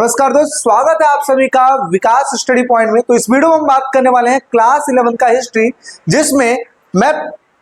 नमस्कार दोस्त, स्वागत है आप सभी का विकास स्टडी पॉइंट में। तो इस वीडियो में हम बात करने वाले हैं क्लास 11 का हिस्ट्री, जिसमें मैं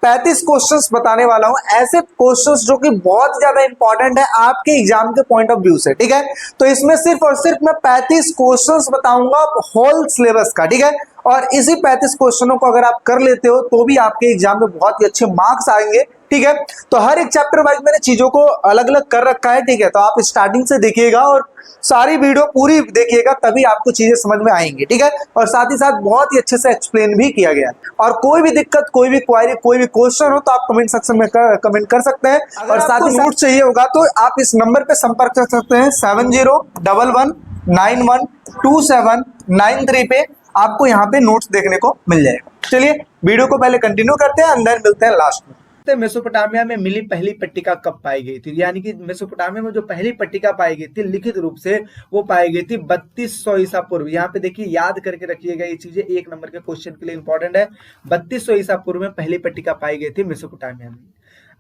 35 क्वेश्चंस बताने वाला हूं, ऐसे क्वेश्चंस जो कि बहुत ज्यादा इंपॉर्टेंट है आपके एग्जाम के पॉइंट ऑफ व्यू से। ठीक है, तो इसमें सिर्फ और सिर्फ मैं 35 क्वेश्चंस बताऊंगा होल सिलेबस का। ठीक है, और इसी 35 क्वेश्चनों को अगर आप कर लेते हो तो भी आपके एग्जाम में बहुत ही अच्छे मार्क्स आएंगे। ठीक है, तो हर एक चैप्टर वाइज मैंने चीजों को अलग अलग कर रखा है। ठीक है, तो आप स्टार्टिंग से देखिएगा और सारी वीडियो पूरी देखिएगा, तभी आपको चीजें समझ में आएंगी। ठीक है, और साथ ही साथ बहुत ही अच्छे से एक्सप्लेन भी किया गया है। और कोई भी दिक्कत, कोई भी क्वारी, कोई भी क्वेश्चन हो तो आप कमेंट सेक्शन में कमेंट कर सकते हैं। और साथ ही नोट चाहिए होगा तो आप इस नंबर पे संपर्क कर सकते हैं 7011912793 पे। आपको यहाँ पे नोट्स देखने को मिल जाएगा। चलिए वीडियो को पहले कंटिन्यू करते हैं, अंदर मिलते हैं लास्ट में। मेसोपोटामिया में मिली पहली पट्टिका कब पाई गई थी? यानी कि मेसोपोटामिया में जो पहली पट्टिका पाई गई थी लिखित रूप से, वो पाई गई थी 3200 ईसा पूर्व। यहाँ पे देखिए, याद करके रखिएगा ये चीजें, एक नंबर के क्वेश्चन के लिए इंपॉर्टेंट है। 3200 ईसा पूर्व में पहली पट्टिका पाई गई थी मेसोपोटामिया में।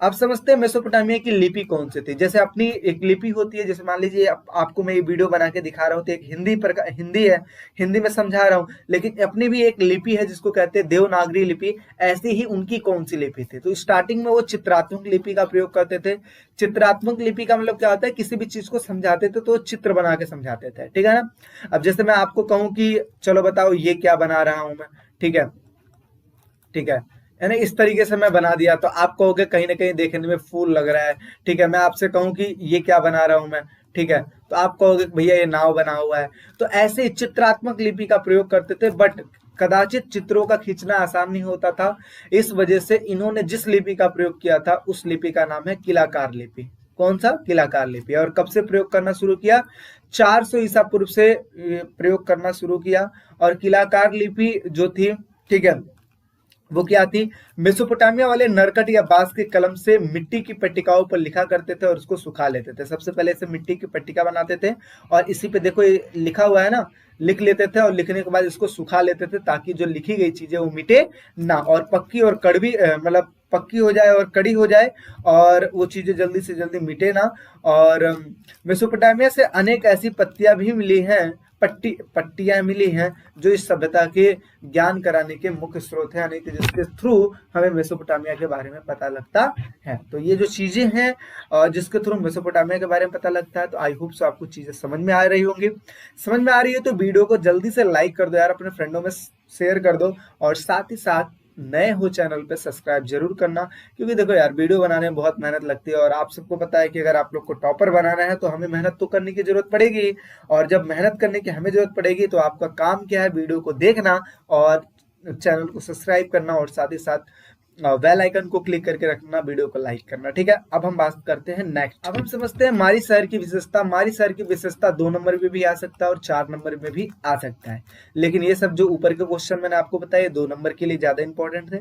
अब समझते हैं मेसोपोटामिया की लिपि कौन सी थी। जैसे अपनी एक लिपि होती है, जैसे मान लीजिए आपको मैं ये वीडियो बना के दिखा रहा हूँ तो एक हिंदी है, हिंदी में समझा रहा हूँ, लेकिन अपनी भी एक लिपि है जिसको कहते हैं देवनागरी लिपि। ऐसी ही उनकी कौन सी लिपि थी? तो स्टार्टिंग में वो चित्रात्मक लिपि का प्रयोग करते थे। चित्रात्मक लिपि का मतलब क्या होता है? किसी भी चीज को समझाते थे तो चित्र बना के समझाते थे। ठीक है ना। अब जैसे मैं आपको कहूँ कि चलो बताओ ये क्या बना रहा हूं मैं, ठीक है, ठीक है, यानी इस तरीके से मैं बना दिया तो आप कहोगे कहीं ना कहीं देखने में फूल लग रहा है। ठीक है, मैं आपसे कहूं कि ये क्या बना रहा हूं मैं, ठीक है, तो आप कहोगे भैया ये नाव बना हुआ है। तो ऐसे ही चित्रात्मक लिपि का प्रयोग करते थे, बट कदाचित चित्रों का खींचना आसान नहीं होता था। इस वजह से इन्होंने जिस लिपि का प्रयोग किया था उस लिपि का नाम है किलाकार लिपि। कौन सा? किलाकार लिपि। और कब से प्रयोग करना शुरू किया? 400 ईसा पूर्व से प्रयोग करना शुरू किया। और किलाकार लिपि जो थी, ठीक है, वो क्या थी? मेसोपोटामिया वाले नरकट या बांस के कलम से मिट्टी की पट्टिकाओं पर लिखा करते थे और उसको सुखा लेते थे। सबसे पहले से मिट्टी की पट्टिका बनाते थे और इसी पे देखो ये लिखा हुआ है ना, लिख लेते थे और लिखने के बाद इसको सुखा लेते थे ताकि जो लिखी गई चीजें वो मिटे ना, और पक्की और कड़वी मतलब पक्की हो जाए और कड़ी हो जाए, और वो चीजें जल्दी से जल्दी मिटे ना। और मेसोपोटामिया से अनेक ऐसी पत्तियां भी मिली हैं, पट्टियां मिली हैं जो इस सभ्यता के ज्ञान कराने के मुख्य स्रोत हैं, यानी कि जिसके थ्रू हमें मेसोपोटामिया के बारे में पता लगता है। तो ये जो चीजें हैं जिसके थ्रू मेसोपोटामिया के बारे में पता लगता है, तो आई होप सो आपको चीजें समझ में आ रही होंगी। समझ में आ रही है तो वीडियो को जल्दी से लाइक कर दो यार, अपने फ्रेंडों में शेयर कर दो, और साथ ही साथ नए हो चैनल पे सब्सक्राइब जरूर करना, क्योंकि देखो यार वीडियो बनाने में बहुत मेहनत लगती है और आप सबको पता है कि अगर आप लोग को टॉपर बनाना है तो हमें मेहनत तो करने की जरूरत पड़ेगी। और जब मेहनत करने की हमें जरूरत पड़ेगी तो आपका काम क्या है? वीडियो को देखना और चैनल को सब्सक्राइब करना, और साथ ही साथ बेल आइकन को क्लिक करके रखना, वीडियो को लाइक करना। ठीक है, अब हम बात करते हैं नेक्स्ट। अब हम समझते हैं मारी शहर की विशेषता। मारी शहर की विशेषता 2 नंबर में भी आ सकता है और 4 नंबर में भी आ सकता है, लेकिन ये सब जो ऊपर के क्वेश्चन मैंने आपको बताया 2 नंबर के लिए ज्यादा इंपॉर्टेंट थे।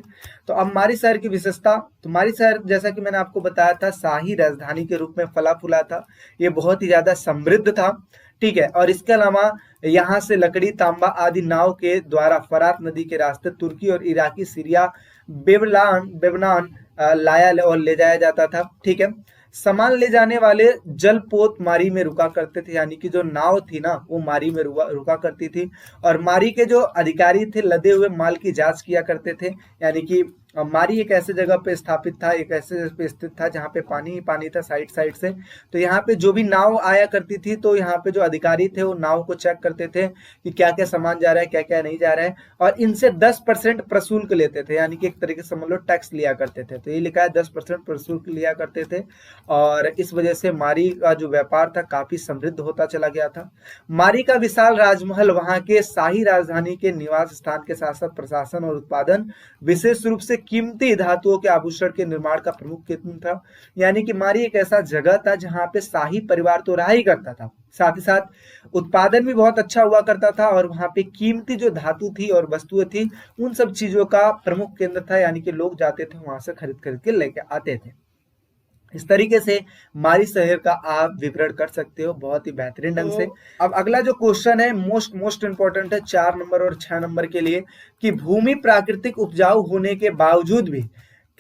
तो अब मारी शहर की विशेषता, तो मारी शहर जैसा कि मैंने आपको बताया था शाही राजधानी के रूप में फला फूला था। ये बहुत ही ज्यादा समृद्ध था। ठीक है, और इसके अलावा यहाँ से लकड़ी, तांबा आदि नाव के द्वारा फरात नदी के रास्ते तुर्की और इराकी, सीरिया, बेबनान लाया और ले जाया जाता था। ठीक है, सामान ले जाने वाले जलपोत मारी में रुका करते थे, यानी कि जो नाव थी ना वो मारी में रुका करती थी। और मारी के जो अधिकारी थे लदे हुए माल की जांच किया करते थे, यानी कि मारी एक ऐसे जगह पे स्थापित था, एक ऐसे जगह पे स्थित था जहाँ पे पानी ही पानी था साइड साइड से। तो यहाँ पे जो भी नाव आया करती थी तो यहाँ पे जो अधिकारी थे वो नाव को चेक करते थे कि क्या क्या सामान जा रहा है, क्या क्या नहीं जा रहा है, और इनसे 10% प्रशुल्क लेते थे, यानी कि एक तरीके से समझ लो टैक्स लिया करते थे। तो ये लिखा है 10% प्रशुल्क लिया करते थे, और इस वजह से मारी का जो व्यापार था काफी समृद्ध होता चला गया था। मारी का विशाल राजमहल वहां के शाही राजधानी के निवास स्थान के साथ साथ प्रशासन और उत्पादन, विशेष रूप से कीमती धातुओं के आभूषण के निर्माण का प्रमुख केंद्र था। यानी कि मारी एक ऐसा जगह था जहां पे शाही परिवार तो रहा ही करता था, साथ ही साथ उत्पादन भी बहुत अच्छा हुआ करता था, और वहां पे कीमती जो धातु थी और वस्तुएं थी उन सब चीजों का प्रमुख केंद्र था, यानी कि लोग जाते थे वहां से खरीद के लेके आते थे। इस तरीके से मारी शहर का आप विवरण कर सकते हो बहुत ही बेहतरीन ढंग से। अब अगला जो क्वेश्चन है मोस्ट इंपॉर्टेंट है 4 नंबर और 6 नंबर के लिए, कि भूमि प्राकृतिक उपजाऊ होने के बावजूद भी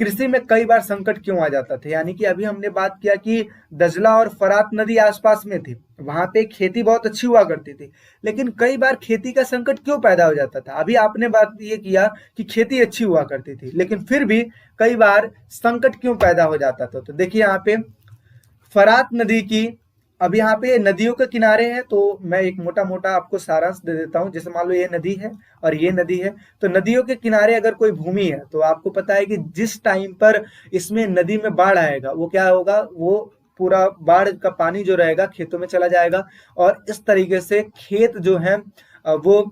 कृषि में कई बार संकट क्यों आ जाता था, यानी कि अभी हमने बात किया कि दजला और फरात नदी आसपास में थी, वहां पे खेती बहुत अच्छी हुआ करती थी, लेकिन कई बार खेती का संकट क्यों पैदा हो जाता था। अभी आपने बात ये किया कि खेती अच्छी हुआ करती थी, लेकिन फिर भी कई बार संकट क्यों पैदा हो जाता था। तो देखिए यहाँ पे फरात नदी की, अब यहाँ पे नदियों के किनारे है, तो मैं एक मोटा मोटा आपको सारांश दे देता हूँ। जैसे मान लो ये नदी है और ये नदी है, तो नदियों के किनारे अगर कोई भूमि है तो आपको पता है कि जिस टाइम पर इसमें नदी में बाढ़ आएगा वो क्या होगा, वो पूरा बाढ़ का पानी जो रहेगा खेतों में चला जाएगा, और इस तरीके से खेत जो है वो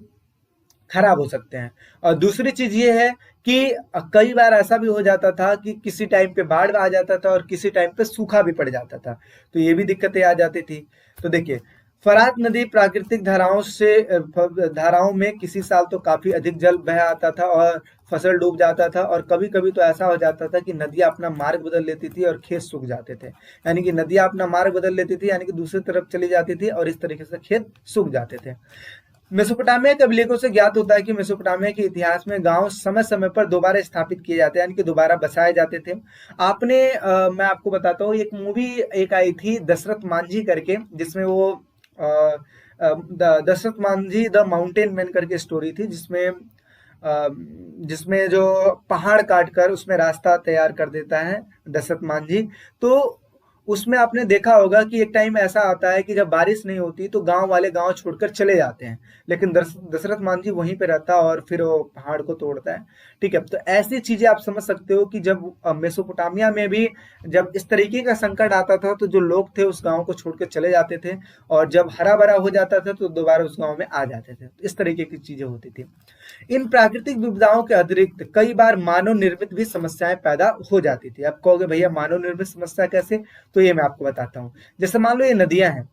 खराब हो सकते हैं। और दूसरी चीज ये है कि कई बार ऐसा भी हो जाता था कि किसी टाइम पे बाढ़ आ जाता था और किसी टाइम पे सूखा भी पड़ जाता था, तो ये भी दिक्कतें आ जाती थी। तो देखिए फरात नदी प्राकृतिक धाराओं में किसी साल तो काफी अधिक जल बह आता था और फसल डूब जाता था, और कभी कभी तो ऐसा हो जाता था कि नदियां अपना मार्ग बदल लेती थी और खेत सूख जाते थे। यानी कि नदियां अपना मार्ग बदल लेती थी, यानी कि दूसरी तरफ चली जाती थी और इस तरीके से खेत सूख जाते थे। मेसोपोटामिया के अभिलेखों से ज्ञात होता है कि मेसोपोटामिया के इतिहास में गांव समय समय पर दोबारा स्थापित किए जाते हैं, यानी कि दोबारा बसाए जाते थे। मैं आपको बताता हूँ, एक मूवी एक आई थी दशरथ मांझी करके, जिसमें वो Dashrath Manjhi the mountain man करके स्टोरी थी, जिसमें जो पहाड़ काट कर उसमें रास्ता तैयार कर देता है दशरथ मांझी। तो उसमें आपने देखा होगा कि एक टाइम ऐसा आता है कि जब बारिश नहीं होती तो गांव वाले गांव छोड़कर चले जाते हैं, लेकिन दशरथ मांझी वहीं पे रहता है और फिर वो पहाड़ को तोड़ता है। ठीक है, तो ऐसी चीजें आप समझ सकते हो कि जब मेसोपोटामिया में भी जब इस तरीके का संकट आता था तो जो लोग थे उस गांव को छोड़कर चले जाते थे, और जब हरा भरा हो जाता था तो दोबारा उस गांव में आ जाते थे। इस तरीके की चीजें होती थी। इन प्राकृतिक विपदाओं के अतिरिक्त कई बार मानव निर्मित भी समस्याएं पैदा हो जाती थी। आप कहोगे भैया मानव निर्मित समस्या कैसे, तो ये मैं आपको बताता हूँ। जैसे मान लो ये नदियां हैं,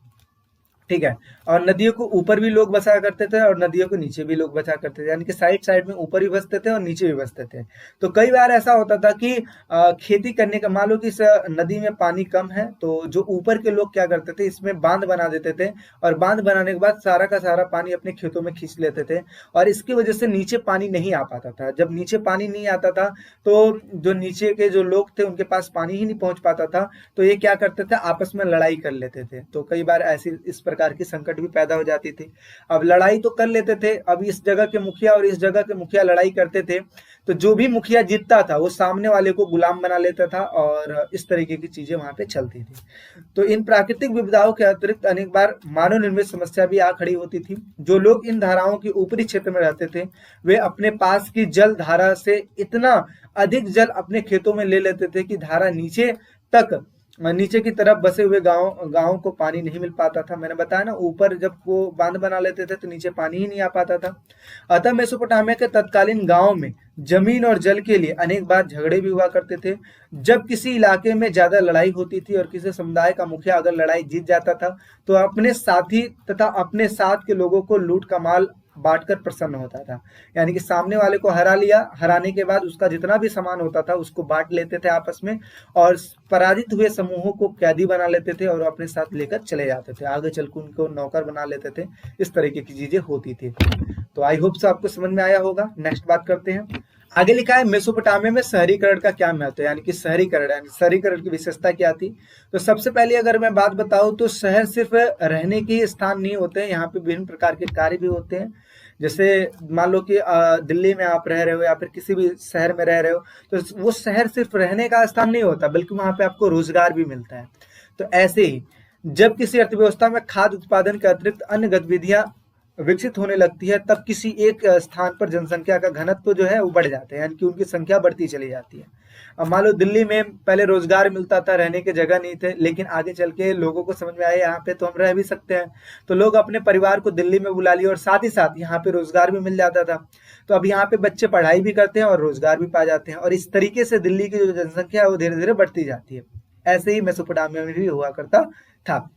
ठीक है, और नदियों को ऊपर भी लोग बसा करते थे और नदियों को नीचे भी लोग बसा करते थे, यानी कि साइड साइड में ऊपर भी बसते थे और नीचे भी बसते थे। तो कई बार ऐसा होता था कि खेती करने का, मान लो कि इस नदी में पानी कम है, तो जो ऊपर के लोग क्या करते थे, इसमें बांध बना देते थे, और बांध बनाने के बाद सारा का सारा पानी अपने खेतों में खींच लेते थे, और इसकी वजह से नीचे पानी नहीं आ पाता था। जब नीचे पानी नहीं आता था तो जो नीचे के जो लोग थे उनके पास पानी ही नहीं पहुंच पाता था, तो ये क्या करते थे, आपस में लड़ाई कर लेते थे। तो कई बार ऐसी इस प्रकार की संकट भी पैदा हो जाती थी। अब लड़ाई तो कर लेते थे, अब इस जगह के मुखिया और इस जगह के मुखिया लड़ाई करते थे, तो जो भी मुखिया जीतता था वो सामने वाले को गुलाम बना लेता था, और इस तरीके की चीजें वहां पे चलती थी। तो इन प्राकृतिक विपदाओं के अतिरिक्त अनेक बार मानव निर्मित समस्या भी आ खड़ी होती थी। जो लोग इन धाराओं के ऊपरी क्षेत्र में रहते थे वे अपने पास की जल धारा से इतना अधिक जल अपने खेतों में ले लेते थे कि धारा नीचे की तरफ बसे हुए गांव को पानी नहीं मिल पाता था। मैंने बताया ना, ऊपर जब वो बांध बना लेते थे तो नीचे पानी ही नहीं आ पाता था। अतः मेसोपोटामिया के तत्कालीन गांव में जमीन और जल के लिए अनेक बार झगड़े भी हुआ करते थे। जब किसी इलाके में ज्यादा लड़ाई होती थी और किसी समुदाय का मुखिया अगर लड़ाई जीत जाता था तो अपने साथी तथा अपने साथ के लोगों को लूट का माल बांटकर प्रसन्न होता था। यानी कि सामने वाले को हरा लिया, हराने के बाद उसका जितना भी सामान होता था उसको बांट लेते थे आपस में, और पराजित हुए समूहों को कैदी बना लेते थे और अपने साथ लेकर चले जाते थे, आगे चलकर उनको नौकर बना लेते थे। इस तरीके की चीजें होती थी। तो आई होप से आपको समझ में आया होगा। नेक्स्ट बात करते हैं। आगे लिखा है मेसोपोटामिया में शहरीकरण का क्या महत्व है, यानी कि शहरीकरण की विशेषता क्या थी। तो सबसे पहले अगर मैं बात बताऊं तो शहर सिर्फ रहने के स्थान नहीं होते हैं, यहाँ पे विभिन्न प्रकार के कार्य भी होते हैं। जैसे मान लो कि दिल्ली में आप रह रहे हो या फिर किसी भी शहर में रह रहे हो, तो वो शहर सिर्फ रहने का स्थान नहीं होता बल्कि वहां पे आपको रोजगार भी मिलता है। तो ऐसे ही जब किसी अर्थव्यवस्था में खाद्य उत्पादन के अतिरिक्त अन्य गतिविधियां विकसित होने लगती है तब किसी एक स्थान पर जनसंख्या का घनत्व जो है वो बढ़ जाता है, यानी कि उनकी संख्या बढ़ती चली जाती है। अब मान लो दिल्ली में पहले रोजगार मिलता था, रहने की जगह नहीं थे, लेकिन आगे चल के लोगों को समझ में आया यहाँ पे तो हम रह भी सकते हैं, तो लोग अपने परिवार को दिल्ली में बुला लिए और साथ ही साथ यहाँ पे रोजगार भी मिल जाता था। तो अब यहाँ पे बच्चे पढ़ाई भी करते हैं और रोजगार भी पा जाते हैं, और इस तरीके से दिल्ली की जो जनसंख्या है वो धीरे धीरे बढ़ती जाती है। ऐसे ही मेसोपोटामिया में भी हुआ करता था।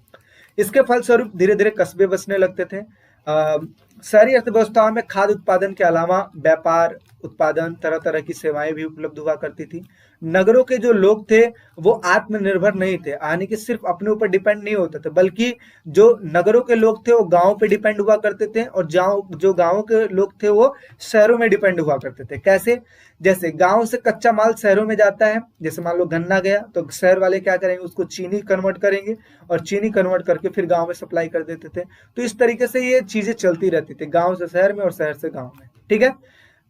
इसके फलस्वरूप धीरे धीरे कस्बे बसने लगते थे। शहरी अर्थव्यवस्था में खाद्य उत्पादन के अलावा व्यापार, उत्पादन, तरह तरह की सेवाएं भी उपलब्ध हुआ करती थी। नगरों के जो लोग थे वो आत्मनिर्भर नहीं थे, यानी कि सिर्फ अपने ऊपर डिपेंड नहीं होते थे, बल्कि जो नगरों के लोग थे वो गांव पे डिपेंड हुआ करते थे, और जो गांव के लोग थे वो शहरों में डिपेंड हुआ करते थे। कैसे? जैसे गांव से कच्चा माल शहरों में जाता है, जैसे मान लो गन्ना गया तो शहर वाले क्या करेंगे, उसको चीनी कन्वर्ट करेंगे, और चीनी कन्वर्ट करके फिर गांव में सप्लाई कर देते थे। तो इस तरीके से ये चीजें चलती रहती थी, गांव से शहर में और शहर से गांव में। ठीक है,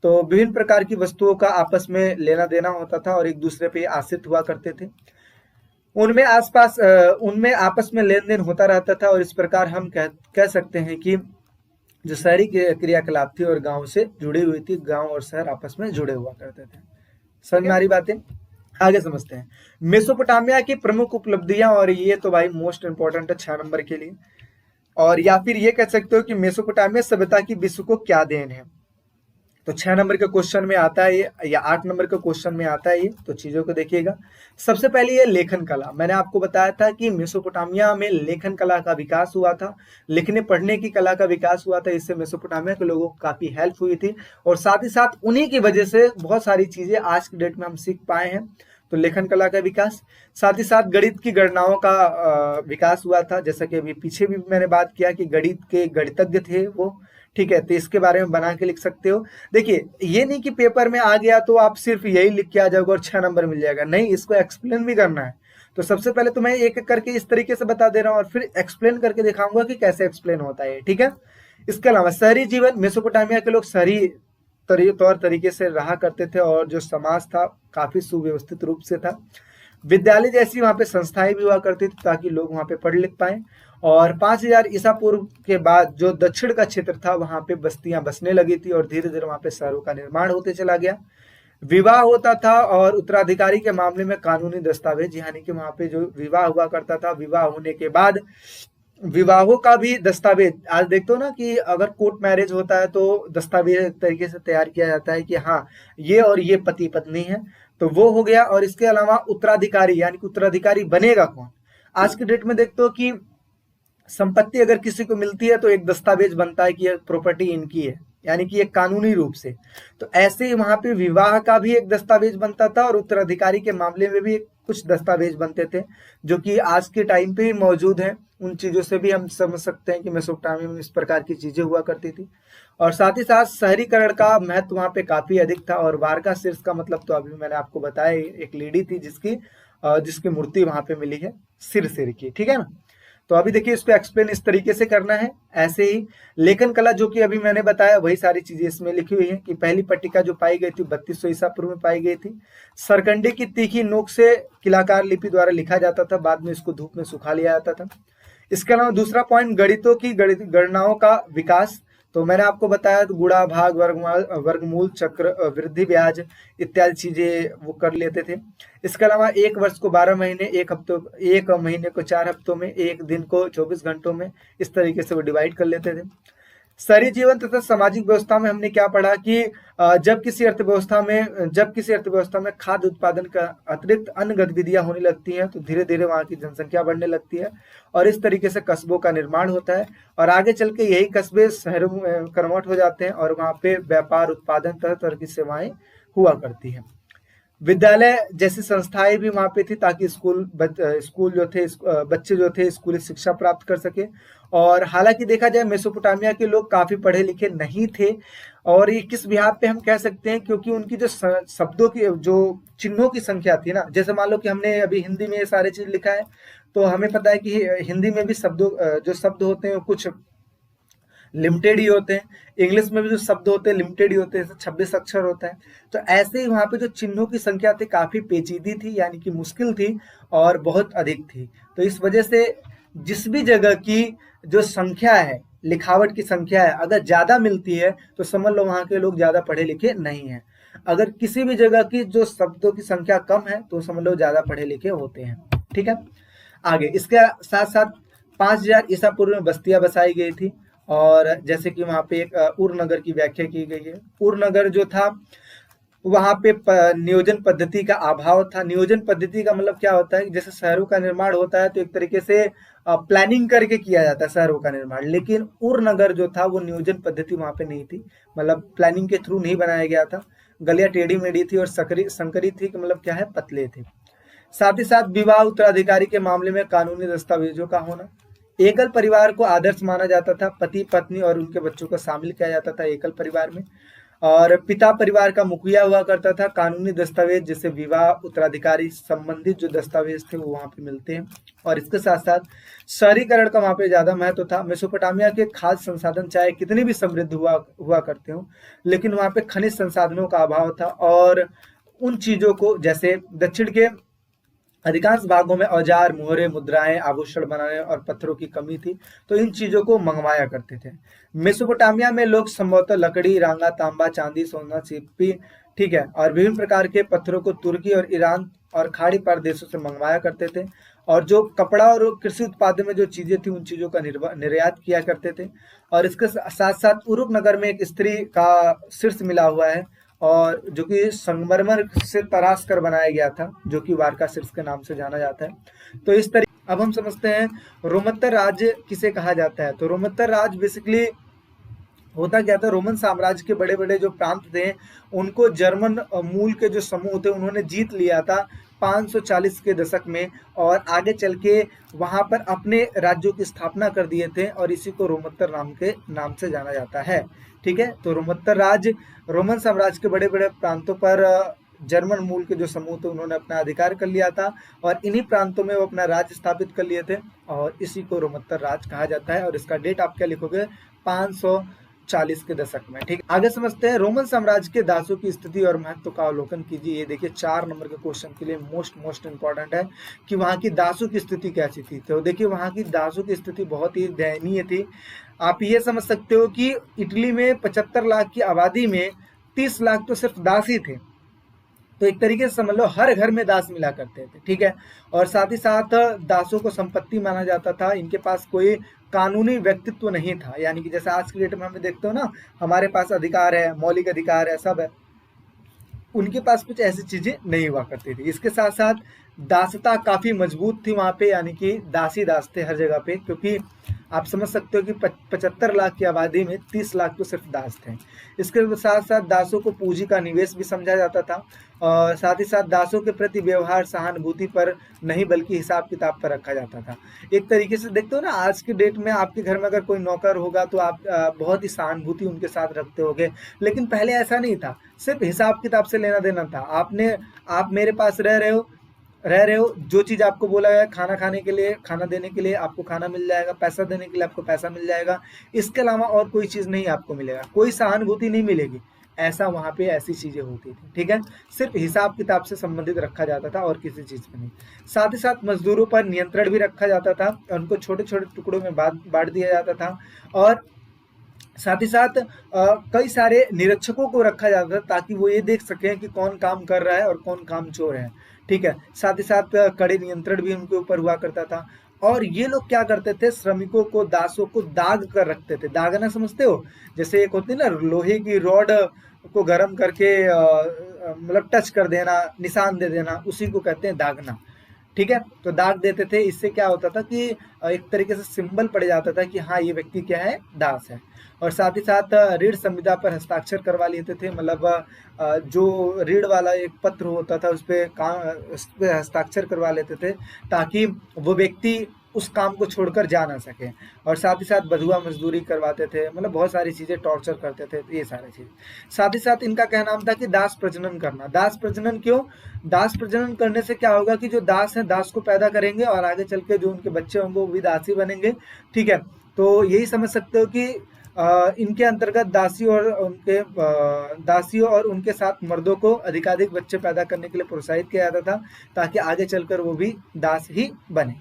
तो विभिन्न प्रकार की वस्तुओं का आपस में लेना देना होता था और एक दूसरे पे आश्रित हुआ करते थे। उनमें आपस में लेन देन होता रहता था, और इस प्रकार हम कह सकते हैं कि जो शहरी क्रियाकलाप थी और गांव से जुड़ी हुई थी, गांव और शहर आपस में जुड़े हुआ करते थे। समझ में आ रही बातें? आगे समझते हैं मेसोपोटामिया की प्रमुख उपलब्धियां, और ये तो भाई मोस्ट इंपॉर्टेंट है 6 नंबर के लिए। और या फिर ये कह सकते हो कि मेसोपोटामिया सभ्यता की विश्व को क्या देन है। तो 6 नंबर के क्वेश्चन में आता है ये, या 8 नंबर के क्वेश्चन में आता है ये, तो चीजों को देखिएगा। सबसे पहले ये लेखन कला। मैंने आपको बताया था कि मेसोपोटामिया में लेखन कला का विकास हुआ था, लिखने पढ़ने की कला का विकास हुआ था, इससे मेसोपोटामिया के लोगों को काफी हेल्प हुई थी, और साथ ही साथ उन्हीं की वजह से बहुत सारी चीजें आज की डेट में हम सीख पाए हैं। तो लेखन कला का विकास, साथ ही साथ गणित की गणनाओं का विकास हुआ था, जैसा कि अभी पीछे भी मैंने बात किया कि गणित के गणितज्ञ थे वो। ठीक है, तो इसके बारे में बना के लिख सकते हो। देखिए, ये नहीं कि पेपर में आ गया तो आप सिर्फ यही लिख के आ जाओगे और 6 नंबर मिल जाएगा, नहीं, इसको एक्सप्लेन भी करना है। तो सबसे पहले तो मैं एक एक करके इस तरीके से बता दे रहा हूँ, और फिर एक्सप्लेन करके दिखाऊंगा कि कैसे एक्सप्लेन होता है। ठीक है, इसके अलावा शहरी जीवन, मेसोपोटामिया के लोग शहरी तौर तरीके से रहा करते थे, और जो समाज था काफी सुव्यवस्थित रूप से था। विद्यालय जैसी वहां पे संस्थाएं भी हुआ करती थी ताकि लोग वहां पे पढ़ लिख पाए। और 5000 ईसा पूर्व के बाद जो दक्षिण का क्षेत्र था वहां पे बस्तियां बसने लगी थी, और धीरे धीरे वहां पे शहरों का निर्माण होते चला गया। विवाह होता था, और उत्तराधिकारी के मामले में कानूनी दस्तावेज, यानी कि वहां पे जो विवाह हुआ करता था, विवाह होने के बाद विवाहों का भी दस्तावेज, आज देखते हो ना कि अगर कोर्ट मैरिज होता है तो दस्तावेज एक तरीके से तैयार किया जाता है कि हाँ ये और ये पति पत्नी है, तो वो हो गया। और इसके अलावा उत्तराधिकारी, यानी कि उत्तराधिकारी बनेगा कौन। आज की डेट में देखते हो कि संपत्ति अगर किसी को मिलती है तो एक दस्तावेज बनता है कि यह प्रॉपर्टी इनकी है, यानी कि एक कानूनी रूप से। तो ऐसे ही वहां पे विवाह का भी एक दस्तावेज बनता था, और उत्तराधिकारी के मामले में भी कुछ दस्तावेज बनते थे, जो कि आज के टाइम पे ही मौजूद हैं। उन चीजों से भी हम समझ सकते हैं कि मेसोपोटामिया में इस प्रकार की चीजें हुआ करती थी। और साथ ही साथ शहरीकरण का महत्व वहां पे काफी अधिक था, और वारका शीर्ष का मतलब तो अभी मैंने आपको बताया, एक लेडी थी जिसकी मूर्ति वहां पे मिली है सिर की। ठीक है ना, तो अभी देखिए इसको एक्सप्लेन इस तरीके से करना है। ऐसे ही लेखन कला, जो कि अभी मैंने बताया वही सारी चीजें इसमें लिखी हुई है कि पहली पट्टिका जो पाई गई थी 3200 ईसा पूर्व में पाई गई थी। सरकंडे की तीखी नोक से किलाकार लिपि द्वारा लिखा जाता था, बाद में इसको धूप में सुखा लिया जाता था। इसके अलावा दूसरा पॉइंट, गणितों की गणनाओं का विकास। तो मैंने आपको बताया तो गुणा, भाग, वर्गमूल, चक्र, वृद्धि, ब्याज इत्यादि चीजें वो कर लेते थे। इसके अलावा एक वर्ष को 12 महीने, एक महीने को 4 हफ्तों में, एक दिन को 24 घंटों में, इस तरीके से वो डिवाइड कर लेते थे। शहरी जीवन तथा सामाजिक व्यवस्था में हमने क्या पढ़ा कि जब किसी अर्थव्यवस्था में खाद्य उत्पादन का अतिरिक्त अन्य गतिविधियां होने लगती हैं तो धीरे धीरे वहां की जनसंख्या बढ़ने लगती है, और इस तरीके से कस्बों का निर्माण होता है, और आगे चल के यही कस्बे शहरों में कन्वर्ट हो जाते हैं, और वहां पे व्यापार, उत्पादन, तरह तरह की सेवाएं हुआ करती हैं। विद्यालय जैसी संस्थाएं भी वहां पे थी ताकि बच्चे जो थे स्कूली शिक्षा प्राप्त कर सके। और हालांकि देखा जाए मेसोपोटामिया के लोग काफी पढ़े लिखे नहीं थे, और ये किस बिहार पे हम कह सकते हैं, क्योंकि उनकी जो शब्दों की, जो चिन्हों की संख्या थी ना, जैसे मान लो कि हमने अभी हिंदी में ये सारे चीज लिखा है, तो हमें पता है कि हिंदी में भी जो शब्द होते हैं कुछ लिमिटेड ही होते हैं, इंग्लिश में भी जो शब्द होते हैं लिमिटेड ही होते हैं, 26 अक्षर होता है। तो ऐसे ही वहां पे जो चिन्हों की संख्या थी काफी पेचीदी थी, यानी कि मुश्किल थी और बहुत अधिक थी। तो इस वजह से जिस भी जगह की जो संख्या है, लिखावट की संख्या है, अगर ज्यादा मिलती है तो समझ लो वहां के लोग ज्यादा पढ़े लिखे नहीं है। अगर किसी भी जगह की जो शब्दों की संख्या कम है तो समझ लो ज्यादा पढ़े लिखे होते हैं। ठीक है, आगे इसके साथ साथ 5000 ईसा पूर्व में बस्तियां बसाई गई थी, और जैसे कि वहां पे एक उर नगर की व्याख्या की गई है। उर नगर जो था वहां पे नियोजन पद्धति का अभाव था। नियोजन पद्धति का मतलब क्या होता है कि जैसे शहरों का निर्माण होता है तो एक तरीके से प्लानिंग करके किया जाता है शहरों का निर्माण, लेकिन उर-नगर जो था वो नियोजन पद्धति वहाँ पे नहीं थी, मतलब प्लानिंग के थ्रू नहीं बनाया गया था। गलियाँ टेढ़ी-मेढ़ी थी और संकरी थी कि मतलब क्या है, पतले थे। साथ ही साथ विवाह उत्तराधिकारी के मामले में कानूनी दस्तावेजों का होना। एकल परिवार को आदर्श माना जाता था, पति पत्नी और उनके बच्चों को शामिल किया जाता था एकल परिवार में। और पिता परिवार का मुखिया हुआ करता था। कानूनी दस्तावेज जैसे विवाह उत्तराधिकारी संबंधित जो दस्तावेज थे वो वहाँ पे मिलते हैं। और इसके साथ साथ शहरीकरण का वहाँ पे ज्यादा महत्व था। मेसोपोटामिया के खाद्य संसाधन चाहे कितने भी समृद्ध हुआ करते हो, लेकिन वहाँ पे खनिज संसाधनों का अभाव था और उन चीजों को, जैसे दक्षिण के अधिकांश भागों में औजार, मोहरे, मुद्राएं, आभूषण बनाने और पत्थरों की कमी थी, तो इन चीजों को मंगवाया करते थे। मेसोपोटामिया में लोग संभवतः लकड़ी, रांगा, तांबा, चांदी, सोना, सीपी, ठीक है, और विभिन्न प्रकार के पत्थरों को तुर्की और ईरान और खाड़ी पार देशों से मंगवाया करते थे। और जो कपड़ा और कृषि उत्पादन में जो चीजें थी उन चीजों का निर्यात किया करते थे। और इसके साथ साथ उरुक नगर में एक स्त्री का शीर्ष मिला हुआ है और जो कि संगमरमर से तराश कर बनाया गया था, जो कि वारका शीर्ष के नाम से जाना जाता है। तो इस तरीके अब हम समझते हैं रोमोत्तर राज्य किसे कहा जाता है। तो रोमोत्तर राज्य बेसिकली होता क्या था, रोमन साम्राज्य के बड़े बड़े जो प्रांत थे उनको जर्मन मूल के जो समूह थे उन्होंने जीत लिया था 540 के दशक में, और आगे चल के वहां पर अपने राज्यों की स्थापना कर दिए थे और इसी को रोमोत्तर नाम से जाना जाता है। ठीक है, तो रोमोत्तर राज्य रोमन साम्राज्य के बड़े बड़े प्रांतों पर जर्मन मूल के जो समूह थे उन्होंने अपना अधिकार कर लिया था और इन्हीं प्रांतों में वो अपना राज्य स्थापित कर लिए थे और इसी को रोमोत्तर राज्य कहा जाता है। और इसका डेट आप क्या लिखोगे, 540 के दशक में। ठीक, आगे समझते हैं रोमन साम्राज्य के दासों की स्थिति और महत्व का अवलोकन कीजिए। ये देखिए 4 नंबर के क्वेश्चन के लिए मोस्ट इंपॉर्टेंट है कि वहां की दासों की स्थिति कैसी थी। तो देखिए वहां की दासों की स्थिति बहुत ही दयनीय थी। आप ये समझ सकते हो कि इटली में 75 लाख की आबादी में 30 लाख तो सिर्फ दास ही थे। तो एक तरीके से समझ लो हर घर में दास मिला करते थे। ठीक है, और साथ ही साथ दासों को संपत्ति माना जाता था। इनके पास कोई कानूनी व्यक्तित्व नहीं था, यानी कि जैसे आज की डेट में हमें देखते हो ना, हमारे पास अधिकार है, मौलिक अधिकार है, सब है, उनके पास कुछ ऐसी चीजें नहीं हुआ करती थी। इसके साथ साथ दासता काफी मजबूत थी वहां पे, यानी कि दासी दास थे हर जगह पे, क्योंकि आप समझ सकते हो कि 75 लाख की आबादी में 30 लाख तो सिर्फ दास थे। इसके साथ साथ दासों को पूंजी का निवेश भी समझा जाता था और साथ ही साथ दासों के प्रति व्यवहार सहानुभूति पर नहीं बल्कि हिसाब किताब पर रखा जाता था। एक तरीके से देखते हो ना, आज के डेट में आपके घर में अगर कोई नौकर होगा तो आप बहुत ही सहानुभूति उनके साथ रखते होगे, लेकिन पहले ऐसा नहीं था, सिर्फ हिसाब किताब से लेना देना था। आप मेरे पास रह रहे हो, जो चीज आपको बोला गया, खाना खाने के लिए, खाना देने के लिए आपको खाना मिल जाएगा, पैसा देने के लिए आपको पैसा मिल जाएगा, इसके अलावा और कोई चीज नहीं आपको मिलेगा, कोई सहानुभूति नहीं मिलेगी। ऐसा वहां पे ऐसी चीजें होती थी। ठीक है, सिर्फ हिसाब किताब से संबंधित रखा जाता था और किसी चीज में नहीं। साथ ही साथ मजदूरों पर नियंत्रण भी रखा जाता था, उनको छोटे छोटे टुकड़ों में बांट दिया जाता था और साथ ही साथ कई सारे निरीक्षकों को रखा जाता था ताकि वो ये देख सकें कि कौन काम कर रहा है और कौन काम चोर है। ठीक है, साथ ही साथ कड़े नियंत्रण भी उनके ऊपर हुआ करता था। और ये लोग क्या करते थे, श्रमिकों को, दासों को दाग कर रखते थे। दागना समझते हो, जैसे एक होती है ना लोहे की रॉड को गर्म करके मतलब टच कर देना, निशान दे देना, उसी को कहते हैं दागना। ठीक है, तो दाग देते थे। इससे क्या होता था कि एक तरीके से सिंबल पड़ जाता था कि हाँ ये व्यक्ति क्या है, दास है। और साथ ही साथ ऋण संविदा पर हस्ताक्षर करवा लेते थे, मतलब जो ऋण वाला एक पत्र होता था उस पे हस्ताक्षर करवा लेते थे ताकि वो व्यक्ति उस काम को छोड़कर जा ना सके। और साथ ही साथ बधुआ मजदूरी करवाते थे, मतलब बहुत सारी चीजें, टॉर्चर करते थे, ये सारी चीज। साथ ही साथ इनका कहना था कि दास प्रजनन करना। दास प्रजनन क्यों? दास प्रजनन करने से क्या होगा कि जो दास है दास को पैदा करेंगे और आगे चल के जो उनके बच्चे होंगे वो भी दासी बनेंगे। ठीक है, तो यही समझ सकते हो कि इनके अंतर्गत दासियों और उनके साथ मर्दों को अधिकाधिक बच्चे पैदा करने के लिए प्रोत्साहित किया जाता था ताकि आगे चलकर वो भी दास ही बने।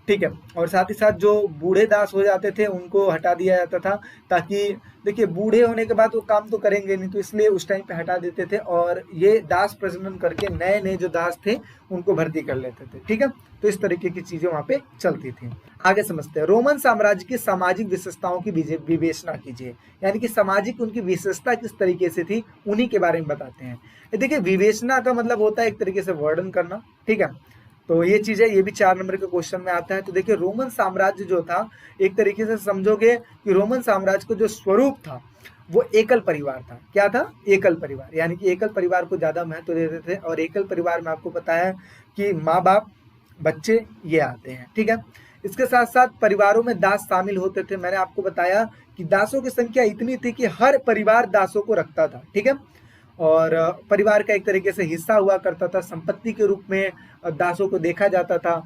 ठीक है, और साथ ही साथ जो बूढ़े दास हो जाते थे उनको हटा दिया जाता था ताकि, देखिए बूढ़े होने के बाद वो काम तो करेंगे नहीं, तो इसलिए उस टाइम पे हटा देते थे और ये दास प्रजनन करके नए नए जो दास थे उनको भर्ती कर लेते थे। ठीक है, तो इस तरीके की चीजें वहां पे चलती थी। आगे समझते हैं रोमन साम्राज्य की सामाजिक विशेषताओं की विवेचना कीजिए, यानी कि सामाजिक उनकी विशेषता किस तरीके से थी उन्हीं के बारे में बताते हैं। देखिए विवेचना का मतलब होता है एक तरीके से वर्णन करना। ठीक है, तो ये चीज है, ये भी 4 नंबर के क्वेश्चन में आता है। तो देखिए रोमन साम्राज्य जो था, एक तरीके से समझोगे कि रोमन साम्राज्य का जो स्वरूप था वो एकल परिवार था। क्या था? एकल परिवार, यानी कि एकल परिवार को ज्यादा महत्व देते थे। और एकल परिवार में आपको पता है कि माँ बाप, बच्चे ये आते हैं, ठीक है। इसके साथ साथ परिवारों में दास शामिल होते थे। मैंने आपको बताया कि दासों की संख्या इतनी थी कि हर परिवार दासों को रखता था, ठीक है। और परिवार का एक तरीके से हिस्सा हुआ करता था, संपत्ति के रूप में दासों को देखा जाता था।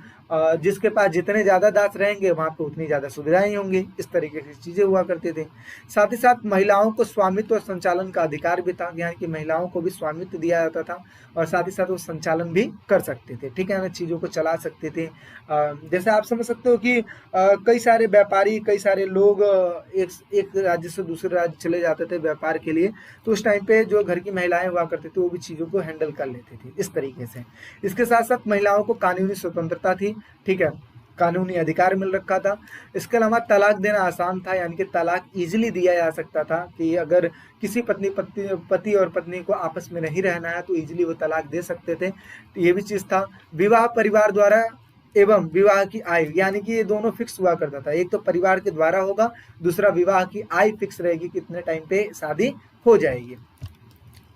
जिसके पास जितने ज्यादा दास रहेंगे वहां पे उतनी ज्यादा सुविधाएं होंगी, इस तरीके की चीजें हुआ करती थी। साथ ही साथ महिलाओं को स्वामित्व और संचालन का अधिकार भी था, यानी कि महिलाओं को भी स्वामित्व दिया जाता था और साथ ही साथ वो संचालन भी कर सकते थे, ठीक है ना, चीजों को चला सकते थे। जैसे आप समझ सकते हो कि कई सारे व्यापारी, कई सारे लोग एक राज्य से दूसरे राज्य चले जाते थे व्यापार के लिए, तो उस टाइम पे जो घर की महिलाएं हुआ करती थी वो भी चीजों को हैंडल कर लेती थी, इस तरीके से। इसके साथ साथ महिलाओं को कानूनी स्वतंत्रता थी, ठीक है, कानूनी अधिकार मिल रखा था। इसके अलावा तलाक देना आसान था, यानी कि तलाक इजीली दिया जा सकता था कि अगर किसी पति और पत्नी को आपस में नहीं रहना है तो इजीली वो तलाक दे सकते थे, तो ये भी चीज था। विवाह परिवार द्वारा एवं विवाह की आयु, यानी कि ये दोनों फिक्स हुआ करता था। एक तो परिवार के द्वारा होगा, दूसरा विवाह की आयु फिक्स रहेगी, कितने टाइम पे शादी हो जाएगी,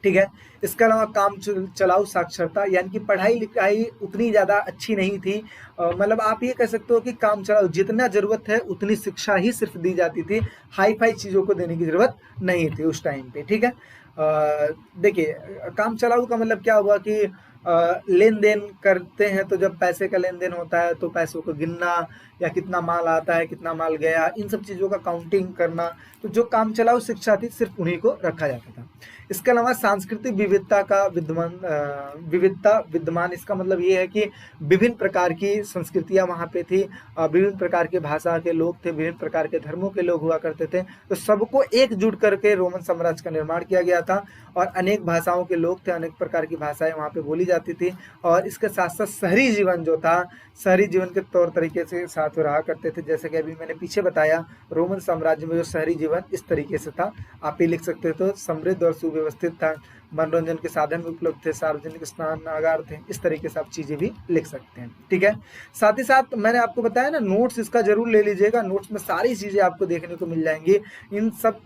ठीक है। इसके अलावा काम चलाऊ साक्षरता, यानी कि पढ़ाई लिखाई उतनी ज्यादा अच्छी नहीं थी। मतलब आप ये कह सकते हो कि काम चलाऊ जितना जरूरत है उतनी शिक्षा ही सिर्फ दी जाती थी, हाई फाई चीजों को देने की जरूरत नहीं थी उस टाइम पे, ठीक है। देखिए काम चलाऊ का मतलब क्या हुआ कि लेन देन करते हैं, तो जब पैसे का लेन देन होता है तो पैसों को गिनना या कितना माल आता है, कितना माल गया, इन सब चीजों का काउंटिंग करना, तो जो काम चलाऊ शिक्षा थी सिर्फ उन्हीं को रखा जाता था। इसके अलावा सांस्कृतिक विविधता का विद्यमान, इसका मतलब ये है कि विभिन्न प्रकार की संस्कृतियां वहां पे थी, विभिन्न प्रकार के भाषा के लोग थे, विभिन्न प्रकार के धर्मों के लोग हुआ करते थे, तो सबको एकजुट करके रोमन साम्राज्य का निर्माण किया गया था। और अनेक भाषाओं के लोग थे, अनेक प्रकार की भाषाएं वहां पे बोली जाती थी। और इसके साथ साथ शहरी जीवन जो था, शहरी जीवन के तौर तरीके से साथ रहा करते थे। जैसे कि अभी मैंने पीछे बताया, रोमन साम्राज्य में जो शहरी जीवन इस तरीके से था, आप ये लिख सकते हो, तो समृद्ध और सुव्यवस्थित था, मनोरंजन के साधन भी उपलब्ध थे, सार्वजनिक स्नानागार थे, इस तरीके से आप चीजें भी लिख सकते हैं, ठीक है। साथ ही साथ मैंने आपको बताया ना, नोट्स इसका जरूर ले लीजिएगा, नोट्स में सारी चीजें आपको देखने को मिल जाएंगी। इन सब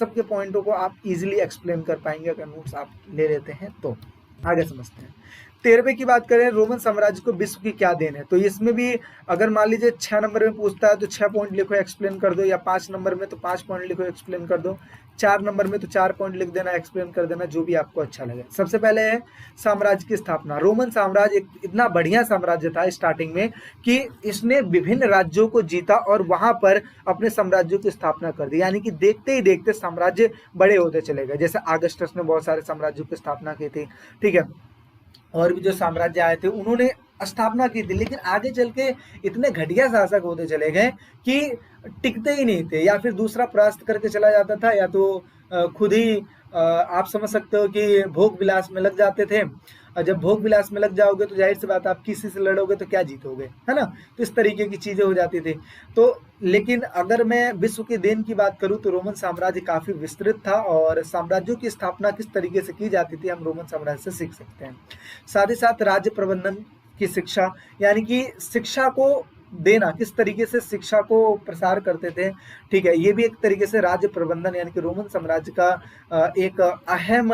के पॉइंटों को आप इजीली एक्सप्लेन कर पाएंगे अगर नोट्स आप ले लेते हैं तो। आगे समझते हैं। 13वें की बात करें, रोमन साम्राज्य को विश्व की क्या देन है, तो इसमें भी अगर मान लीजिए 6 नंबर में पूछता है तो 6 पॉइंट लिखो एक्सप्लेन कर दो, या 5 नंबर में तो 5 पॉइंट लिखो एक्सप्लेन कर दो, 4 नंबर में तो 4 पॉइंट लिख देना, एक्सप्लेन कर देना, जो भी आपको अच्छा लगे। सबसे पहले है साम्राज्य की स्थापना। रोमन साम्राज्य एक इतना बढ़िया साम्राज्य था स्टार्टिंग में कि इसने विभिन्न राज्यों को जीता और वहां पर अपने साम्राज्यों की स्थापना कर दी, यानी कि देखते ही देखते साम्राज्य बड़े होते चले गए। जैसे अगस्टस ने बहुत सारे साम्राज्यों की स्थापना की थी, ठीक है, और भी जो साम्राज्य आए थे उन्होंने स्थापना की थी, लेकिन आगे चल के इतने घटिया शासक होते चले गए कि टिकते ही नहीं थे, या फिर दूसरा परास्त करके चला जाता था, या तो खुद ही आप समझ सकते हो कि भोग विलास में लग जाते थे। और जब भोग विलास में लग जाओगे तो जाहिर सी बात आप किसी से लड़ोगे तो क्या जीतोगे, है ना, तो इस तरीके की चीजें हो जाती थी। तो लेकिन अगर मैं विश्व की देन की बात करूं तो रोमन साम्राज्य काफी विस्तृत था, और साम्राज्यों की स्थापना किस तरीके से की जाती थी हम रोमन साम्राज्य से सीख सकते हैं। साथ ही साथ राज्य प्रबंधन की शिक्षा, यानी कि शिक्षा को देना, किस तरीके से शिक्षा को प्रसार करते थे, ठीक है, ये भी एक तरीके से राज्य प्रबंधन, यानी कि रोमन साम्राज्य का एक अहम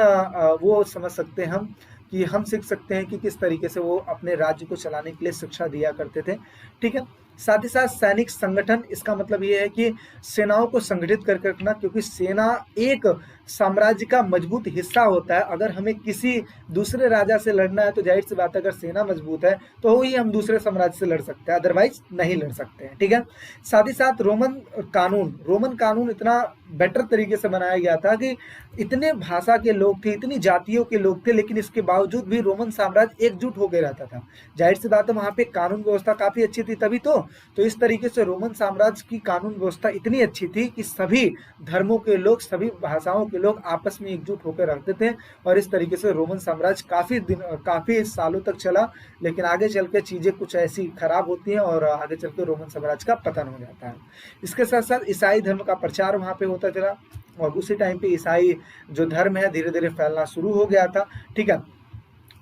वो समझ सकते हैं हम, कि हम सीख सकते हैं कि किस तरीके से वो अपने राज्य को चलाने के लिए शिक्षा दिया करते थे, ठीक है। साथ ही साथ सैनिक संगठन, इसका मतलब ये है कि सेनाओं को संगठित करके रखना, क्योंकि सेना एक साम्राज्य का मजबूत हिस्सा होता है। अगर हमें किसी दूसरे राजा से लड़ना है तो जाहिर सी बात है अगर सेना मजबूत है तो ही हम दूसरे साम्राज्य से लड़ सकते हैं, अदरवाइज नहीं लड़ सकते हैं, ठीक है। साथ ही साथ रोमन कानून इतना बेटर तरीके से बनाया गया था कि इतने भाषा के लोग थे, इतनी जातियों के लोग थे, लेकिन इसके बावजूद भी रोमन साम्राज्य एकजुट होकर रहता था। जाहिर सी बात है वहां पे कानून व्यवस्था काफी अच्छी थी, तभी तो इस तरीके से रोमन साम्राज्य की कानून व्यवस्था इतनी अच्छी थी कि सभी धर्मों के लोग, सभी भाषाओं के लोग आपस में एकजुट होकर रहते थे, और इस तरीके से रोमन साम्राज्य काफी सालों तक चला। लेकिन आगे चल के चीजें कुछ ऐसी खराब होती हैं और आगे चल के रोमन साम्राज्य का पतन हो जाता है। इसके साथ साथ ईसाई धर्म का प्रचार वहां पे होता चला, और उसी टाइम पे ईसाई जो धर्म है धीरे धीरे फैलना शुरू हो गया था, ठीक है।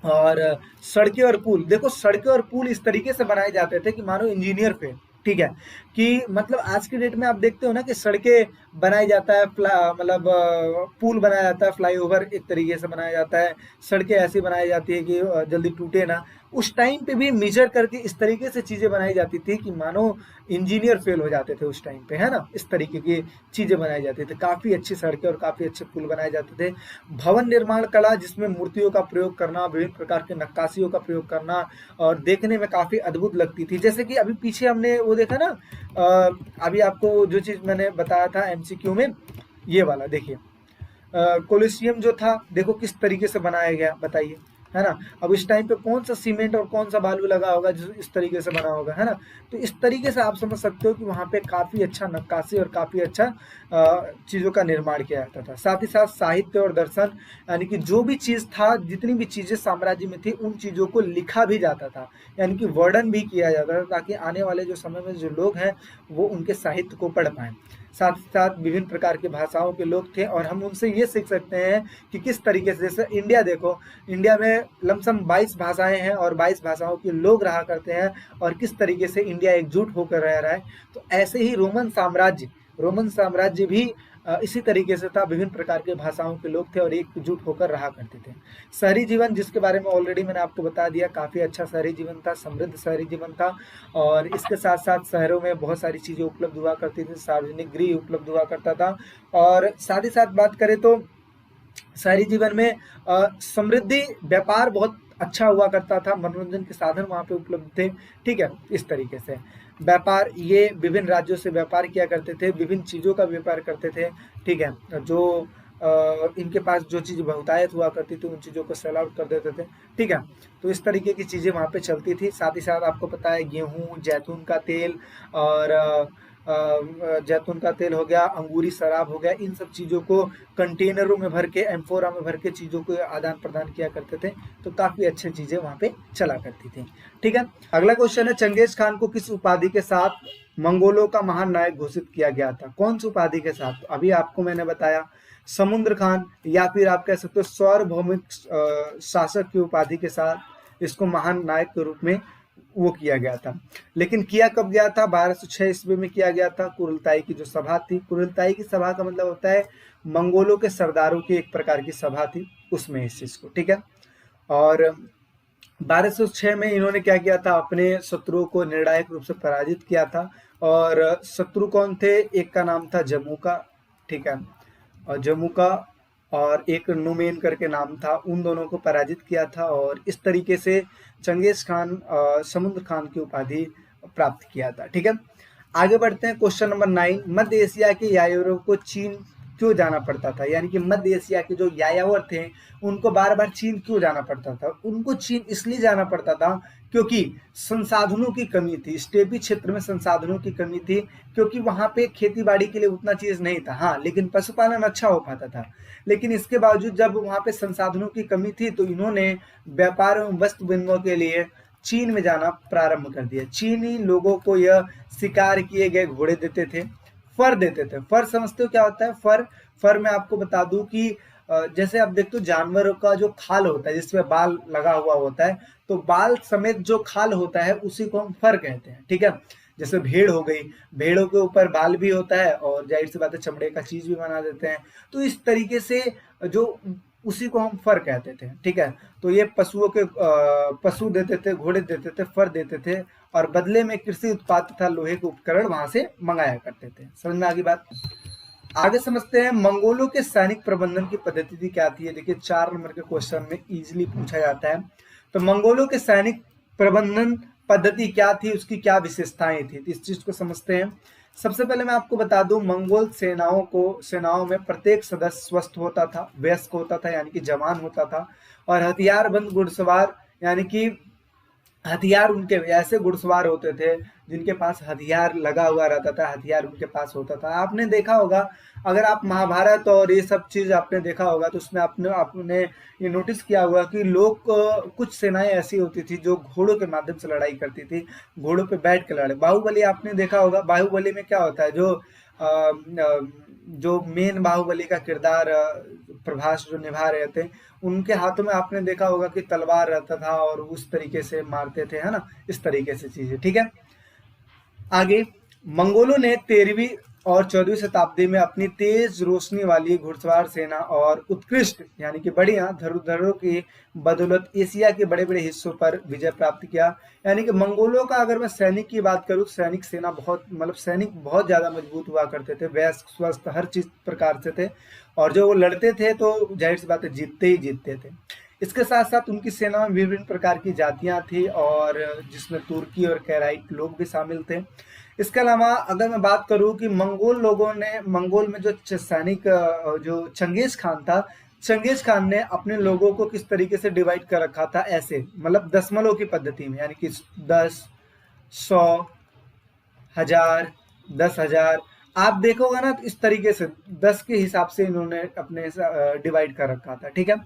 और सड़कें और पुल, देखो सड़कें और पुल इस तरीके से बनाए जाते थे कि मानो इंजीनियर पे, ठीक है, कि मतलब आज की डेट में आप देखते हो ना कि सड़कें बनाई जाता है, मतलब पुल बनाया जाता है, फ्लाईओवर एक तरीके से बनाया जाता है, सड़कें ऐसी बनाई जाती है कि जल्दी टूटे ना। उस टाइम पे भी मेजर करके इस तरीके से चीजें बनाई जाती थी कि मानो इंजीनियर फेल हो जाते थे उस टाइम पे, है ना, इस तरीके की चीजें बनाई जाती थी। काफी अच्छी सड़कें और काफी अच्छे पुल बनाए जाते थे। भवन निर्माण कला, जिसमें मूर्तियों का प्रयोग करना, विभिन्न प्रकार के नक्काशियों का प्रयोग करना, और देखने में काफी अद्भुत लगती थी। जैसे कि अभी पीछे हमने वो देखा ना, अभी आपको जो चीज मैंने बताया था एमसीक्यू में, ये वाला देखिए, कोलिसियम जो था देखो किस तरीके से बनाया गया, बताइए, है ना। अब इस टाइम पे कौन सा सीमेंट और कौन सा बालू लगा होगा जो इस तरीके से बना होगा, है ना। तो इस तरीके से आप समझ सकते हो कि वहां पे काफी अच्छा नक्काशी और काफी अच्छा चीजों का निर्माण किया जाता था। साथ ही साथ साहित्य और दर्शन, यानी कि जो भी चीज था, जितनी भी चीजें साम्राज्य में थी, उन चीजों को लिखा भी जाता था, यानी कि वर्णन भी किया जाता था, ताकि आने वाले जो समय में जो लोग हैं वो उनके साहित्य को पढ़ पाए। साथ ही साथ विभिन्न प्रकार की भाषाओं के लोग थे, और हम उनसे ये सीख सकते हैं कि किस तरीके से, जैसे इंडिया देखो, इंडिया में लमसम 22 भाषाएं हैं और 22 भाषाओं के लोग रहा करते हैं, और किस तरीके से इंडिया एकजुट होकर रह रहा है। तो ऐसे ही रोमन साम्राज्य भी इसी तरीके से था, विभिन्न प्रकार के भाषाओं के लोग थे और एकजुट होकर रहा करते थे। शहरी जीवन, जिसके बारे में ऑलरेडी मैंने आपको बता दिया, काफी अच्छा शहरी जीवन था, समृद्ध शहरी जीवन था, और इसके साथ साथ शहरों में बहुत सारी चीजें उपलब्ध हुआ करती थी, सार्वजनिक गृह उपलब्ध हुआ करता था। और साथ ही साथ बात करें तो शहरी जीवन में समृद्धि, व्यापार बहुत अच्छा हुआ करता था, मनोरंजन के साधन वहां पे उपलब्ध थे, ठीक है। इस तरीके से व्यापार, ये विभिन्न राज्यों से व्यापार किया करते थे, विभिन्न चीजों का व्यापार करते थे, ठीक है। जो इनके पास जो चीज बहुतायत हुआ करती थी, उन चीजों को सेल आउट कर देते थे, ठीक है। तो इस तरीके की चीजें वहां पे चलती थी। साथ ही साथ आपको पता है गेहूं, जैतून का तेल, और जैतून का तेल हो गया, अंगूरी शराब हो गया, इन सब चीजों को कंटेनरों में भर के, एम्फोरा में भर के चीजों को आदान प्रदान किया करते थे। तो काफी अच्छी चीजें वहां पे चला करती थी, ठीक है। अगला क्वेश्चन है, चंगेज खान को किस उपाधि के साथ मंगोलों का महान नायक घोषित किया गया था? कौन सी उपाधि के साथ? तो अभी आपको मैंने बताया, समुद्र खान, या फिर आप कह सकते हो सार्वभौमिक शासक की उपाधि के साथ इसको महान नायक के रूप में वो किया गया था। लेकिन किया कब गया था? 1206 ईस्वी में किया गया था। कुरिलताई की जो सभा थी, कुरिलताई की सभा का मतलब होता है मंगोलों के सरदारों की एक प्रकार की सभा थी, उसमें इस चीज को, ठीक है। और 1206 में इन्होंने क्या किया था? अपने शत्रुओं को निर्णायक रूप से पराजित किया था। और शत्रु कौन थे? एक का नाम था जमुका, ठीक है, और जमुका, और एक नुमेन करके नाम था, उन दोनों को पराजित किया था। और इस तरीके से चंगेज खान समुद्र खान की उपाधि प्राप्त किया था, ठीक है। आगे बढ़ते हैं, क्वेश्चन नंबर 9, मध्य एशिया के यायावरों को चीन क्यों जाना पड़ता था? यानी कि मध्य एशिया के जो यायावर थे उनको बार बार चीन क्यों जाना पड़ता था? उनको चीन इसलिए जाना पड़ता था क्योंकि संसाधनों की कमी थी, स्टेपी क्षेत्र में संसाधनों की कमी थी, क्योंकि वहां पे खेती बाड़ी के लिए उतना चीज नहीं था, हाँ, लेकिन पशुपालन अच्छा हो पाता था। लेकिन इसके बावजूद जब वहां पे संसाधनों की कमी थी, तो इन्होंने व्यापार एवं वस्तु विनिमय के लिए चीन में जाना प्रारंभ कर दिया। चीनी लोगों को यह शिकार किए गए घोड़े देते थे, फर देते थे। फर समझते हो क्या होता है? फर, फर मैं आपको बता दूं कि जैसे आप देखते हो जानवरों का जो खाल होता है, जिसमें बाल लगा हुआ होता है, तो बाल समेत जो खाल होता है उसी को हम फर कहते हैं, ठीक है। जैसे भेड़ हो गई, भेड़ों के ऊपर बाल भी होता है, और जाहिर सी बात है चमड़े का चीज भी बना देते हैं। तो इस तरीके से जो उसी को हम फर कहते थे, ठीक है। तो ये पशुओं के पशु देते थे, घोड़े देते थे, फर देते थे, और बदले में कृषि उत्पाद तथा लोहे के उपकरण वहां से मंगाया करते थे। समझ में आ गई बात? आगे समझते हैं, मंगोलों के सैनिक प्रबंधन की पद्धति क्या थी? देखिए 4 नंबर के क्वेश्चन में इजीली पूछा जाता है। तो मंगोलों के सैनिक प्रबंधन पद्धति क्या थी, उसकी क्या विशेषताएं थी, तो इस चीज को समझते हैं। सबसे पहले मैं आपको बता दूं, मंगोल सेनाओं में प्रत्येक सदस्य स्वस्थ होता था, वयस्क होता था, यानी कि जवान होता था, और हथियारबंद घुड़सवार, यानी कि हथियार उनके ऐसे घुड़सवार होते थे जिनके पास हथियार लगा हुआ रहता था, हथियार उनके पास होता था। आपने देखा होगा, अगर आप महाभारत और ये सब चीज आपने देखा होगा, तो उसमें आपने ये नोटिस किया होगा कि लोग कुछ सेनाएं ऐसी होती थी जो घोड़ों के माध्यम से लड़ाई करती थी, घोड़ों पे बैठ के लड़े। बाहुबली आपने देखा होगा, बाहुबली में क्या होता है, जो मेन बाहुबली का किरदार प्रभास जो निभा रहे थे, उनके हाथों में आपने देखा होगा कि तलवार रहता था और उस तरीके से मारते थे, है ना, इस तरीके से चीजें। ठीक है, आगे मंगोलों ने 13वीं और 14वीं शताब्दी में अपनी तेज रोशनी वाली घुड़सवार सेना और उत्कृष्ट यानी कि बढ़िया धनुर्धरों की बदौलत एशिया के बड़े बड़े हिस्सों पर विजय प्राप्त किया। यानी कि मंगोलों का अगर मैं सैनिक की बात करूं, सैनिक सेना बहुत मतलब सैनिक बहुत ज्यादा मजबूत हुआ करते थे, वयस्क स्वस्थ हर चीज प्रकार से थे, और जो वो लड़ते थे तो जाहिर सी बात है जीतते ही जीतते थे। इसके साथ साथ उनकी सेना में विभिन्न प्रकार की जातियां थी, और जिसमें तुर्की और कैराइट लोग भी शामिल थे। इसके अलावा अगर मैं बात करूं कि मंगोल में जो सैनिक जो चंगेज खान था, चंगेज खान ने अपने लोगों को किस तरीके से डिवाइड कर रखा था, ऐसे मतलब दशमलव की पद्धति में, यानी कि 10, 100, 1000, 10,000, आप देखोगे ना तो इस तरीके से 10 के हिसाब से इन्होंने अपने डिवाइड कर रखा था। ठीक है,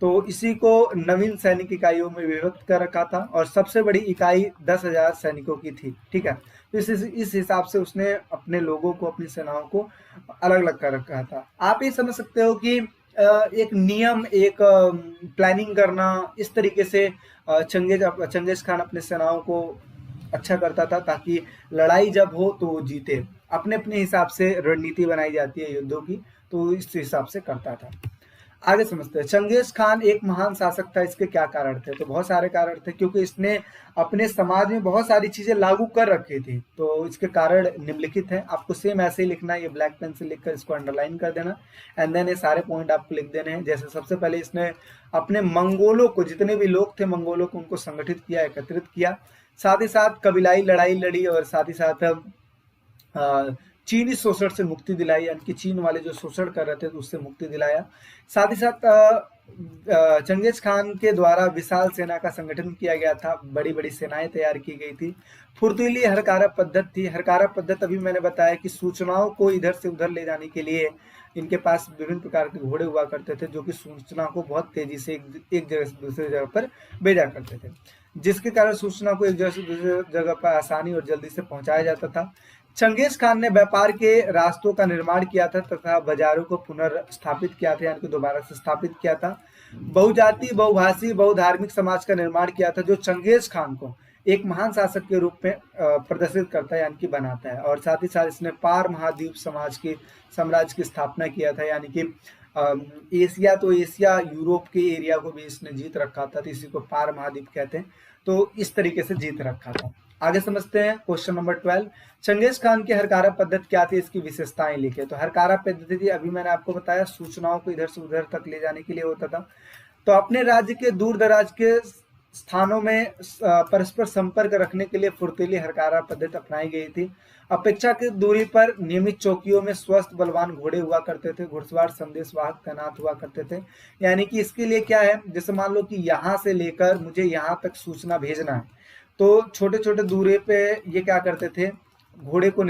तो इसी को नवीन सैनिक इकाइयों में विभक्त कर रखा था, और सबसे बड़ी इकाई 10,000 सैनिकों की थी। ठीक है, तो इस हिसाब से उसने अपने लोगों को, अपनी सेनाओं को अलग अलग कर रखा था। आप ये समझ सकते हो कि एक नियम, एक प्लानिंग करना, इस तरीके से चंगेज खान अपने सेनाओं को अच्छा करता था, ताकि लड़ाई जब हो तो वो जीते। अपने अपने हिसाब से रणनीति बनाई जाती है युद्धों की, तो इस हिसाब से करता था। आगे समझते हैं, चंगेज खान एक महान शासक था, इसके क्या कारण थे? तो बहुत सारे कारण थे, क्योंकि इसने अपने समाज में बहुत सारी चीजें लागू कर रखी थी। तो इसके कारण निम्नलिखित हैं, आपको सेम ऐसे ही लिखना है, ये ब्लैक पेन से लिखकर इसको अंडरलाइन कर देना, एंड देन ये सारे पॉइंट आपको लिख देने हैं। जैसे सबसे पहले इसने अपने मंगोलों को, जितने भी लोग थे मंगोलों को, उनको संगठित किया, एकत्रित किया, साथ ही साथ कबीलाई लड़ाई लड़ी, और साथ ही साथ चीनी शोषण से मुक्ति दिलाई, यानी कि चीन वाले जो शोषण कर रहे थे तो उससे मुक्ति दिलाया। साथ ही साथ चंगेज खान के द्वारा विशाल सेना का संगठन किया गया था, बड़ी बड़ी सेनाएं तैयार की गई थी। फुर्तीली हरकारा पद्धत थी। हरकारा पद्धत अभी मैंने बताया कि सूचनाओं को इधर से उधर ले जाने के लिए इनके पास विभिन्न प्रकार के घोड़े हुआ करते थे, जो कि सूचना को बहुत तेजी से एक जगह से दूसरी जगह पर भेजा करते थे, जिसके कारण सूचना को एक जगह से दूसरी जगह पर आसानी और जल्दी से पहुंचाया जाता था। चंगेज खान ने व्यापार के रास्तों का निर्माण किया था तथा बाजारों को पुनर्स्थापित किया था, यानी कि दोबारा से स्थापित किया था। बहुजाति, बहुभाषी, बहुधार्मिक समाज का निर्माण किया था, जो चंगेज खान को एक महान शासक के रूप में प्रदर्शित करता है, यानी कि बनाता है। और साथ ही साथ इसने पार महाद्वीप साम्राज्य की स्थापना किया था, यानी कि एशिया तो एशिया, यूरोप के एरिया को भी इसने जीत रखा था, तो इसी को पार महाद्वीप कहते हैं। तो इस तरीके से जीत रखा था। आगे समझते हैं क्वेश्चन नंबर 12, चंगेज खान की हरकारा पद्धति क्या थी, इसकी विशेषताएं लिखे। तो हरकारा पद्धति थी, अभी मैंने आपको बताया, सूचनाओं को इधर से उधर तक ले जाने के लिए होता था। तो अपने राज्य के दूर दराज के स्थानों में परस्पर संपर्क रखने के लिए फुर्तीली हरकारा पद्धति अपनाई गई थी। अपेक्षाकृत दूरी पर नियमित चौकियों में स्वस्थ बलवान घोड़े हुआ करते थे, घुड़सवार संदेशवाहक तैनात हुआ करते थे। यानी कि इसके लिए क्या है, जैसे मान लो कि यहाँ से लेकर मुझे यहाँ तक सूचना भेजना है, तो छोटे छोटे दूरी पे ये क्या करते थे, घोड़े को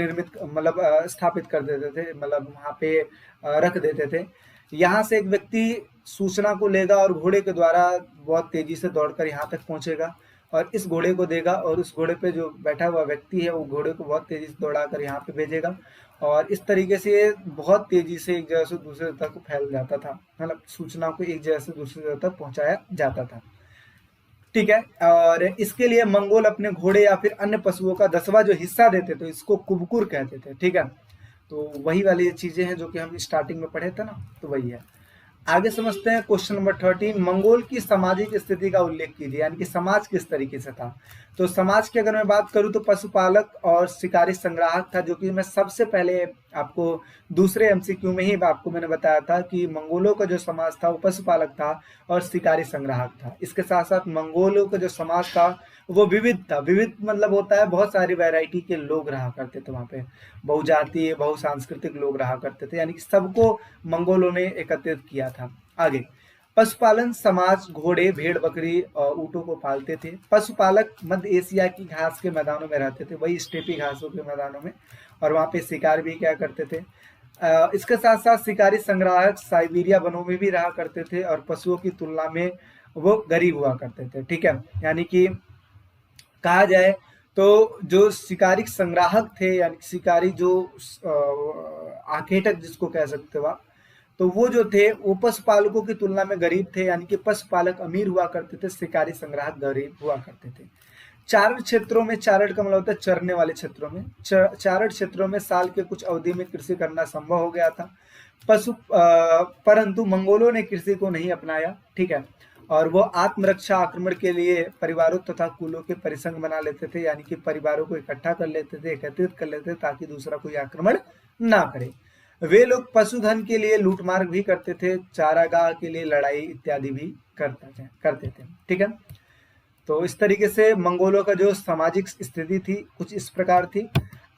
स्थापित कर देते थे, मतलब वहां पे रख देते थे। यहाँ से एक व्यक्ति सूचना को लेगा और घोड़े के द्वारा बहुत तेजी से दौड़कर यहाँ तक पहुंचेगा और इस घोड़े को देगा, और उस घोड़े पे जो बैठा हुआ व्यक्ति है वो घोड़े को बहुत तेजी से दौड़ाकर यहाँ पे भेजेगा, और इस तरीके से बहुत तेजी से एक जगह से दूसरी जगह तक फैल जाता था, मतलब सूचना को एक जगह से दूसरी जगह तक पहुंचाया जाता था। ठीक है, और इसके लिए मंगोल अपने घोड़े या फिर अन्य पशुओं का 10वां जो हिस्सा देते थे, इसको कुबकुर कहते थे। ठीक है, तो वही वाली चीजें हैं जो कि हम स्टार्टिंग में पढ़े थे ना, तो वही है। आगे समझते हैं क्वेश्चन नंबर 13, मंगोल की सामाजिक स्थिति का उल्लेख कीजिए, यानी कि समाज किस तरीके से था। तो समाज की अगर मैं बात करूं तो पशुपालक और शिकारी संग्राहक था, जो कि मैं सबसे पहले आपको दूसरे एमसीक्यू में ही आपको मैंने बताया था कि मंगोलों का जो समाज था वो पशुपालक था और शिकारी संग्राहक था। इसके साथ साथ मंगोलों का जो समाज था वो विविध था। विविध मतलब होता है बहुत सारी वैरायटी के लोग रहा करते थे वहां पे, बहुजातीय बहुसांस्कृतिक लोग रहा करते थे, यानी कि सबको मंगोलों ने एकत्रित किया था। आगे पशुपालन समाज घोड़े, भेड़, बकरी और ऊँटों को पालते थे। पशुपालक मध्य एशिया की घास के मैदानों में रहते थे, वही स्टेपी घासों के मैदानों में, और वहां पे शिकार भी क्या करते थे। इसके साथ साथ शिकारी संग्राहक साइबेरिया वनों में भी रहा करते थे और पशुओं की तुलना में वो गरीब हुआ करते थे। ठीक है, यानी कि कहा जाए तो जो शिकारी संग्राहक थे, यानी शिकारी जो आखेटक जिसको कह सकते हो आप, तो वो जो थे वो पशुपालकों की तुलना में गरीब थे, यानी कि पशुपालक अमीर हुआ करते थे, शिकारी संग्राहक गरीब हुआ करते थे। चारण क्षेत्रों में, चारण का मतलब होता है चरने वाले क्षेत्रों में, चारण क्षेत्रों में साल के कुछ अवधि में कृषि करना संभव हो गया था। परंतु मंगोलों ने कृषि को नहीं अपनाया, ठीक है, और वो आत्मरक्षा आक्रमण के लिए परिवारों तथा कुलों के परिसंघ बना लेते थे, यानी कि परिवारों को इकट्ठा कर लेते थे, एकत्रित कर लेते थे ताकि दूसरा कोई आक्रमण ना करे। वे लोग पशुधन के लिए लूटमार भी करते थे, चारागाह के लिए लड़ाई इत्यादि भी करते थे, ठीक है। तो इस तरीके से मंगोलों का जो सामाजिक स्थिति थी कुछ इस प्रकार थी।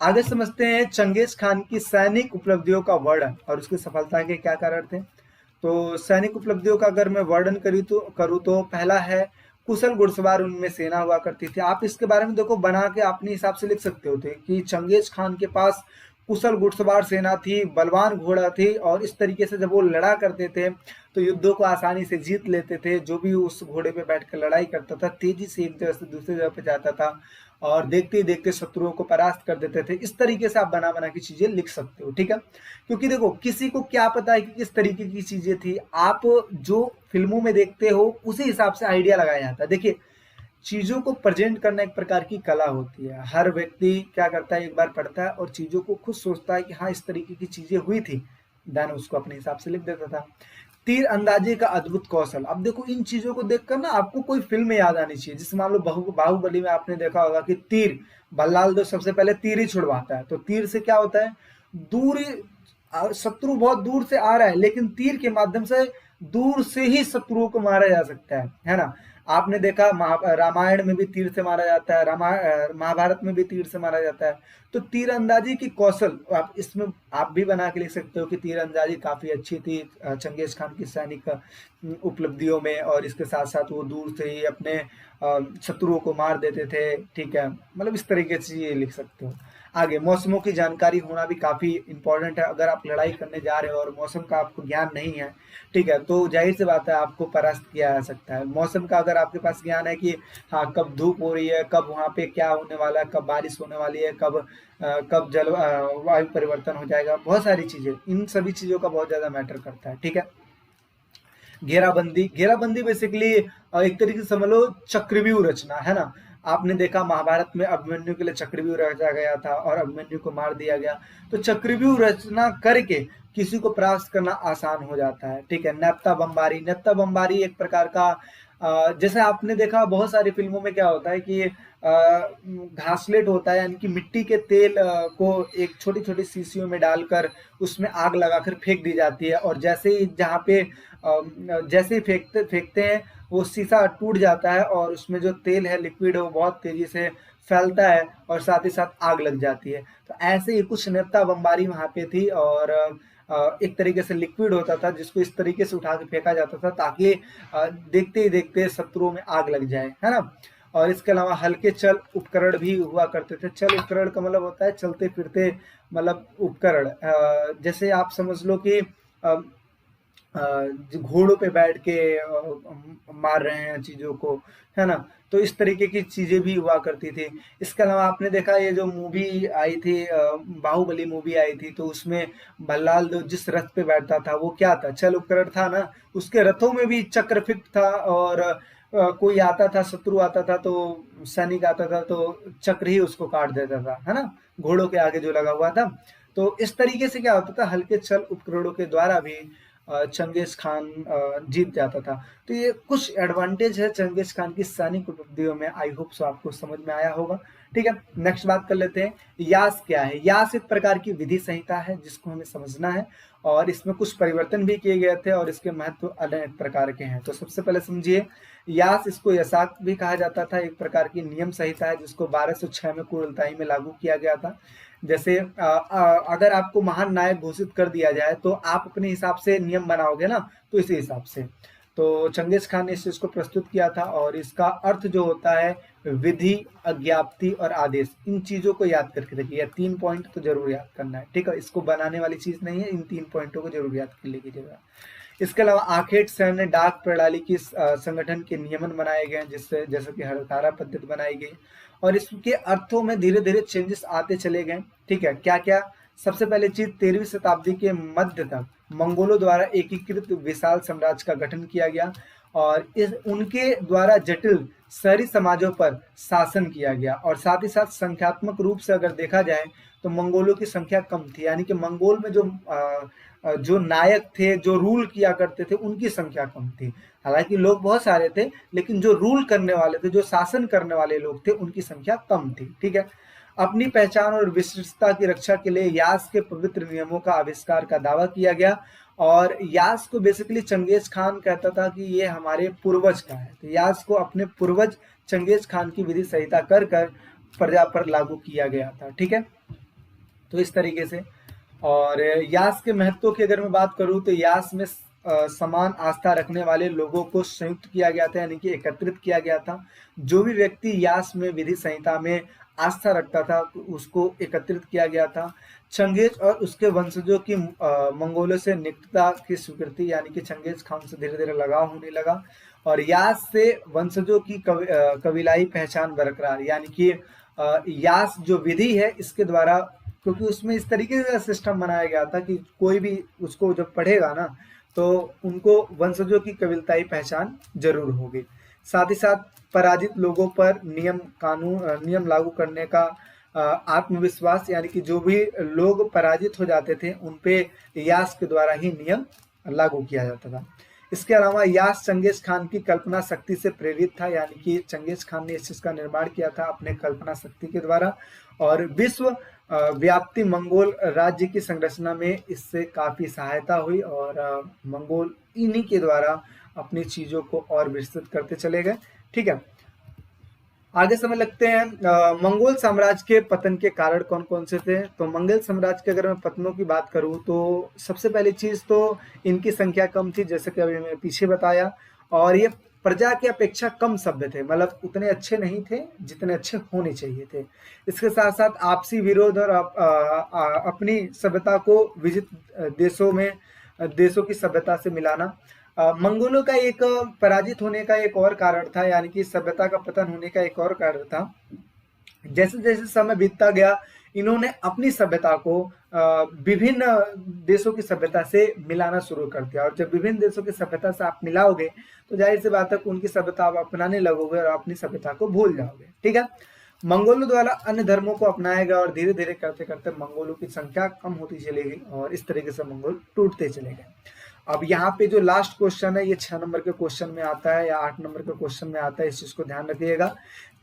आगे समझते हैं चंगेज खान की सैनिक उपलब्धियों का वर्णन और उसकी सफलता के क्या कारण थे। तो सैनिक उपलब्धियों का अगर मैं वर्णन करूँ तो पहला है कुशल घुड़सवार उनमें सेना हुआ करती थी। आप इसके बारे में देखो बना के अपने हिसाब से लिख सकते हो थे कि चंगेज खान के पास कुशल घुड़सवार सेना थी, बलवान घोड़ा थी, और इस तरीके से जब वो लड़ा करते थे तो युद्धों को आसानी से जीत लेते थे। जो भी उस घोड़े पे बैठकर लड़ाई करता था तेजी से एक जगह से दूसरी जगह पे जाता था और देखते ही देखते शत्रुओं को परास्त कर देते थे। इस तरीके से आप बना बना की चीजें लिख सकते हो, ठीक है। क्योंकि देखो किसी को क्या पता है कि किस तरीके की चीजें थी, आप जो फिल्मों में देखते हो उसी हिसाब से आइडिया लगाया जाता है। देखिए चीजों को प्रेजेंट करना एक प्रकार की कला होती है। हर व्यक्ति क्या करता है, एक बार पढ़ता है और चीजों को खुद सोचता है कि हाँ इस तरीके की चीजें हुई थी, देन उसको अपने हिसाब से लिख देता था। तीर अंदाजे का अद्भुत कौशल। अब देखो इन चीजों को देखकर ना आपको कोई फिल्म याद आनी चाहिए। जैसे मान लो बाहुबली में आपने देखा होगा कि तीर, भल्लाल तो सबसे पहले तीर ही छुड़वाता है। तो तीर से क्या होता है, दूर शत्रु बहुत दूर से आ रहा है लेकिन तीर के माध्यम से दूर से ही शत्रुओं को मारा जा सकता है ना। आपने देखा रामायण में भी तीर से मारा जाता है, महाभारत में भी तीर से मारा जाता है। तो तीरंदाजी की कौशल आप इसमें आप भी बना के लिख सकते हो कि तीरंदाजी काफी अच्छी थी चंगेज खान की सैनिक उपलब्धियों में, और इसके साथ साथ वो दूर से ही अपने शत्रुओं को मार देते थे, ठीक है। मतलब इस तरीके से ये लिख सकते हो। आगे मौसमों की जानकारी होना भी काफी इंपॉर्टेंट है। अगर आप लड़ाई करने जा रहे हो और मौसम का आपको ज्ञान नहीं है, ठीक है, तो जाहिर सी बात है आपको परास्त किया जा सकता है। मौसम का अगर आपके पास ज्ञान है कि हाँ कब धूप हो रही है, कब वहाँ पे क्या होने वाला है, कब बारिश होने वाली है, कब वायु परिवर्तन हो जाएगा, बहुत सारी चीजें, इन सभी चीजों का बहुत ज्यादा मैटर करता है, ठीक है। घेराबंदी, घेराबंदी बेसिकली एक तरीके से समझ लो चक्रव्यूह रचना, है ना। आपने देखा महाभारत में अभिमन्यु के लिए चक्रव्यूह रचा गया था और अभिमन्यु को मार दिया गया। तो चक्रव्यूह रचना करके किसी को परास्त करना आसान हो जाता है, ठीक है। नेप्ता बमबारी, नेप्ता बमबारी एक प्रकार का जैसे आपने देखा बहुत सारी फिल्मों में क्या होता है कि घासलेट होता है, यानी कि मिट्टी के तेल को एक छोटी छोटी शीशियों में डालकर उसमें आग लगाकर फेंक दी जाती है, और जैसे ही जहाँ पे जैसे ही फेंकते हैं वो शीशा टूट जाता है और उसमें जो तेल है लिक्विड है वो बहुत तेजी से फैलता है और साथ ही साथ आग लग जाती है। तो ऐसे ही कुछ नेप्ता बमबारी वहां पे थी, और एक तरीके से लिक्विड होता था जिसको इस तरीके से उठा के फेंका जाता था ताकि देखते ही देखते शत्रुओं में आग लग जाए, है ना। और इसके अलावा हल्के चल उपकरण भी हुआ करते थे। चल उपकरण का मतलब होता है चलते फिरते मतलब उपकरण, जैसे आप समझ लो कि घोड़ों पे बैठ के मार रहे हैं चीजों को, है ना। तो इस तरीके की चीजें भी हुआ करती थी। इसके अलावा आपने देखा ये जो मूवी आई थी बाहुबली मूवी आई थी, तो उसमें भल्लाल जिस रथ पे बैठता था वो क्या था, चल उपकरण था ना। उसके रथों में भी चक्र फिट था, और कोई आता था, शत्रु आता था तो सैनिक आता था तो चक्र ही उसको काट देता था, है ना, घोड़ों के आगे जो लगा हुआ था। तो इस तरीके से क्या होता था, हल्के चल उपकरणों के द्वारा भी चंगेज खान जीत जाता था। तो ये कुछ एडवांटेज है चंगेज खान की सैनिक उपलब्धियों में। आई होप सो आपको समझ में आया होगा, ठीक है। नेक्स्ट बात कर लेते हैं, यास क्या है। यास एक प्रकार की विधि संहिता है जिसको हमें समझना है, और इसमें कुछ परिवर्तन भी किए गए थे और इसके महत्व अलग प्रकार के हैं। तो सबसे पहले समझिए, यास इसको यसाक भी कहा जाता था, एक प्रकार की नियम संहिता है जिसको 1206 में कुरलताई में लागू किया गया था। जैसे अगर आपको महान नायक घोषित कर दिया जाए तो आप अपने हिसाब से नियम बनाओगे ना, तो इसी हिसाब से तो चंगेज खान ने इस चीज को प्रस्तुत किया था। और इसका अर्थ जो होता है विधि, अज्ञाप्ति और आदेश, इन चीजों को याद करके रखिए। 3 पॉइंट तो जरूर याद करना है, ठीक है। इसको बनाने वाली चीज नहीं है, इन 3 पॉइंटों को जरूर याद कर लीजिएगा। इसके अलावा आखेट सैन्य डाक प्रणाली की संगठन के नियमन बनाए गए, जिससे जैसे कि हरतारा पद्धति बनाई गई, और इसके अर्थों में धीरे धीरे चेंजेस आते चले गए, ठीक है। क्या क्या, सबसे पहले चीज 13वीं शताब्दी के मध्य तक मंगोलों द्वारा एकीकृत विशाल साम्राज्य का गठन किया गया और इस उनके द्वारा जटिल शहरी समाजों पर शासन किया गया और साथ ही साथ संख्यात्मक रूप से अगर देखा जाए तो मंगोलों की संख्या कम थी, यानी कि मंगोल में जो नायक थे, जो रूल किया करते थे, उनकी संख्या कम थी। हालांकि लोग बहुत सारे थे, लेकिन जो रूल करने वाले थे, जो शासन करने वाले लोग थे, उनकी संख्या कम थी। ठीक है। अपनी पहचान और विशिष्टता की रक्षा के लिए यास के पवित्र नियमों का आविष्कार का दावा किया गया और यास को बेसिकली चंगेज खान कहता था कि ये हमारे पूर्वज का है। तो यास को अपने पूर्वज चंगेज खान की विधि संहिता कर कर प्रजा पर लागू किया गया था। ठीक है। तो इस तरीके से, और यास के महत्व की अगर मैं बात करूं तो यास में समान आस्था रखने वाले लोगों को संयुक्त किया गया था, यानी कि एकत्रित किया गया था। जो भी व्यक्ति यास में विधि संहिता में आस्था रखता था तो उसको एकत्रित किया गया था। चंगेज और उसके वंशजों की मंगोलों से निकटता की स्वीकृति, यानी कि चंगेज खान से धीरे धीरे लगाव होने लगा और यास से वंशजों की कबीलाई पहचान बरकरार, यानी कि यास जो विधि है इसके द्वारा, क्योंकि उसमें इस तरीके का सिस्टम बनाया गया था कि कोई भी उसको जब पढ़ेगा ना तो उनको वंशजों की कबीलताई पहचान जरूर होगी। साथ ही साथ पराजित लोगों पर नियम लागू करने का आत्मविश्वास, यानी कि जो भी लोग पराजित हो जाते थे उन पे यास के द्वारा ही नियम लागू किया जाता था। इसके अलावा यास चंगेज खान की कल्पना शक्ति से प्रेरित था, यानी कि चंगेज खान ने इस चीज का निर्माण किया था अपने कल्पना शक्ति के द्वारा और विश्व व्याप्ति मंगोल राज्य की संरचना में इससे काफी सहायता हुई और मंगोल इन्हीं के द्वारा अपनी चीजों को और विस्तृत करते चले गए। ठीक है। आगे समझ लगते हैं मंगोल साम्राज्य के पतन के कारण कौन कौन से थे। तो मंगोल साम्राज्य के अगर मैं पतनों की बात करूं तो सबसे पहली चीज तो इनकी संख्या कम थी, जैसे कि अभी मैंने पीछे बताया, और ये प्रजा की अपेक्षा कम सभ्य थे, मतलब उतने अच्छे नहीं थे जितने अच्छे होने चाहिए थे। इसके साथ साथ आपसी विरोध और अपनी सभ्यता को विजित देशों की सभ्यता से मिलाना। मंगोलों का एक पराजित होने का एक और कारण था, यानी कि सभ्यता का पतन होने का एक और कारण था। जैसे जैसे समय बीतता गया इन्होंने अपनी सभ्यता को विभिन्न देशों की सभ्यता से मिलाना शुरू कर दिया और जब विभिन्न देशों की सभ्यता से आप मिलाओगे तो जाहिर सी बात है कि उनकी सभ्यता आप अपनाने लगोगे और अपनी सभ्यता को भूल जाओगे। ठीक है। मंगोलों द्वारा अन्य धर्मों को अपनाया गया और धीरे धीरे करते करते मंगोलों की संख्या कम होती चली गई और इस तरीके से मंगोल टूटते चले गए। अब यहाँ पे जो लास्ट क्वेश्चन है ये 6 नंबर के क्वेश्चन में आता है या 8 नंबर के क्वेश्चन में आता है, इस चीज को ध्यान रखिएगा।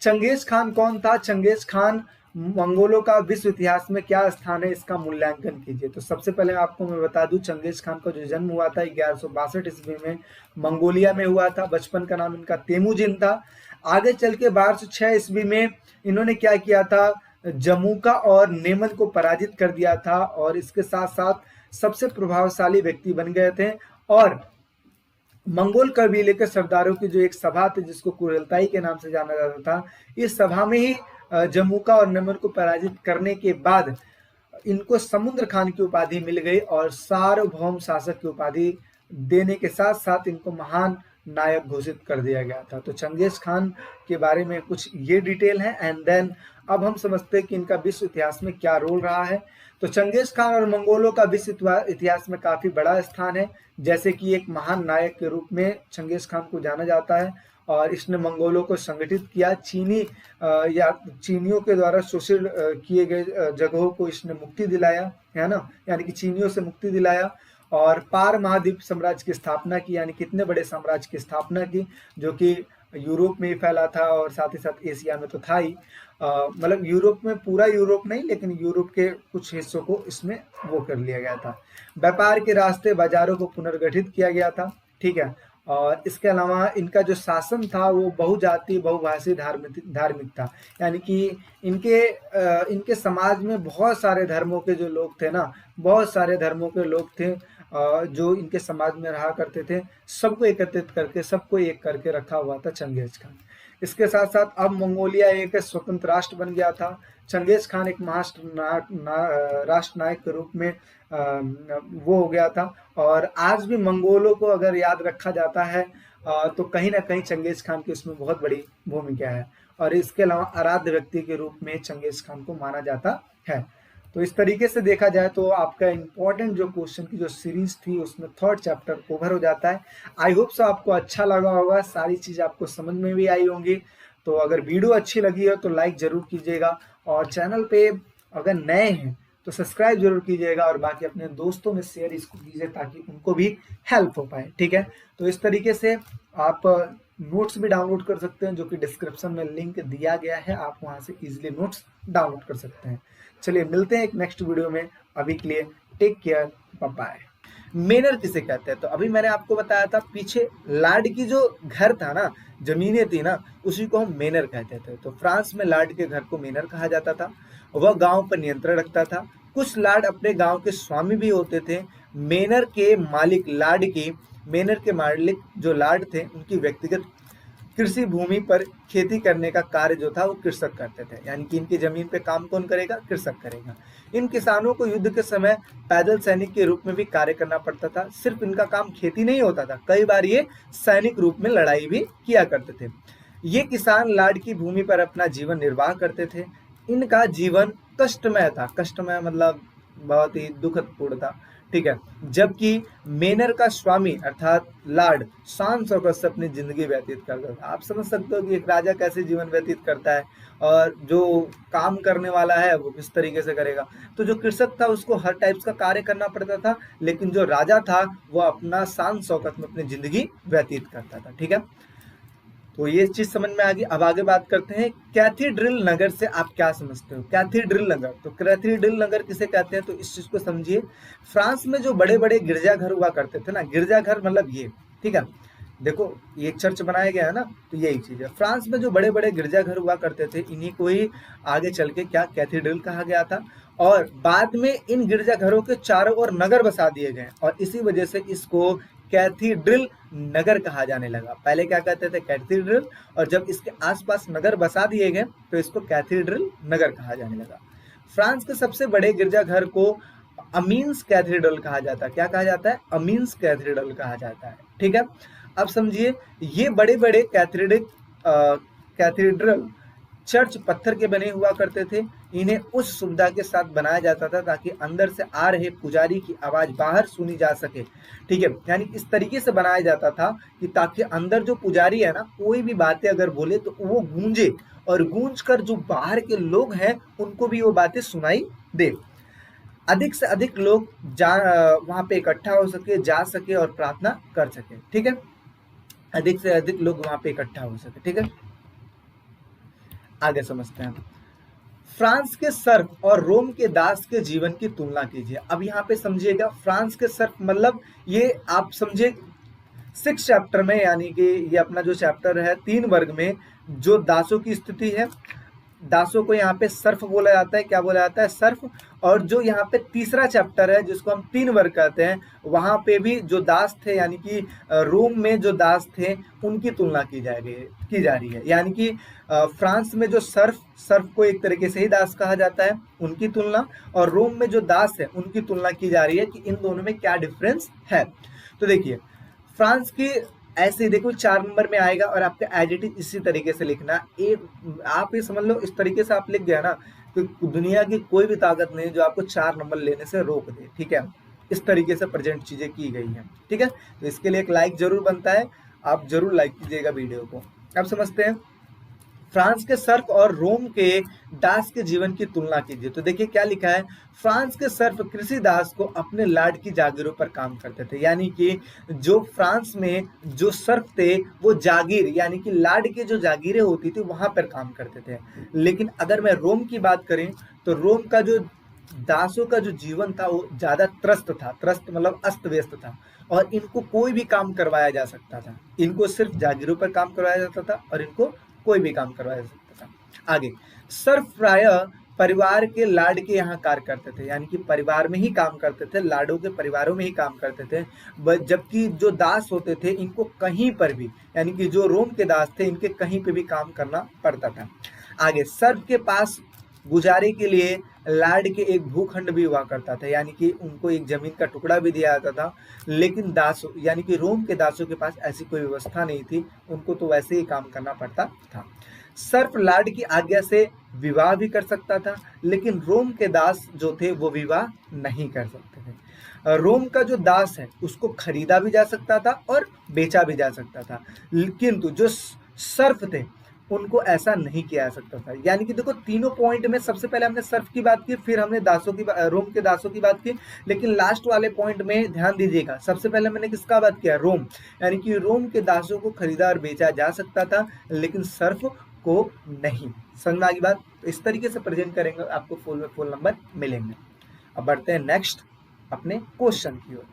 चंगेज खान कौन था? चंगेज खान मंगोलों का विश्व इतिहास में क्या स्थान है, इसका मूल्यांकन कीजिए। तो सबसे पहले आपको मैं बता दूं चंगेज खान का जो जन्म हुआ था 1162 ईस्वी में मंगोलिया में हुआ था। बचपन का नाम इनका तेमुजिन था। आगे चल के 1206 ईस्वी में इन्होंने क्या किया था, जमुका और नेमन को पराजित कर दिया था और इसके साथ साथ सबसे प्रभावशाली व्यक्ति बन गए थे और मंगोल कबीले के सरदारों की जो एक सभा थी जिसको कुरलताई के नाम से जाना जाता था, इस सभा में ही जमुका और नेमन को पराजित करने के बाद इनको समुद्र खान की उपाधि मिल गई और सार्वभौम शासक की उपाधि देने के साथ साथ इनको महान नायक घोषित कर दिया गया था। तो चंगेज खान के बारे में कुछ ये डिटेल है एंड देन अब हम समझते हैं कि इनका विश्व इतिहास में क्या रोल रहा है। तो चंगेज खान और मंगोलों का विश्व इतिहास में काफी बड़ा स्थान है, जैसे कि एक महान नायक के रूप में चंगेज खान को जाना जाता है और इसने मंगोलों को संगठित किया। चीनियों के द्वारा शोषित किए गए जगहों को इसने मुक्ति दिलाया, है ना, यानी कि चीनियों से मुक्ति दिलाया और पार महाद्वीप साम्राज्य की स्थापना की, यानी कितने बड़े साम्राज्य की स्थापना की जो कि यूरोप में ही फैला था और साथ ही साथ एशिया में तो था ही, मतलब यूरोप में, पूरा यूरोप नहीं लेकिन यूरोप के कुछ हिस्सों को इसमें वो कर लिया गया था। व्यापार के रास्ते बाजारों को पुनर्गठित किया गया था। ठीक है। और इसके अलावा इनका जो शासन था वो बहुजातीय बहुभाषी धार्मिक था, यानी कि इनके समाज में बहुत सारे धर्मों के जो लोग थे ना, बहुत सारे धर्मों के लोग थे जो इनके समाज में रहा करते थे, सबको एकत्रित करके सबको एक करके रखा हुआ था चंगेज खान। इसके साथ साथ अब मंगोलिया एक स्वतंत्र राष्ट्र बन गया था। चंगेज खान एक राष्ट्र नायक के रूप में वो हो गया था और आज भी मंगोलों को अगर याद रखा जाता है तो कहीं ना कहीं चंगेज खान की उसमें बहुत बड़ी भूमिका है और इसके अलावा आराध्य व्यक्ति के रूप में चंगेज खान को माना जाता है। तो इस तरीके से देखा जाए तो आपका इम्पोर्टेंट जो क्वेश्चन की जो सीरीज थी उसमें थर्ड चैप्टर ओवर हो जाता है। आई होप सो आपको अच्छा लगा होगा, सारी चीज़ आपको समझ में भी आई होंगी। तो अगर वीडियो अच्छी लगी हो तो लाइक जरूर कीजिएगा, और चैनल पे अगर नए हैं तो सब्सक्राइब जरूर कीजिएगा, और बाकी अपने दोस्तों में शेयर इसको कीजिए ताकि उनको भी हेल्प हो पाए। ठीक है, तो इस तरीके से आप नोट्स भी डाउनलोड कर सकते हैं, जो कि डिस्क्रिप्शन में लिंक दिया गया है, आप वहां से इजीली नोट्स डाउनलोड कर सकते हैं। चलिए मिलते हैं एक नेक्स्ट वीडियो में, अभी के लिए टेक केयर, बाय बाय। मेनर किसे कहते हैं, तो अभी मैंने आपको बताया था पीछे लार्ड की जो घर था ना, जमीनें थी ना, उसी को हम मेनर कहते थे। तो फ्रांस में लार्ड के घर को मेनर कहा जाता था। वह गांव पर नियंत्रण रखता था। कुछ लार्ड अपने गांव के स्वामी भी होते थे। मेनर के मालिक लार्ड की मेनर के मालिक जो लार्ड थे उनकी व्यक्तिगत कृषि भूमि पर खेती करने का कार्य जो था वो कृषक करते थे, यानी कि इनकी जमीन पे काम कौन करेगा, कृषक करेगा। इन किसानों को युद्ध के समय पैदल सैनिक के रूप में भी कार्य करना पड़ता था। सिर्फ इनका काम खेती नहीं होता था, कई बार ये सैनिक रूप में लड़ाई भी किया करते थे। ये किसान लाड़ की भूमि पर अपना जीवन निर्वाह करते थे। इनका जीवन कष्टमय था, कष्टमय मतलब बहुत ही दुखदपूर्ण था। ठीक है, जबकि मेनर का स्वामी अर्थात लार्ड शान शौकत से अपनी जिंदगी व्यतीत करता था। आप समझ सकते हो कि एक राजा कैसे जीवन व्यतीत करता है, और जो काम करने वाला है वो किस तरीके से करेगा। तो जो कृषक था उसको हर टाइप्स का कार्य करना पड़ता था, लेकिन जो राजा था वो अपना शान शौकत में अपनी जिंदगी व्यतीत करता था। ठीक है, तो ये चीज समझ में आ गई। अब आगे बात करते हैं कैथीड्रल नगर से आप क्या समझते हो। कैथीड्रल नगर, तो कैथीड्रल नगर किसे कहते हैं, तो इस चीज को समझिए। फ्रांस में जो बड़े बड़े गिरजाघर हुआ करते थे ना, गिरजाघर मतलब ये, ठीक है, देखो ये एक चर्च बनाया गया है ना, तो यही चीज है। फ्रांस में जो बड़े बड़े गिरजाघर हुआ करते थे इन्हीं को ही आगे चल के क्या कैथीड्रल कहा गया था, और बाद में इन गिरजाघरों के चारों ओर नगर बसा दिए गए, और इसी वजह से इसको कैथीड्रल नगर कहा जाने लगा। पहले क्या कहते थे, कैथीड्रल, और जब इसके आसपास नगर बसा दिए गए तो इसको कैथीड्रल नगर कहा जाने लगा। फ्रांस के सबसे बड़े गिरजाघर को अमीन्स कैथीड्रल कहा जाता है। क्या कहा जाता है, अमीन्स कैथीड्रल कहा जाता है। ठीक है, अब समझिए, ये बड़े बड़े कैथीड्रल चर्च पत्थर के बने हुआ करते थे। इन्हें उस सुविधा के साथ बनाया जाता था ताकि अंदर से आ रहे पुजारी की आवाज बाहर सुनी जा सके। ठीक है, यानी इस तरीके से बनाया जाता था कि ताकि अंदर जो पुजारी है ना, कोई भी बातें अगर बोले तो वो गूंजे, और गूंज कर जो बाहर के लोग हैं उनको भी वो बातें सुनाई दे। अधिक से अधिक लोग वहां पे इकट्ठा हो सके, जा सके और प्रार्थना कर सके। ठीक है, अधिक से अधिक लोग वहां पे इकट्ठा हो सके। ठीक है, आगे समझते हैं। फ्रांस के सर्फ और रोम के दास के जीवन की तुलना कीजिए। अब यहाँ पे समझिएगा, फ्रांस के सर्फ मतलब ये आप समझिए 6 चैप्टर में, यानी कि ये अपना जो चैप्टर है 3 वर्ग में जो दासों की स्थिति है, दासों को यहाँ पे सर्फ बोला जाता है। क्या बोला जाता है, सर्फ। और जो यहाँ पे तीसरा चैप्टर है जिसको हम 3 वर्ग कहते हैं, वहां पे भी जो दास थे, यानी कि रोम में जो दास थे उनकी तुलना की जा रही है। यानी कि फ्रांस में जो सर्फ को एक तरीके से ही दास कहा जाता है, उनकी तुलना, और रोम में जो दास है उनकी तुलना की जा रही है कि इन दोनों में क्या डिफरेंस है। तो देखिए, फ्रांस की ऐसे देखो 4 नंबर में आएगा, और आपका एडिटिव इसी तरीके से लिखना। एक आप ये समझ लो, इस तरीके से आप लिख गया ना, तो दुनिया की कोई भी ताकत नहीं जो आपको 4 नंबर लेने से रोक दे। ठीक है, इस तरीके से प्रेजेंट चीजें की गई हैं। ठीक है, तो इसके लिए एक लाइक जरूर बनता है, आप जरूर लाइक कीजिएगा वीडियो को। अब समझते हैं, फ्रांस के सर्फ और रोम के दास के जीवन की तुलना कीजिए। तो देखिए क्या लिखा है, फ्रांस के सर्फ कृषि दास को अपने लाड की जागीरों पर काम करते थे। यानी कि जो फ्रांस में जो सर्फ थे वो जागीर, यानी कि लाड के जो जागीरें होती थी वहां पर काम करते थे। लेकिन अगर मैं रोम की बात करें तो रोम का जो दासों का जो जीवन था वो ज्यादा त्रस्त था। त्रस्त मतलब अस्त व्यस्त था, और इनको कोई भी काम करवाया जा सकता था। इनको सिर्फ जागीरों पर काम करवाया जाता था, और इनको कोई भी काम करवाया जा सकता था। आगे, सर्फ प्राय परिवार के लाड के यहाँ कार्य करते थे, यानी कि परिवार में ही काम करते थे, लाडों के परिवारों में ही काम करते थे। जबकि जो दास होते थे इनको कहीं पर भी, यानी कि जो रोम के दास थे इनके कहीं पे भी काम करना पड़ता था। आगे, सर्फ के पास गुजारे के लिए लाड के एक भूखंड भी हुआ करता था, यानी कि उनको एक जमीन का टुकड़ा भी दिया जाता था। लेकिन दासों, यानी कि रोम के दासों के पास ऐसी कोई व्यवस्था नहीं थी, उनको तो वैसे ही काम करना पड़ता था। सर्प लार्ड की आज्ञा से विवाह भी कर सकता था, लेकिन रोम के दास जो थे वो विवाह नहीं कर सकते थे। रोम का जो दास है उसको खरीदा भी जा सकता था और बेचा भी जा सकता था, किंतु जो सर्प थे उनको ऐसा नहीं किया जा सकता था। यानी कि देखो तीनों पॉइंट में सबसे पहले हमने सर्फ की बात की, फिर हमने दासों की रोम के दासों की बात की, लेकिन लास्ट वाले पॉइंट में ध्यान दीजिएगा, सबसे पहले मैंने किसका बात किया, रोम। यानी कि रोम के दासों को खरीदा और बेचा जा सकता था, लेकिन सर्फ को नहीं। समझ में आ गई बात? तो इस तरीके से प्रेजेंट करेंगे, आपको फुल नंबर मिलेंगे। अब बढ़ते हैं नेक्स्ट अपने क्वेश्चन की ओर।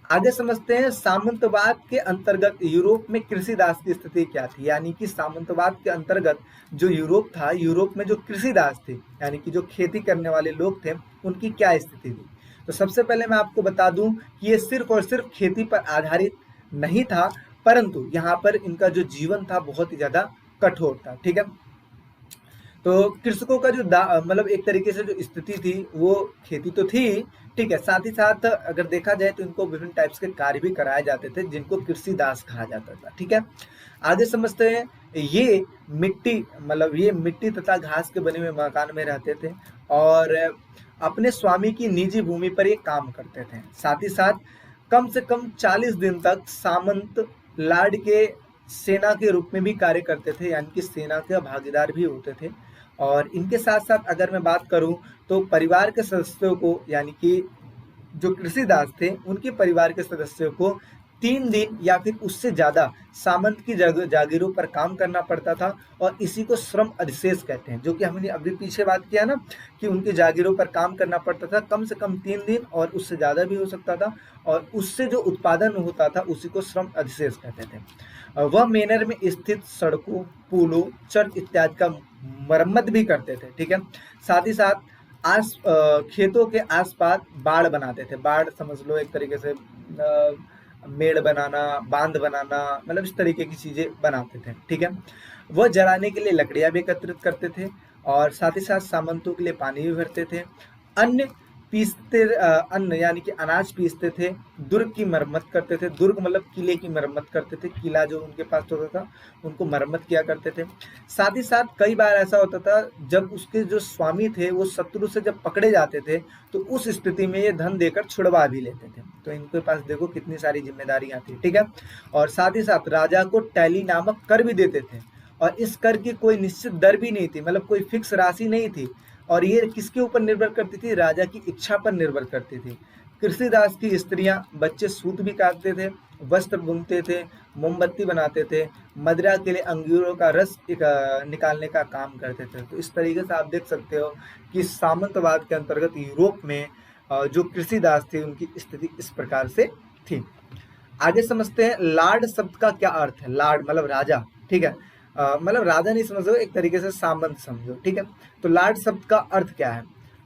आगे समझते हैं सामंतवाद के अंतर्गत यूरोप में कृषि दास की स्थिति क्या थी। यानी कि सामंतवाद के अंतर्गत जो यूरोप था, यूरोप में जो कृषि दास थे यानी कि जो खेती करने वाले लोग थे, उनकी क्या स्थिति थी। तो सबसे पहले मैं आपको बता दूं कि ये सिर्फ और सिर्फ खेती पर आधारित नहीं था, परंतु यहाँ पर इनका जो जीवन था बहुत ही ज्यादा कठोर था। ठीक है, तो कृषकों का जो मतलब एक तरीके से जो स्थिति थी वो खेती तो थी, ठीक है, साथ ही साथ अगर देखा जाए तो इनको विभिन्न टाइप्स के कार्य भी कराए जाते थे जिनको कृषि दास कहा जाता था। ठीक है, आगे समझते हैं। ये मिट्टी तथा घास के बने हुए मकान में रहते थे और अपने स्वामी की निजी भूमि पर ये काम करते थे। साथ ही साथ कम से कम 40 दिन तक सामंत लार्ड के सेना के रूप में भी कार्य करते थे, यानी कि सेना के भागीदार भी होते थे। और इनके साथ साथ अगर मैं बात करूं तो परिवार के सदस्यों को, यानी कि जो कृषि दास थे उनके परिवार के सदस्यों को 3 दिन या फिर उससे ज्यादा सामंत की जागीरों पर काम करना पड़ता था, और इसी को श्रम अधिशेष कहते हैं, जो कि हमने अभी पीछे बात किया ना कि उनकी जागीरों पर काम करना पड़ता था कम से कम 3 दिन और उससे ज्यादा भी हो सकता था, और उससे जो उत्पादन होता था उसी को श्रम अधिशेष कहते थे। वह मेनर में स्थित सड़कों, पुलों, चर्च इत्यादि का मरम्मत भी करते थे। ठीक है, साथ ही साथ खेतों के आसपास बाड़ बनाते थे। बाड़ समझ लो एक तरीके से मेड़ बनाना, बांध बनाना, मतलब इस तरीके की चीजें बनाते थे। ठीक है, वह जलाने के लिए लकड़ियां भी एकत्रित करते थे और साथ ही साथ सामंतों के लिए पानी भी भरते थे। अन्न यानी कि अनाज पीसते थे। दुर्ग की मरम्मत करते थे। दुर्ग मतलब किले की मरम्मत करते थे। किला जो उनके पास होता था उनको मरम्मत किया करते थे। साथ ही साथ कई बार ऐसा होता था जब उसके जो स्वामी थे वो शत्रु से जब पकड़े जाते थे तो उस स्थिति में ये धन देकर छुड़वा भी लेते थे। तो इनके पास देखो कितनी सारी जिम्मेदारियां थी। ठीक है, और साथ ही साथ राजा को टैली नामक कर भी देते थे, और इस कर की कोई निश्चित दर भी नहीं थी, मतलब कोई फिक्स राशि नहीं थी, और ये किसके ऊपर निर्भर करती थी, राजा की इच्छा पर निर्भर करती थी। कृषिदास की स्त्रियां, बच्चे सूत भी काटते थे, वस्त्र बुनते थे, मोमबत्ती बनाते थे, मदिरा के लिए अंगूरों का रस निकालने का काम करते थे। तो इस तरीके से आप देख सकते हो कि सामंतवाद के अंतर्गत यूरोप में जो कृषिदास थे उनकी स्थिति इस प्रकार से थी। आगे समझते हैं लार्ड शब्द का क्या अर्थ है। लार्ड मतलब राजा। ठीक है, मतलब राजा नहीं समझो, एक तरीके से सामंत समझो। ठीक है, तो लार्ड शब्द का अर्थ क्या है।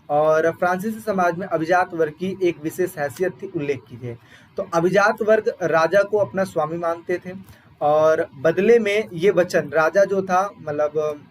और फ्रांसीसी समाज में अभिजात वर्ग की एक विशेष हैसियत थी, उल्लेख कीजिए। तो अभिजात वर्ग राजा को अपना स्वामी मानते थे और बदले में ये वचन, राजा जो था मतलब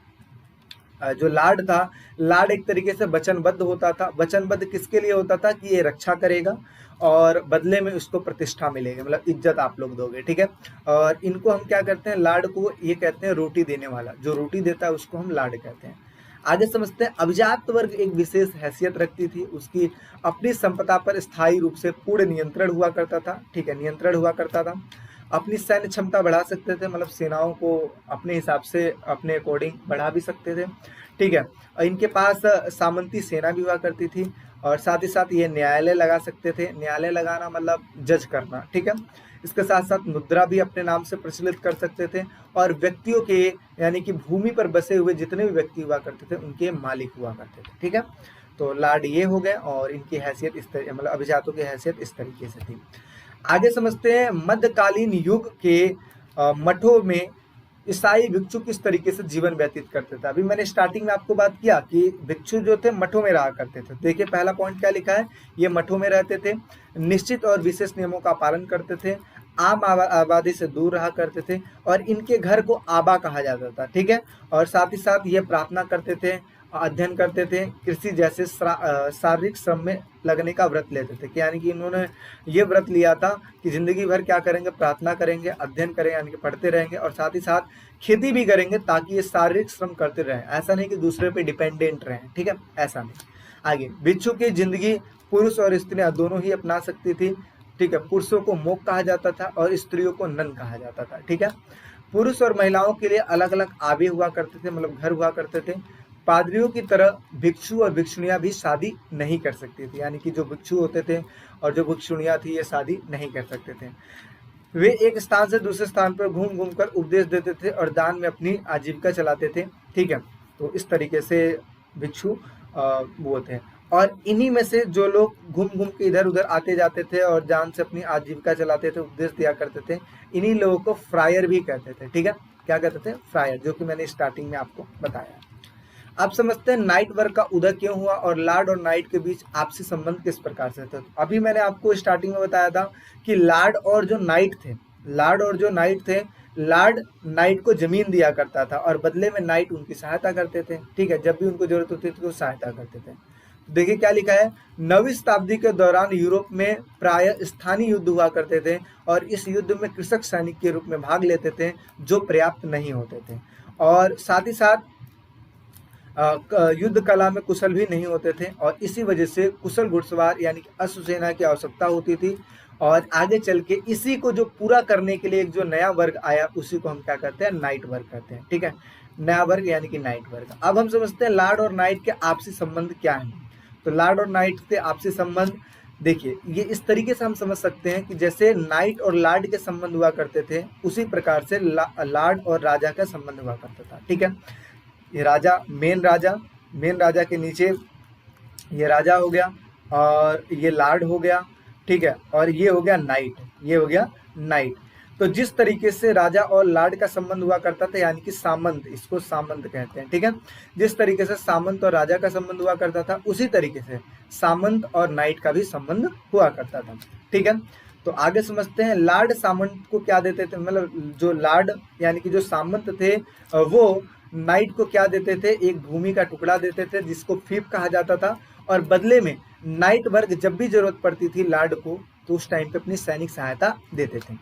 जो लार्ड था, लार्ड एक तरीके से वचनबद्ध होता था। वचनबद्ध किसके लिए होता था कि ये रक्षा करेगा और बदले में उसको प्रतिष्ठा मिलेगी, मतलब इज्जत आप लोग दोगे। ठीक है, और इनको हम क्या करते हैं, लार्ड को ये कहते हैं रोटी देने वाला, जो रोटी देता है उसको हम लार्ड कहते हैं। आगे समझते हैं अभिजात वर्ग एक विशेष हैसियत रखती थी, उसकी अपनी संपदा पर स्थायी रूप से पूर्ण नियंत्रण हुआ करता था। ठीक है, नियंत्रण हुआ करता था। अपनी सैन्य क्षमता बढ़ा सकते थे, मतलब सेनाओं को अपने हिसाब से अपने अकॉर्डिंग बढ़ा भी सकते थे। ठीक है, और इनके पास सामंती सेना भी हुआ करती थी, और साथ ही साथ ये न्यायालय लगा सकते थे। न्यायालय लगाना मतलब जज करना। ठीक है, इसके साथ साथ मुद्रा भी अपने नाम से प्रचलित कर सकते थे, और व्यक्तियों के यानी कि भूमि पर बसे हुए जितने भी व्यक्ति हुआ करते थे उनके मालिक हुआ करते थे। ठीक है, तो लार्ड ये हो गए, और इनकी हैसियत इस तरह, मतलब अभिजातों की हैसियत इस तरीके से थी। आगे समझते हैं मध्यकालीन युग के मठों में ईसाई भिक्षु किस तरीके से जीवन व्यतीत करते थे। अभी मैंने स्टार्टिंग में आपको बात किया कि भिक्षु जो थे मठों में रहा करते थे। देखिए पहला पॉइंट क्या लिखा है, ये मठों में रहते थे, निश्चित और विशेष नियमों का पालन करते थे, आम आबादी से दूर रहा करते थे, और इनके घर को आबा कहा जाता था। ठीक है, और साथ ही साथ ये प्रार्थना करते थे अध्ययन करते थे, कृषि जैसे शारीरिक श्रम में लगने का व्रत लेते थे। कि यानी कि इन्होंने ये व्रत लिया था कि जिंदगी भर क्या करेंगे, प्रार्थना करेंगे, अध्ययन करेंगे यानी कि पढ़ते रहेंगे और साथ ही साथ खेती भी करेंगे ताकि ये शारीरिक श्रम करते रहें, ऐसा नहीं कि दूसरे पे डिपेंडेंट रहें, ठीक है, ऐसा नहीं। आगे, भिक्षु की जिंदगी पुरुष और स्त्रियां दोनों ही अपना सकती थी, ठीक है। पुरुषों को मोक कहा जाता था और स्त्रियों को नन कहा जाता था, ठीक है। पुरुष और महिलाओं के लिए अलग अलग आवे हुआ करते थे, मतलब घर हुआ करते थे। पादरियों की तरह भिक्षु और भिक्षुणियां भी शादी नहीं कर सकती थी, यानी कि जो भिक्षु होते थे और जो भिक्षुणियां थी ये शादी नहीं कर सकते थे। वे एक स्थान से दूसरे स्थान पर घूम घूम कर उपदेश देते थे और दान में अपनी आजीविका चलाते थे, ठीक है। तो इस तरीके से भिक्षु वो थे। और इन्हीं में से जो लोग घूम घूम के इधर उधर आते जाते थे और दान से अपनी आजीविका चलाते थे, उपदेश दिया करते थे, इन्हीं लोगों को फ्रायर भी कहते थे, ठीक है। क्या कहते थे? फ्रायर, जो कि मैंने स्टार्टिंग में आपको बताया। आप समझते हैं नाइट वर्क का उदय क्यों हुआ और लॉर्ड और नाइट के बीच आपसी संबंध किस प्रकार से थे। अभी मैंने आपको स्टार्टिंग में बताया था कि लॉर्ड और जो नाइट थे, लॉर्ड नाइट को जमीन दिया करता था और बदले में नाइट उनकी सहायता करते थे, ठीक है। जब भी उनको जरूरत होती थी तो सहायता करते थे। देखिए क्या लिखा है, 9वीं शताब्दी के दौरान यूरोप में प्राय स्थानीय युद्ध हुआ करते थे और इस युद्ध में कृषक सैनिक के रूप में भाग लेते थे जो पर्याप्त नहीं होते थे और साथ ही साथ युद्ध कला में कुशल भी नहीं होते थे और इसी वजह से कुशल घुड़सवार यानी कि अश्वसेना की आवश्यकता होती थी। और आगे चल के इसी को जो पूरा करने के लिए एक जो नया वर्ग आया उसी को हम क्या करते हैं, नाइट वर्ग करते हैं, ठीक है। नया वर्ग यानी कि नाइट वर्ग। अब हम समझते हैं लॉर्ड और नाइट के आपसी संबंध क्या है। तो लॉर्ड और नाइट के आपसी संबंध देखिए, ये इस तरीके से हम समझ सकते हैं कि जैसे नाइट और लॉर्ड के संबंध हुआ करते थे उसी प्रकार से लॉर्ड और राजा का संबंध हुआ करता था, ठीक है। ये राजा, मेन राजा के नीचे ये राजा हो गया और ये लॉर्ड हो गया, ठीक है। और ये हो गया नाइट, तो जिस तरीके से राजा और लॉर्ड का संबंध हुआ करता था यानी कि सामंत, इसको सामंत कहते हैं, ठीक है। जिस तरीके से सामंत और राजा का संबंध हुआ करता था उसी तरीके से सामंत और नाइट का भी संबंध हुआ करता था, ठीक है। तो आगे समझते हैं लॉर्ड सामंत को क्या देते थे, मतलब जो लॉर्ड यानी कि जो सामंत थे वो नाइट को क्या देते थे, एक भूमि का टुकड़ा देते थे जिसको फीफ कहा जाता था और बदले में नाइट वर्ग जब भी जरूरत पड़ती थी लॉर्ड को तो उस टाइम पे अपनी सैनिक सहायता देते थे।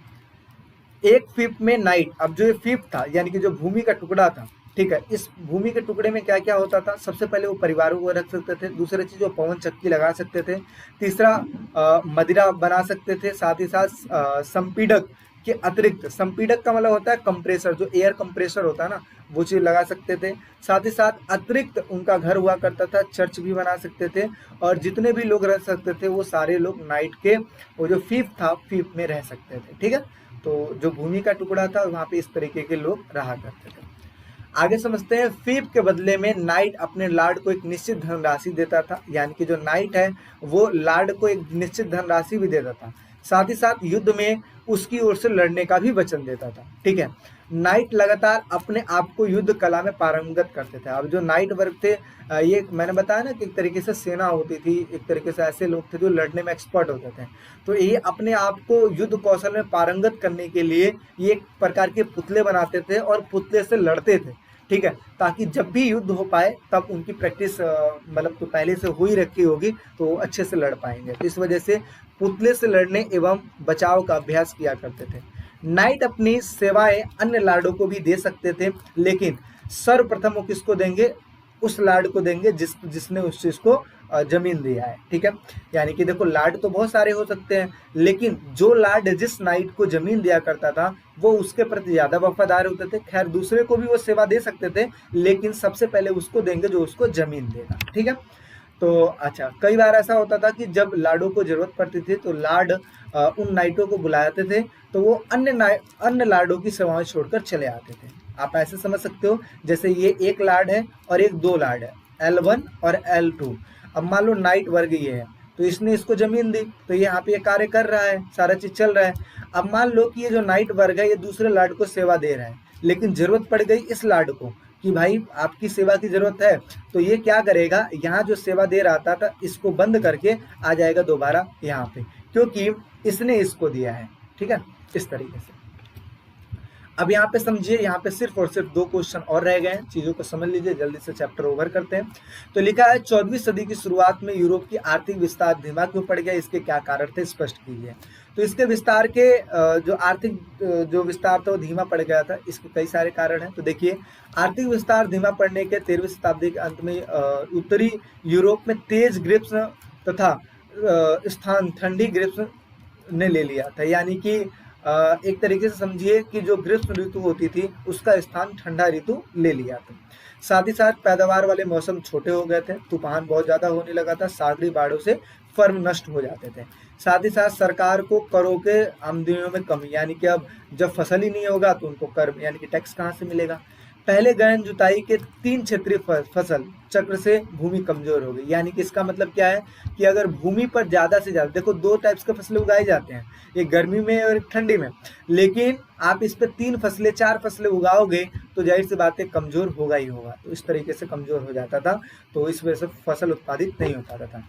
एक फीफ में नाइट, अब जो ये फीफ था यानी कि जो भूमि का टुकड़ा था, ठीक है, इस भूमि के टुकड़े में क्या क्या होता था, सबसे पहले वो परिवारों को रख सकते थे, दूसरी चीज वो पवन चक्की लगा सकते थे, तीसरा मदिरा बना सकते थे, साथ ही साथ संपीडक के अतिरिक्त, संपीडक का मतलब होता है कंप्रेसर, जो एयर कंप्रेसर होता है ना वो चीज लगा सकते थे। साथ ही साथ अतिरिक्त उनका घर हुआ करता था, चर्च भी बना सकते थे और जितने भी लोग रह सकते थे वो सारे लोग नाइट के वो जो फीफ था फीफ में रह सकते थे, ठीक है। तो जो भूमि का टुकड़ा था वहां पे इस तरीके के लोग रहा करते थे। आगे समझते हैं फीफ के बदले में नाइट अपने लॉर्ड को एक निश्चित धनराशि देता था, यानी कि जो नाइट है वो लॉर्ड को एक निश्चित धनराशि भी देता था, साथ ही साथ युद्ध में उसकी ओर से लड़ने का भी वचन देता था, ठीक है। नाइट लगातार अपने आप को युद्ध कला में पारंगत करते थे। अब जो नाइट वर्ग थे ये मैंने बताया ना कि एक तरीके से सेना होती थी, एक तरीके से ऐसे लोग थे जो लड़ने में एक्सपर्ट होते थे, तो ये अपने आप को युद्ध कौशल में पारंगत करने के लिए ये एक प्रकार के पुतले बनाते थे और पुतले से लड़ते थे, ठीक है, ताकि जब भी युद्ध हो पाए तब उनकी प्रैक्टिस मतलब तो पहले से हो ही रखी होगी तो अच्छे से लड़ पाएंगे। तो इस वजह से पुतले से लड़ने एवं बचाव का अभ्यास किया करते थे। नाइट अपनी सेवाएं अन्य लॉर्डों को भी दे सकते थे, लेकिन सर्वप्रथम वो किसको देंगे, उस लॉर्ड को देंगे जिसने उस चीज को जमीन दिया है, ठीक है। यानी कि देखो लॉर्ड तो बहुत सारे हो सकते हैं, लेकिन जो लॉर्ड जिस नाइट को जमीन दिया करता था वो उसके प्रति ज्यादा वफादार होते थे। खैर दूसरे को भी वो सेवा दे सकते थे, लेकिन सबसे पहले उसको देंगे जो उसको जमीन देगा, ठीक है। तो अच्छा, कई बार ऐसा होता था कि जब लॉर्डों को जरूरत पड़ती थी तो लॉर्ड उन नाइटों को बुलाते थे तो वो अन्य लॉर्डों की सेवाएं छोड़कर चले आते थे। आप ऐसे समझ सकते हो जैसे ये एक लॉर्ड है और एक दो लॉर्ड है, L1 और L2। अब मान लो नाइट वर्ग ये है तो इसने इसको जमीन दी तो यहाँ पे ये कार्य कर रहा है, सारा चीज चल रहा है। अब मान लो कि ये जो नाइट वर्ग है ये दूसरे लॉर्ड को सेवा दे रहा है, लेकिन जरूरत पड़ गई इस लॉर्ड को कि भाई आपकी सेवा की जरूरत है, तो ये क्या करेगा, यहाँ जो सेवा दे रहा था इसको बंद करके आ जाएगा दोबारा यहाँ पे, क्योंकि इसने इसको दिया है, ठीक है, इस तरीके से। अब यहाँ पे समझिए, यहाँ पे सिर्फ और सिर्फ 2 क्वेश्चन और रह गए हैं, चीजों को समझ लीजिए, जल्दी से चैप्टर ओवर करते हैं। तो लिखा है 14वीं सदी की शुरुआत में यूरोप की आर्थिक विस्तार धीमा क्यों पड़ गया, इसके क्या कारण थे, स्पष्ट कीजिए। तो इसके विस्तार के जो आर्थिक जो विस्तार था वो धीमा पड़ गया था, इसके कई सारे कारण हैं। तो देखिए, आर्थिक विस्तार धीमा पड़ने के 13वीं शताब्दी के अंत में उत्तरी यूरोप में तेज ग्रीष्म तथा स्थान ठंडी ग्रीष्म ने ले लिया था, यानी कि एक तरीके से समझिए कि जो ग्रीष्म ऋतु होती थी उसका स्थान ठंडा ऋतु ले लिया था। साथ ही साथ पैदावार वाले मौसम छोटे हो गए थे, तूफान बहुत ज्यादा होने लगा था, सागरी बाढ़ों से फर्म नष्ट हो जाते थे। साथ ही साथ सरकार को करों के आमदनियों में कमी, यानी कि अब जब फसल ही नहीं होगा तो उनको कर यानी कि टैक्स कहाँ से मिलेगा। पहले गहन जुताई के 3 क्षेत्रीय फसल चक्र से भूमि कमजोर हो गई, यानी कि इसका मतलब क्या है कि अगर भूमि पर ज्यादा से ज्यादा, देखो 2 टाइप्स के फसलें उगाई जाते हैं, एक गर्मी में और एक ठंडी में, लेकिन आप इस पे 3 फसलें 4 फसलें उगाओगे तो जाहिर सी बात है कमजोर होगा ही होगा। तो इस तरीके से कमजोर हो जाता था, तो इस वजह से फसल उत्पादित नहीं हो पाता था।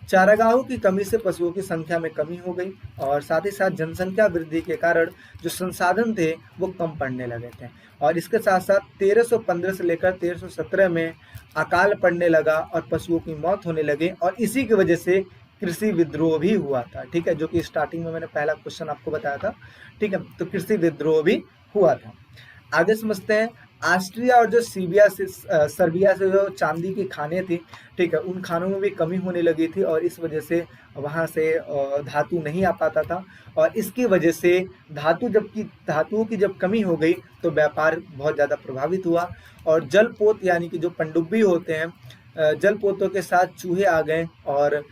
चारागाहों की कमी से पशुओं की संख्या में कमी हो गई, और साथ ही साथ जनसंख्या वृद्धि के कारण जो संसाधन थे वो कम पड़ने लगे थे। और इसके साथ साथ 1315 से लेकर 1317 में अकाल पड़ने लगा और पशुओं की मौत होने लगे, और इसी की वजह से कृषि विद्रोह भी हुआ था, ठीक है, जो कि स्टार्टिंग में मैंने पहला क्वेश्चन आपको बताया था, ठीक है। तो कृषि विद्रोह भी हुआ था। आगे समझते हैं, ऑस्ट्रिया और जो सर्बिया से जो चांदी की खानें थी, ठीक है, उन खानों में भी कमी होने लगी थी, और इस वजह से वहां से धातु नहीं आ पाता था, और इसकी वजह से धातुओं की जब कमी हो गई तो व्यापार बहुत ज़्यादा प्रभावित हुआ, और जलपोत यानी कि जो पनडुब्बी होते हैं, जलपोतों के साथ चूहे आ गए, और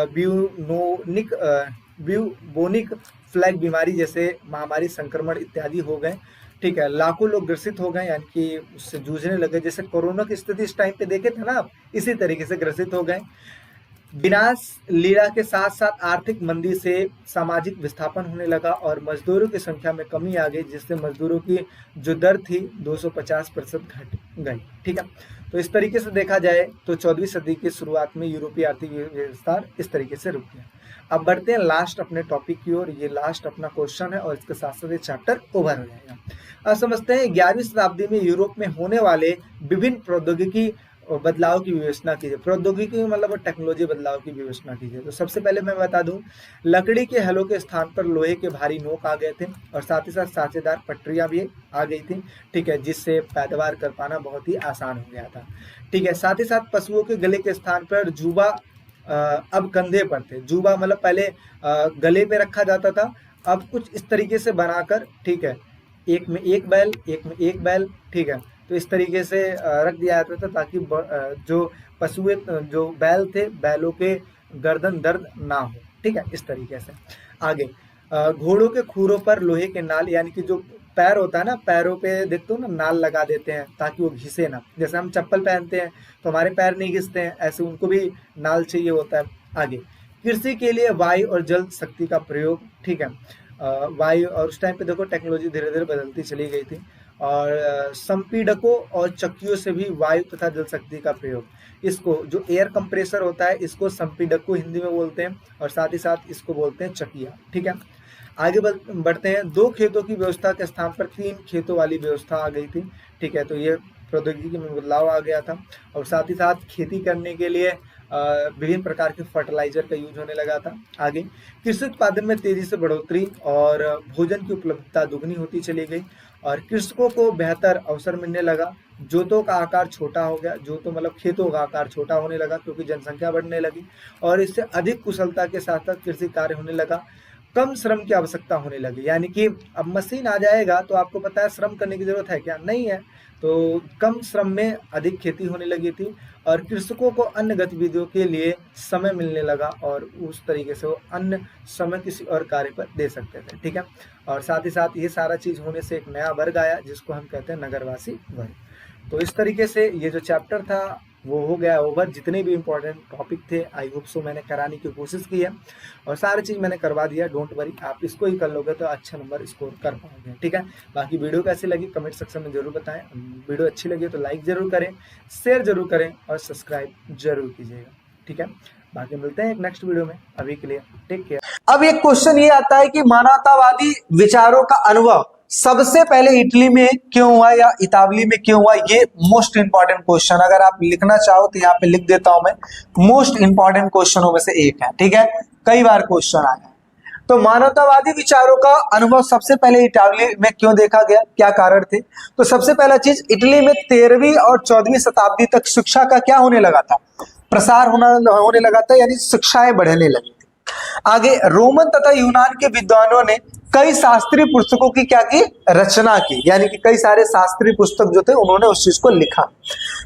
ब्यूबोनिक फ्लैग बीमारी जैसे महामारी संक्रमण इत्यादि हो गए, ठीक है। लाखों लोग ग्रसित हो गए, यानी कि उससे जूझने लगे, जैसे कोरोना की स्थिति इस टाइम पे देखे थे ना आप, इसी तरीके से ग्रसित हो गए। विनाश लीला के साथ साथ आर्थिक मंदी से सामाजिक विस्थापन होने लगा, और मजदूरों की संख्या में कमी आ गई, जिससे मजदूरों की जो दर थी 250% घट गई, ठीक है। तो इस तरीके से देखा जाए तो 14वीं सदी की शुरुआत में यूरोपीय आर्थिक विस्तार इस तरीके से रुक गया। अब बढ़ते हैं लास्ट अपने टॉपिक की ओर, ये लास्ट अपना क्वेश्चन है, और इसके साथ साथ ये चैप्टर ओवर हो जाएगा। अब समझते हैं 11वीं शताब्दी में यूरोप में होने वाले विभिन्न प्रौद्योगिकी बदलाव की विवेचना कीजिए। प्रौद्योगिकी मतलब टेक्नोलॉजी बदलाव की विवेचना कीजिए। तो सबसे पहले मैं बता दूं, लकड़ी के हलों के स्थान पर लोहे के भारी नोक आ गए थे, और साथ ही साथ साँचेदार पटरियां भी आ गई थी, ठीक है, जिससे पैदावार कर पाना बहुत ही आसान हो गया था, ठीक है। साथ ही साथ पशुओं के गले के स्थान पर जुबा अब कंधे पर थे। जुबा मतलब पहले गले पे रखा जाता था, अब कुछ इस तरीके से बनाकर, ठीक है, एक में एक बैल, एक में एक बैल, ठीक है, तो इस तरीके से रख दिया जाता था, ताकि जो पशुए जो बैल थे, बैलों के गर्दन दर्द ना हो, ठीक है, इस तरीके से। आगे घोड़ों के खुरों पर लोहे के नाल, यानी कि जो पैर होता है ना, पैरों पे देखते हो ना नाल लगा देते हैं ताकि वो घिसे ना, जैसे हम चप्पल पहनते हैं तो हमारे पैर नहीं घिसते हैं, ऐसे उनको भी नाल चाहिए होता है। आगे कृषि के लिए वायु और जल शक्ति का प्रयोग, ठीक है, वायु, और उस टाइम पे देखो टेक्नोलॉजी धीरे धीरे बदलती चली गई थी, और संपीड़कों और चक्कियों से भी वायु तथा जल शक्ति का प्रयोग, इसको जो एयर कंप्रेसर होता है इसको संपीड़क को हिंदी में बोलते हैं, और साथ ही साथ इसको बोलते हैं चकिया, ठीक है। आगे बढ़ते हैं, 2 खेतों की व्यवस्था के स्थान पर 3 खेतों वाली व्यवस्था आ गई थी, ठीक है, तो ये प्रौद्योगिकी में बदलाव आ गया था, और साथ ही साथ खेती करने के लिए विभिन्न प्रकार के फर्टिलाइजर का यूज होने लगा था। आगे कृषि उत्पादन में तेजी से बढ़ोतरी और भोजन की उपलब्धता दुगनी होती चली गई, और कृषकों को बेहतर अवसर मिलने लगा। जोतों का आकार छोटा हो गया, जोतों मतलब खेतों का आकार छोटा होने लगा क्योंकि जनसंख्या बढ़ने लगी, और इससे अधिक कुशलता के साथ साथ कृषि कार्य होने लगा। कम श्रम की आवश्यकता होने लगी, यानी कि अब मशीन आ जाएगा तो आपको पता है श्रम करने की जरूरत है क्या, नहीं है, तो कम श्रम में अधिक खेती होने लगी थी, और कृषकों को अन्य गतिविधियों के लिए समय मिलने लगा, और उस तरीके से वो अन्य समय किसी और कार्य पर दे सकते थे, ठीक है। और साथ ही साथ ये सारा चीज होने से एक नया वर्ग आया जिसको हम कहते हैं नगरवासी वर्ग। तो इस तरीके से ये जो चैप्टर था वो हो गया ओवर। जितने भी इंपॉर्टेंट टॉपिक थे आई होप सो मैंने कराने की कोशिश की है, और सारी चीज़ मैंने करवा दिया, डोंट वरी, आप इसको ही कर लोगे तो अच्छा नंबर स्कोर कर पाओगे, ठीक है। बाकी वीडियो कैसी लगी कमेंट सेक्शन में जरूर बताएं, वीडियो अच्छी लगी तो लाइक जरूर करें, शेयर जरूर करें, और सब्सक्राइब जरूर कीजिएगा, ठीक है। बाकी मिलते हैं एक नेक्स्ट वीडियो में, अभी के लिए टेक केयर। अब एक क्वेश्चन ये आता है कि मानवतावादी विचारों का अनुभव सबसे पहले इटली में क्यों हुआ या इतावली में क्यों हुआ, ये मोस्ट इंपॉर्टेंट क्वेश्चन, अगर आप लिखना चाहो तो यहाँ पे लिख देता हूं मैं, मोस्ट इंपॉर्टेंट क्वेश्चनों में से एक है, ठीक है, कई बार क्वेश्चन आया है। तो मानवतावादी विचारों का अनुभव सबसे पहले इटावली में क्यों देखा गया, क्या कारण थे? तो सबसे पहला चीज, इटली में 13वीं और 14वीं शताब्दी तक शिक्षा का क्या होने लगा था, प्रसार होने लगा था, यानी शिक्षाएं बढ़ने लगी थी। आगे रोमन तथा यूनान के विद्वानों ने कई शास्त्रीय पुस्तकों की क्या की, रचना की, यानी कि कई सारे शास्त्रीय पुस्तक जो थे उन्होंने उस चीज को लिखा।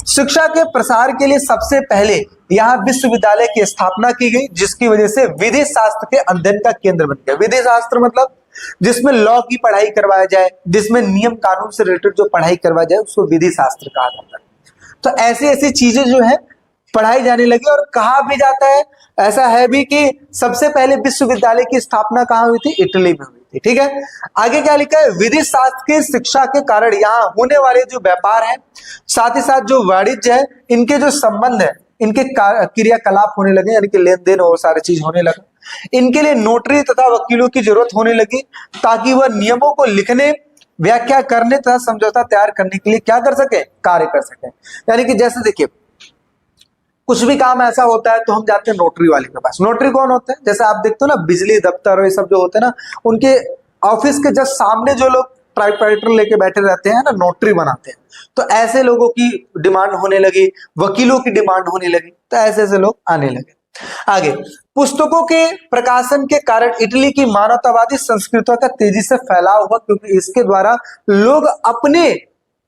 शिक्षा के प्रसार के लिए सबसे पहले यहाँ विश्वविद्यालय की स्थापना की गई, जिसकी वजह से विधि शास्त्र के अध्ययन का केंद्र बन गया। विधि शास्त्र मतलब जिसमें लॉ की पढ़ाई करवाया जाए, जिसमें नियम कानून से रिलेटेड जो पढ़ाई करवाया जाए उसको विधि शास्त्र कहा जाता है। तो ऐसी ऐसी चीजें जो है पढ़ाई जाने लगी, और कहा भी जाता है, ऐसा है भी कि सबसे पहले विश्वविद्यालय की स्थापना कहाँ हुई थी, इटली में हुई थी, ठीक है। आगे क्या लिखा है, विधि शास्त्र की शिक्षा के कारण यहाँ होने वाले जो व्यापार है, साथ ही साथ जो वाणिज्य है, इनके जो संबंध है, इनके क्रियाकलाप होने लगे, यानी कि लेन देन और सारी चीज होने लगा। इनके लिए नोटरी तथा वकीलों की जरूरत होने लगी, ताकि वह नियमों को लिखने, व्याख्या करने तथा समझौता तैयार करने के लिए क्या कर सके, कार्य कर सके। यानी कि जैसे देखिए, कुछ भी काम ऐसा होता है तो हम जाते हैं नोटरी वाले के पास। नोटरी कौन होते हैं, जैसे आप देखते हो ना, बिजली दफ्तर और ये सब जो होते हैं ना, उनके ऑफिस के जस्ट सामने जो लोग टाइपराइटर लेके बैठे रहते हैं ना, नोटरी बनाते हैं। तो ऐसे लोगों की डिमांड होने लगी, वकीलों की डिमांड होने लगी, तो ऐसे ऐसे लोग आने लगे। आगे, पुस्तकों के प्रकाशन के कारण इटली की मानवतावादी संस्कृति का तेजी से फैलाव हुआ, क्योंकि इसके द्वारा लोग अपने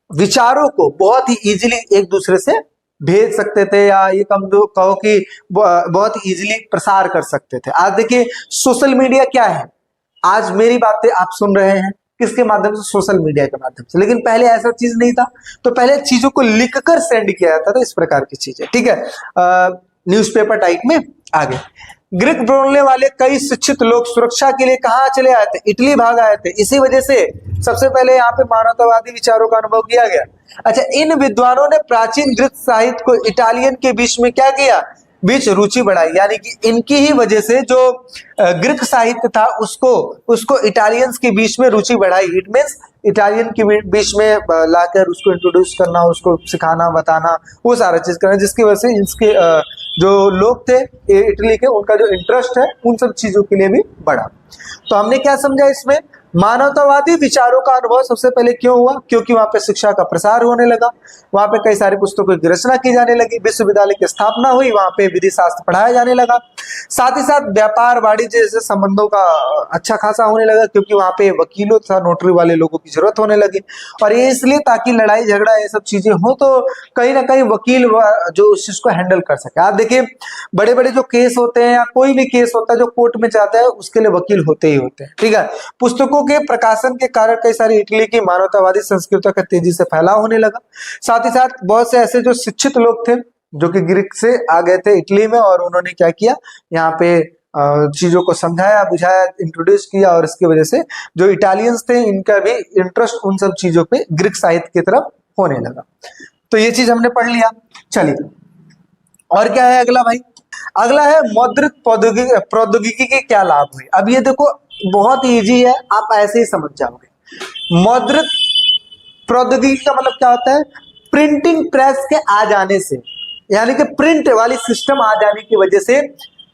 विचारों को बहुत ही इजीली एक दूसरे से भेज सकते थे, या ये कम जो कहो कि बहुत इजीली प्रसार कर सकते थे। आज देखिए सोशल मीडिया क्या है, आज मेरी बातें आप सुन रहे हैं किसके माध्यम से, सोशल मीडिया के माध्यम से। लेकिन पहले ऐसा चीज नहीं था, तो पहले चीजों को लिखकर सेंड किया जाता था, इस प्रकार की चीजें, ठीक है, न्यूज़पेपर टाइप में। आगे, ग्रीक बोलने वाले कई शिक्षित लोग सुरक्षा के लिए कहाँ चले आए थे, इटली भाग आए थे। इसी वजह से सबसे पहले यहाँ पे मानवतावादी विचारों का अनुभव किया गया। अच्छा, इन विद्वानों ने प्राचीन ग्रीक साहित्य को इटालियन के बीच में क्या किया, बीच रुचि बढ़ाई, यानी कि इनकी ही वजह से जो ग्रीक साहित्य था उसको इटालियंस के बीच में रुचि बढ़ाई। इट मीन्स इटालियन के बीच में लाकर उसको इंट्रोड्यूस करना, उसको सिखाना, बताना, वो सारा चीज करना, जिसकी वजह से इसके जो लोग थे इटली के, उनका जो इंटरेस्ट है उन सब चीजों के लिए भी बढ़ा। तो हमने क्या समझा इसमें, मानवतावादी विचारों का अनुभव सबसे पहले क्यों हुआ, क्योंकि वहां पे शिक्षा का प्रसार होने लगा, वहां पे कई सारी पुस्तकों की रचना की जाने लगी, विश्वविद्यालय की स्थापना हुई, वहां पे विधि शास्त्र पढ़ाया जाने लगा, साथ ही साथ व्यापार वाणिज्य जैसे संबंधों का अच्छा खासा होने लगा, क्योंकि वहां पे वकीलों तथा नोटरी वाले लोगों की जरूरत होने लगी। और ये इसलिए ताकि लड़ाई झगड़ा ये सब चीजें हो तो कहीं ना कहीं वकील जो उस चीज को हैंडल कर सके। आप देखिए बड़े बड़े जो केस होते हैं या कोई भी केस होता है जो कोर्ट में जाता है, उसके लिए वकील होते ही होते हैं, ठीक है। पुस्तकों के प्रकाशन के कारण कई सारी इटली की मानवतावादी संस्कृति का तेजी से फैलाव होने लगा। साथ ही साथ बहुत से ऐसे जो शिक्षित लोग थे जो कि ग्रीक से आ गए थे इटली में, और उन्होंने क्या किया, यहाँ पे चीजों को समझाया, बुझाया, इंट्रोड्यूस किया, और इसकी वजह से जो इटालियंस थे इनका भी इंटरेस्ट उन सब चीजों पे ग्रीक साहित्य की तरफ होने लगा। तो ये चीज हमने पढ़ लिया। चलिए और क्या है अगला भाई, अगला है मौद्रिक प्रौद्योगिकी के क्या लाभ हुए। अब ये देखो बहुत इजी है, आप ऐसे ही समझ जाओगे। मौद्रिक प्रौद्योगिकी का मतलब क्या होता है, प्रिंटिंग प्रेस के आ जाने से, यानी कि प्रिंट वाली सिस्टम आ जाने की वजह से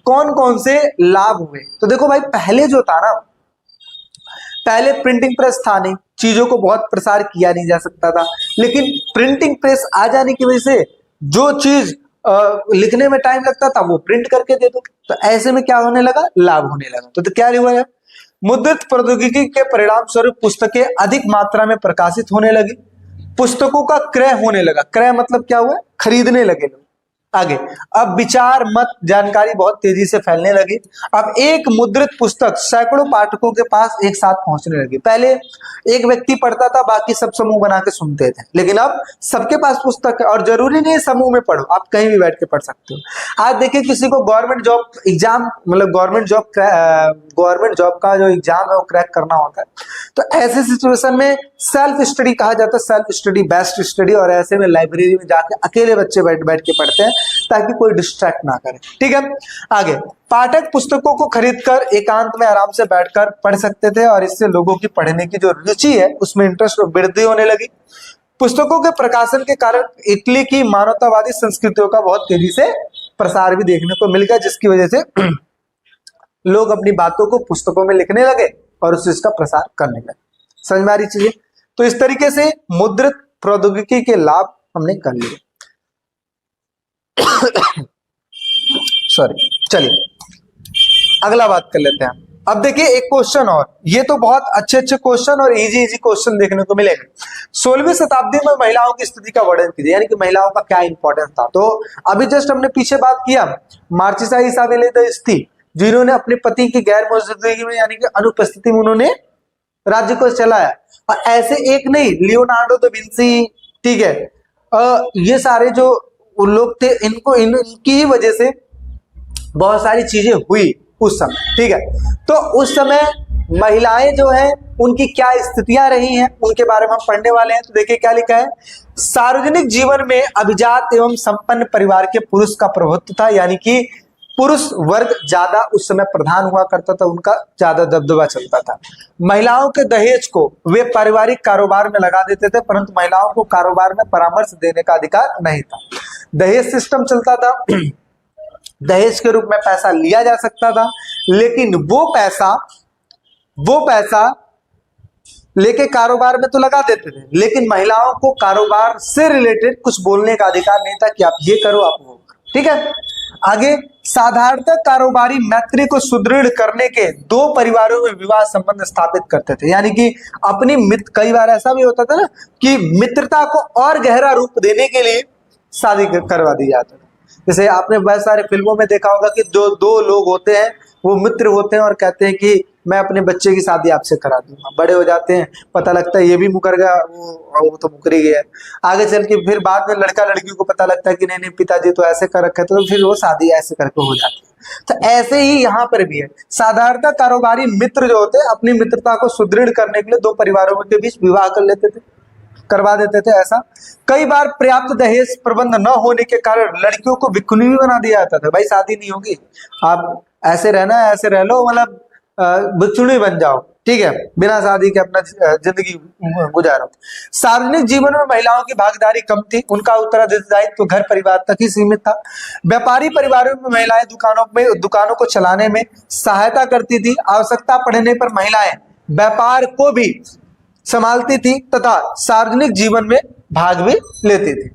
कौन कौन से लाभ हुए। तो देखो भाई, पहले जो था ना, पहले प्रिंटिंग प्रेस था नहीं, चीजों को बहुत प्रसार किया नहीं जा सकता था, लेकिन प्रिंटिंग प्रेस आ जाने की वजह से जो चीज लिखने में टाइम लगता था वो प्रिंट करके दे दो, तो ऐसे में क्या होने लगा, लाभ होने लगा। तो क्या हुआ है, मुद्रित प्रौद्योगिकी के परिणाम स्वरूप पुस्तकें अधिक मात्रा में प्रकाशित होने लगी, पुस्तकों का क्रय होने लगा। क्रय मतलब क्या हुआ, खरीदने लगे लोग। आगे, अब विचार, मत, जानकारी बहुत तेजी से फैलने लगी। अब एक मुद्रित पुस्तक सैकड़ों पाठकों के पास एक साथ पहुंचने लगी। पहले एक व्यक्ति पढ़ता था, बाकी सब समूह बना के सुनते थे, लेकिन अब सबके पास पुस्तक है, और जरूरी नहीं समूह में पढ़ो, आप कहीं भी बैठ के पढ़ सकते हो। आज देखिए किसी को गवर्नमेंट जॉब एग्जाम, मतलब गवर्नमेंट जॉब का जो एग्जाम है वो क्रैक करना होता है, तो ऐसे सिचुएशन में सेल्फ स्टडी कहा जाता है, सेल्फ स्टडी बेस्ट स्टडी। और ऐसे में लाइब्रेरी में जाके अकेले बच्चे बैठ बैठ के पढ़ते हैं ताकि कोई डिस्ट्रैक्ट ना करे। ठीक है, आगे पाठक पुस्तकों को खरीदकर एकांत में आराम से बैठकर पढ़ सकते थे और इससे लोगों की पढ़ने की जो रुचि है उसमें इंटरेस्ट और वृद्धि होने लगी। पुस्तकों के प्रकाशन के कारण इटली की मानवतावादी संस्कृतियों का बहुत तेजी से प्रसार भी देखने को मिल गया, जिसकी वजह से लोग अपनी बातों को पुस्तकों में लिखने लगे और उस चीज का प्रसार करने लगे। समझ में आ रही चीजें? तो इस तरीके से मुद्रित प्रौद्योगिकी के लाभ हमने कर लिए। सॉरी, चलिए अगला बात कर लेते हैं। अब देखिए एक क्वेश्चन और, ये तो बहुत अच्छे अच्छे क्वेश्चन और इजी इजी क्वेश्चन देखने को मिलेंगे। 16वीं शताब्दी में महिलाओं की स्थिति का वर्णन कीजिए, यानी कि महिलाओं का क्या इंपॉर्टेंस था। तो अभी जस्ट हमने पीछे बात किया मार्चिसा इसाबेला d'Este, जिन्होंने अपने पति की गैर मौजूदगी में यानी कि अनुपस्थिति में उन्होंने राज्य को चलाया। और ऐसे एक नहीं, लियोनार्डो दा विंसी, ठीक है, ये सारे जो लोग थे इनकी ही वजह से बहुत सारी चीजें हुई उस समय। ठीक है, तो उस समय महिलाएं जो है उनकी क्या स्थितियां रही हैं उनके बारे में हम पढ़ने वाले हैं। तो देखिए क्या लिखा है, सार्वजनिक जीवन में अभिजात एवं संपन्न परिवार के पुरुष का प्रभुत्व था, यानी कि पुरुष वर्ग ज्यादा उस समय प्रधान हुआ करता था, उनका ज्यादा दबदबा चलता था। महिलाओं के दहेज को वे पारिवारिक कारोबार में लगा देते थे, परंतु महिलाओं को कारोबार में परामर्श देने का अधिकार नहीं था। दहेज सिस्टम चलता था, दहेज के रूप में पैसा लिया जा सकता था, लेकिन वो पैसा लेके कारोबार में तो लगा देते थे, लेकिन महिलाओं को कारोबार से रिलेटेड कुछ बोलने का अधिकार नहीं था कि आप ये करो आप वो करो। ठीक है, आगे साधारणतः कारोबारी मैत्री को सुदृढ़ करने के दो परिवारों में विवाह संबंध स्थापित करते थे, यानी कि अपनी मित्र, कई बार ऐसा भी होता था ना कि मित्रता को और गहरा रूप देने के लिए शादी करवा दी जाती है। जैसे आपने बहुत सारे फिल्मों में देखा होगा कि दो लोग होते हैं, वो मित्र होते हैं और कहते हैं कि मैं अपने बच्चे की शादी आपसे करा दूंगा। बड़े हो जाते हैं, पता लगता है ये भी मुकर गया, वो तो मुकर ही गया। आगे चल के फिर बाद में लड़का लड़की को पता लगता है कि नहीं पिताजी तो ऐसे कर रखे, तो फिर वो शादी ऐसे करके हो जाती है। तो ऐसे ही यहाँ पर भी है, साधारणतः कारोबारी मित्र जो होते हैं अपनी मित्रता को सुदृढ़ करने के लिए दो परिवारों के बीच विवाह कर लेते थे, करवा देते थे। ऐसा कई बार पर्याप्त दहेज प्रबंध न होने के कारण लड़कियों को भिक्षुणी भी बना दिया जाता था। भाई शादी नहीं होगी, आप ऐसे रहना है, ऐसे रह लो, मतलब भिक्षुणी बन जाओ, ठीक है, बिना शादी के अपना जिंदगी गुजारो। सार्वजनिक जीवन में महिलाओं की भागीदारी कम थी, उनका उत्तरदायित्व तो घर परिवार तक ही सीमित था। व्यापारी परिवारों में महिलाएं दुकानों को चलाने में सहायता करती थी। आवश्यकता पड़ने पर महिलाएं व्यापार को भी संभालती थी तथा सार्वजनिक जीवन में भाग भी लेती थी।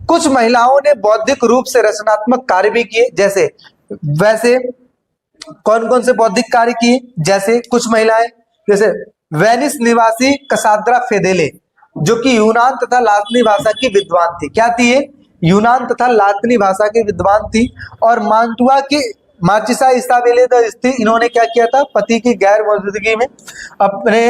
कुछ महिलाओं ने बौद्धिक रूप से रचनात्मक कार्य भी किए, जैसे वैसे कौन कौन से बौद्धिक कार्य किए, जैसे कुछ महिलाएं जैसे वेनिस निवासी कसाद्रा फेदेले, जो कि यूनान तथा लातिनी भाषा की विद्वान थी। क्या थी ये? यूनान तथा लातिनी भाषा की विद्वान थी। और मांटुआ की मार्चिसा इसाबेला d'Este, इन्होंने क्या किया था, पति की गैर मौजूदगी में अपने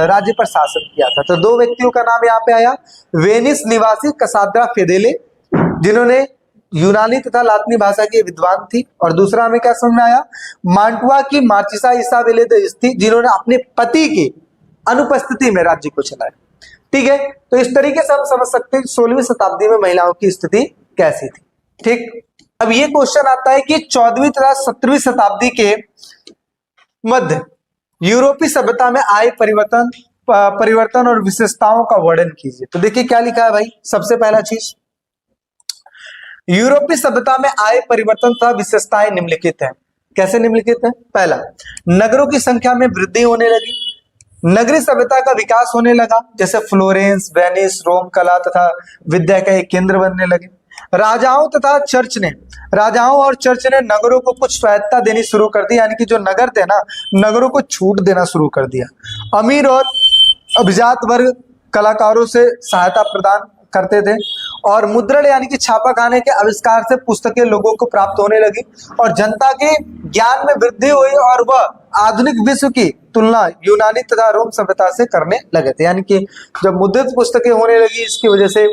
राज्य पर शासन किया था। तो दो व्यक्तियों का नाम यहाँ पे आया, वेनिस निवासी कसाद्रा फेदेले, जिन्होंने यूनानी तथा लातिनी भाषा की विद्वान थी, और दूसरा हमें क्या समझ में आया, मांटुआ की मार्चिसा इसाबेला d'Este, जिन्होंने अपने पति की अनुपस्थिति में राज्य को चलाया। ठीक है, तो इस तरीके से हम समझ सकते हैं 16वीं शताब्दी में महिलाओं की स्थिति कैसी थी। ठीक, अब ये क्वेश्चन आता है कि 14वीं तथा 17वीं शताब्दी के मध्य यूरोपीय सभ्यता में आए परिवर्तन और विशेषताओं का वर्णन कीजिए। तो देखिए क्या लिखा है भाई, सबसे पहला चीज, यूरोपीय सभ्यता में आए परिवर्तन तथा विशेषताएं निम्नलिखित हैं। कैसे निम्नलिखित हैं? पहला, नगरों की संख्या में वृद्धि होने लगी, नगरीय सभ्यता का विकास होने लगा, जैसे फ्लोरेंस, वेनिस, रोम कला तथा विद्या का एक केंद्र बनने लगे। राजाओं और चर्च ने नगरों को कुछ स्वायत्ता देनी शुरू कर दी, यानी कि जो नगर थे ना, नगरों को छूट देना शुरू कर दिया। अमीर और अभिजात वर्ग कलाकारों से सहायता प्रदान करते थे, और मुद्रण यानी कि छापाखाने के आविष्कार से पुस्तकें लोगों को प्राप्त होने लगी, और जनता के ज्ञान में वृद्धि हुई, और वह आधुनिक विश्व की तुलना यूनानी तथा रोम सभ्यता से करने लगे थे। यानी कि जब मुद्रित पुस्तकें होने लगी, इसकी वजह से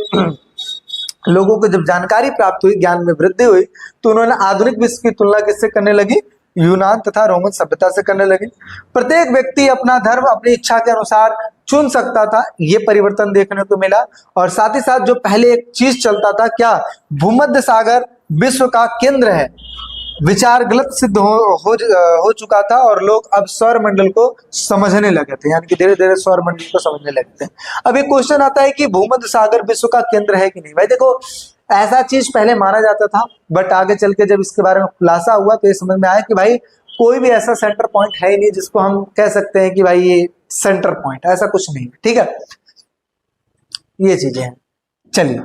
लोगों को जब जानकारी प्राप्त हुई, ज्ञान में वृद्धि हुई, तो उन्होंने आधुनिक विश्व की तुलना किससे करने लगी? यूनान तथा रोमन सभ्यता से करने लगे। प्रत्येक व्यक्ति अपना धर्म अपनी इच्छा के अनुसार चुन सकता था, ये परिवर्तन देखने को मिला। और साथ ही साथ जो पहले एक चीज चलता था, क्या भूमध्य सागर विश्व का केंद्र है, विचार गलत सिद्ध हो चुका था और लोग अब सौर मंडल को समझने लगे थे, यानी कि धीरे धीरे सौर मंडल को समझने लगे थे। अब एक क्वेश्चन आता है कि भूमध्य सागर विश्व का केंद्र है कि नहीं। भाई देखो, ऐसा चीज पहले माना जाता था, बट आगे चल के जब इसके बारे में खुलासा हुआ तो ये समझ में आया कि भाई कोई भी ऐसा सेंटर पॉइंट है ही नहीं जिसको हम कह सकते हैं कि भाई ये सेंटर पॉइंट, ऐसा कुछ नहीं। ठीक है, ये चीजें हैं। चलिए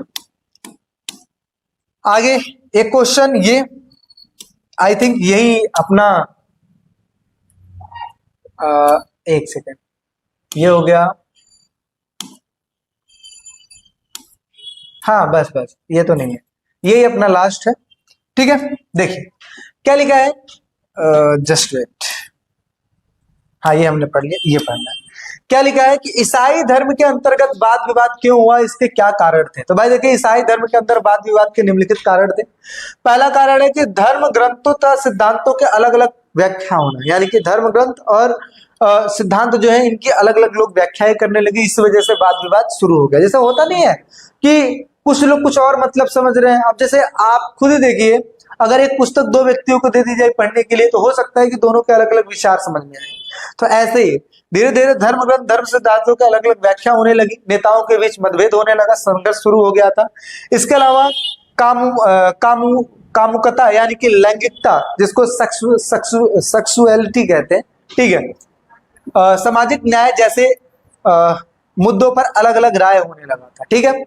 आगे एक क्वेश्चन, ये आई थिंक यही अपना एक सेकेंड, ये हो गया। हाँ बस बस, ये तो नहीं है, यही अपना लास्ट है। ठीक है, देखिए क्या लिखा है, जस्ट वेट। हाँ ये हमने पढ़ लिया, ये पढ़ना है। क्या लिखा है कि ईसाई धर्म के अंतर्गत वाद विवाद क्यों हुआ, इसके क्या कारण थे। तो भाई देखिए, ईसाई धर्म के अंदर वाद विवाद के निम्नलिखित कारण थे। पहला कारण है कि धर्म ग्रंथों तथा सिद्धांतों के अलग अलग व्याख्या होना, यानी कि धर्म ग्रंथ और सिद्धांत जो है इनकी अलग अलग लोग व्याख्याएं करने लगे, इस वजह से वाद विवाद शुरू हो गया। जैसे होता नहीं है कि कुछ लोग कुछ और मतलब समझ रहे हैं। अब जैसे आप खुद ही देखिए, अगर एक पुस्तक दो व्यक्तियों को दे दी जाए पढ़ने के लिए, तो हो सकता है कि दोनों के अलग अलग विचार समझ में आए। तो ऐसे ही धीरे धीरे धर्म ग्रंथ धर्म सिद्धांतों के अलग अलग व्याख्या होने लगी, नेताओं के बीच मतभेद होने लगा, संघर्ष शुरू हो गया था। इसके अलावा कामुकता यानी कि लैंगिकता, जिसको सेक्सुअलिटी कहते हैं, ठीक है, सामाजिक न्याय जैसे मुद्दों पर अलग अलग राय होने लगा था। ठीक है,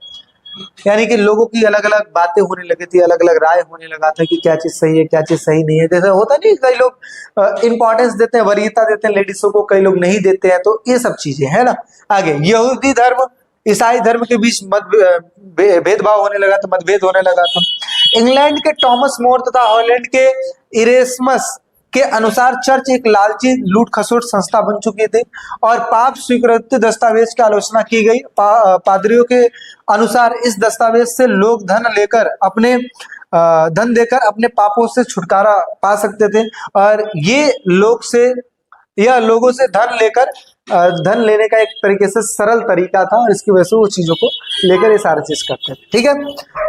यानी कि लोगों की अलग अलग बातें होने लगी थी, अलग अलग राय होने लगा था कि क्या चीज सही है क्या चीज सही नहीं है। जैसे होता नहीं, कई लोग इंपॉर्टेंस देते हैं, वरीयता देते हैं लेडीजों को, कई लोग नहीं देते हैं। तो ये सब चीजें है ना। आगे यहूदी धर्म ईसाई धर्म के बीच भेदभाव होने लगा था, मतभेद होने लगा था। इंग्लैंड के टॉमस मोर तथा हॉलैंड के इरेस्मस के अनुसार चर्च एक लालची लूट खसोट संस्था बन चुकी थी और पाप स्वीकृति दस्तावेज की आलोचना की गई। पादरियों के अनुसार इस दस्तावेज से लोग धन देकर अपने पापों से छुटकारा पा सकते थे, और यह लोगों से धन लेने का एक तरीके से सरल तरीका था, और इसकी वजह से वो चीजों को लेकर ये सारी चीज करते थे। ठीक है,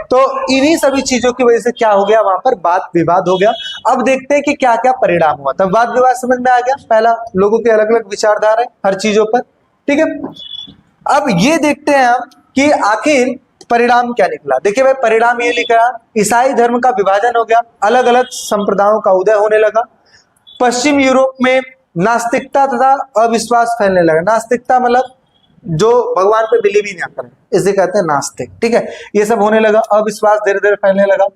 तो इन्हीं सभी चीजों की वजह से क्या हो गया, वहां पर वाद विवाद हो गया। अब देखते हैं कि क्या क्या परिणाम हुआ। तब वाद विवाद समझ में आ गया, पहला लोगों के अलग अलग विचारधारा है हर चीजों पर। ठीक है, अब ये देखते हैं हम कि आखिर परिणाम क्या निकला। देखिए भाई, परिणाम ये निकला, ईसाई धर्म का विभाजन हो गया, अलग अलग संप्रदायों का उदय होने लगा। पश्चिम यूरोप में नास्तिकता तथा अविश्वास फैलने लगा। नास्तिकता मतलब जो भगवान पे बिलीव ही नहीं आता, इसे कहते हैं नास्तिक। ठीक है, ये सब होने लगा, अविश्वास धीरे धीरे फैलने लगा।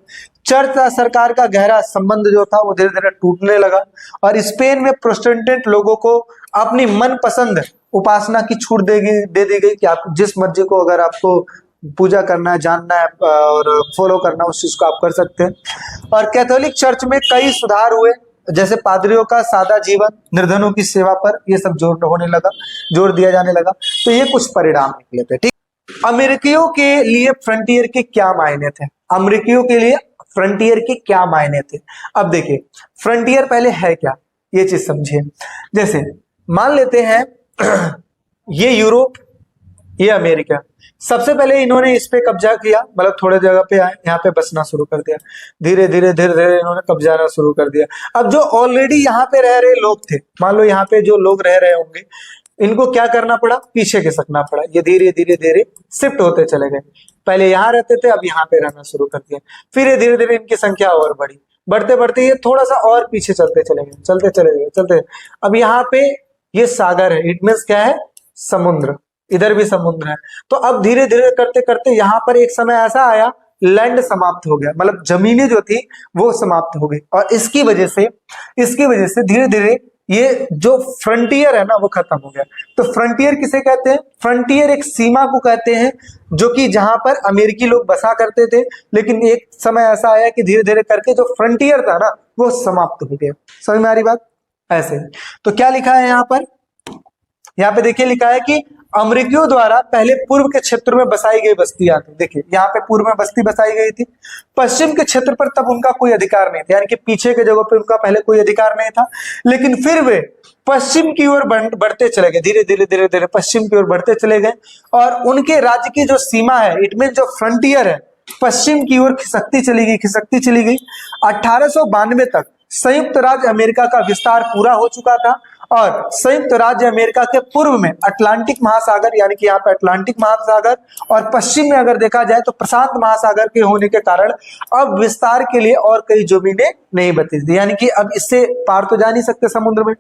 चर्च तथा सरकार का गहरा संबंध जो था वो धीरे धीरे टूटने लगा, और स्पेन में प्रोटेस्टेंट लोगों को अपनी मनपसंद उपासना की छूट दे दी गई कि आप जिस मर्जी को, अगर आपको पूजा करना है, जानना है और फॉलो करना, उस चीज को आप कर सकते हैं। और कैथोलिक चर्च में कई सुधार हुए, जैसे पादरियों का सादा जीवन, निर्धनों की सेवा पर ये सब जोर दिया जाने लगा। तो ये कुछ परिणाम निकले थे। ठीक, अमेरिकियों के लिए फ्रंटियर के क्या मायने थे। अमेरिकियों के लिए फ्रंटियर के क्या मायने थे। अब देखिए, फ्रंटियर पहले है क्या, ये चीज समझिए। जैसे मान लेते हैं ये यूरोप, ये अमेरिका, सबसे पहले इन्होंने इस पे कब्जा किया, मतलब थोड़े जगह पे आए, यहाँ पे बसना शुरू कर दिया। धीरे धीरे इन्होंने कब्जाना शुरू कर दिया। अब जो ऑलरेडी यहाँ पे रह रहे लोग थे, मान लो यहाँ पे जो लोग रह रहे होंगे, इनको क्या करना पड़ा, पीछे खिसकना पड़ा। ये धीरे धीरे शिफ्ट होते चले गए। पहले यहाँ रहते थे, अब यहाँ पे रहना शुरू कर दिया। फिर ये धीरे धीरे इनकी संख्या और बढ़ी, बढ़ते बढ़ते ये थोड़ा सा और पीछे चलते चले गए। अब यहाँ पे ये सागर है, इट मीन्स क्या है, समुद्र, इधर भी समुद्र है। तो अब धीरे धीरे करते करते यहाँ पर एक समय ऐसा आया, लैंड समाप्त हो गया, मतलब जमीनें जो थी वो समाप्त हो गई, और इसकी वजह से धीरे धीरे ये जो फ्रंटियर है ना वो खत्म हो गया। तो फ्रंटियर किसे कहते हैं, फ्रंटियर एक सीमा को कहते हैं, जो कि जहां पर अमेरिकी लोग बसा करते थे, लेकिन एक समय ऐसा आया कि धीरे धीरे करके जो फ्रंटियर था ना वो समाप्त हो गया। समझ में आ रही बात। ऐसे तो क्या लिखा है यहाँ पे देखिए, लिखा है कि अमेरिकियों द्वारा पहले पूर्व के क्षेत्र में बसाई गई बस्तियां थी। देखिए यहाँ पे पूर्व में बस्ती बसाई गई थी, पश्चिम के क्षेत्र पर तब उनका कोई अधिकार नहीं था, यानी कि पीछे के जगह पे उनका पहले कोई अधिकार नहीं था, लेकिन फिर वे पश्चिम की ओर बढ़ते चले गए, धीरे धीरे धीरे धीरे पश्चिम की ओर बढ़ते चले गए, और उनके राज्य की जो सीमा है, इट मीन जो फ्रंटियर है, पश्चिम की ओर खिसकती चली गई, खिसकती चली गई। 1892 तक संयुक्त राज्य अमेरिका का विस्तार पूरा हो चुका था, और संयुक्त राज्य अमेरिका के पूर्व में अटलांटिक महासागर, यानी कि यहाँ पे अटलांटिक महासागर, और पश्चिम में अगर देखा जाए तो प्रशांत महासागर के होने के कारण अब विस्तार के लिए और कई जमीनें नहीं बची थी, यानी कि अब इससे पार तो जा नहीं सकते समुद्र में।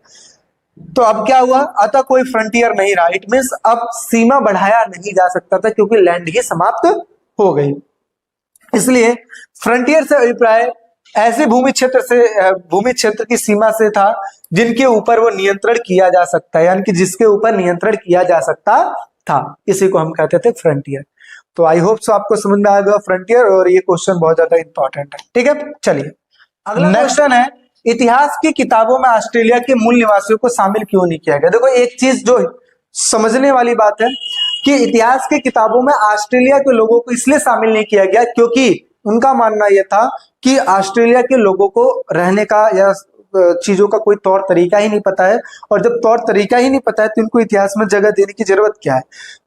तो अब क्या हुआ, अतः कोई फ्रंटियर नहीं रहा, इट मीन्स अब सीमा बढ़ाया नहीं जा सकता था क्योंकि लैंड ही समाप्त हो गई। इसलिए फ्रंटियर से अभिप्राय ऐसे भूमि क्षेत्र की सीमा से था जिनके ऊपर वो नियंत्रण किया जा सकता है, यानी कि जिसके ऊपर नियंत्रण किया जा सकता था, इसी को हम कहते थे फ्रंटियर। तो आई होप सो आपको समझ में आ गया फ्रंटियर, और ये क्वेश्चन बहुत ज्यादा इंपॉर्टेंट है। ठीक है, चलिए अगला क्वेश्चन है, इतिहास की किताबों में ऑस्ट्रेलिया के मूल निवासियों को शामिल क्यों नहीं किया गया। देखो एक चीज जो समझने वाली बात है कि इतिहास की किताबों में ऑस्ट्रेलिया के लोगों को इसलिए शामिल नहीं किया गया क्योंकि उनका मानना यह था कि ऑस्ट्रेलिया के लोगों को रहने का या चीजों का कोई तौर तरीका ही नहीं पता है, और जब तौर तरीका ही नहीं पता है तो इनको इतिहास में जगह देने की जरूरत क्या है।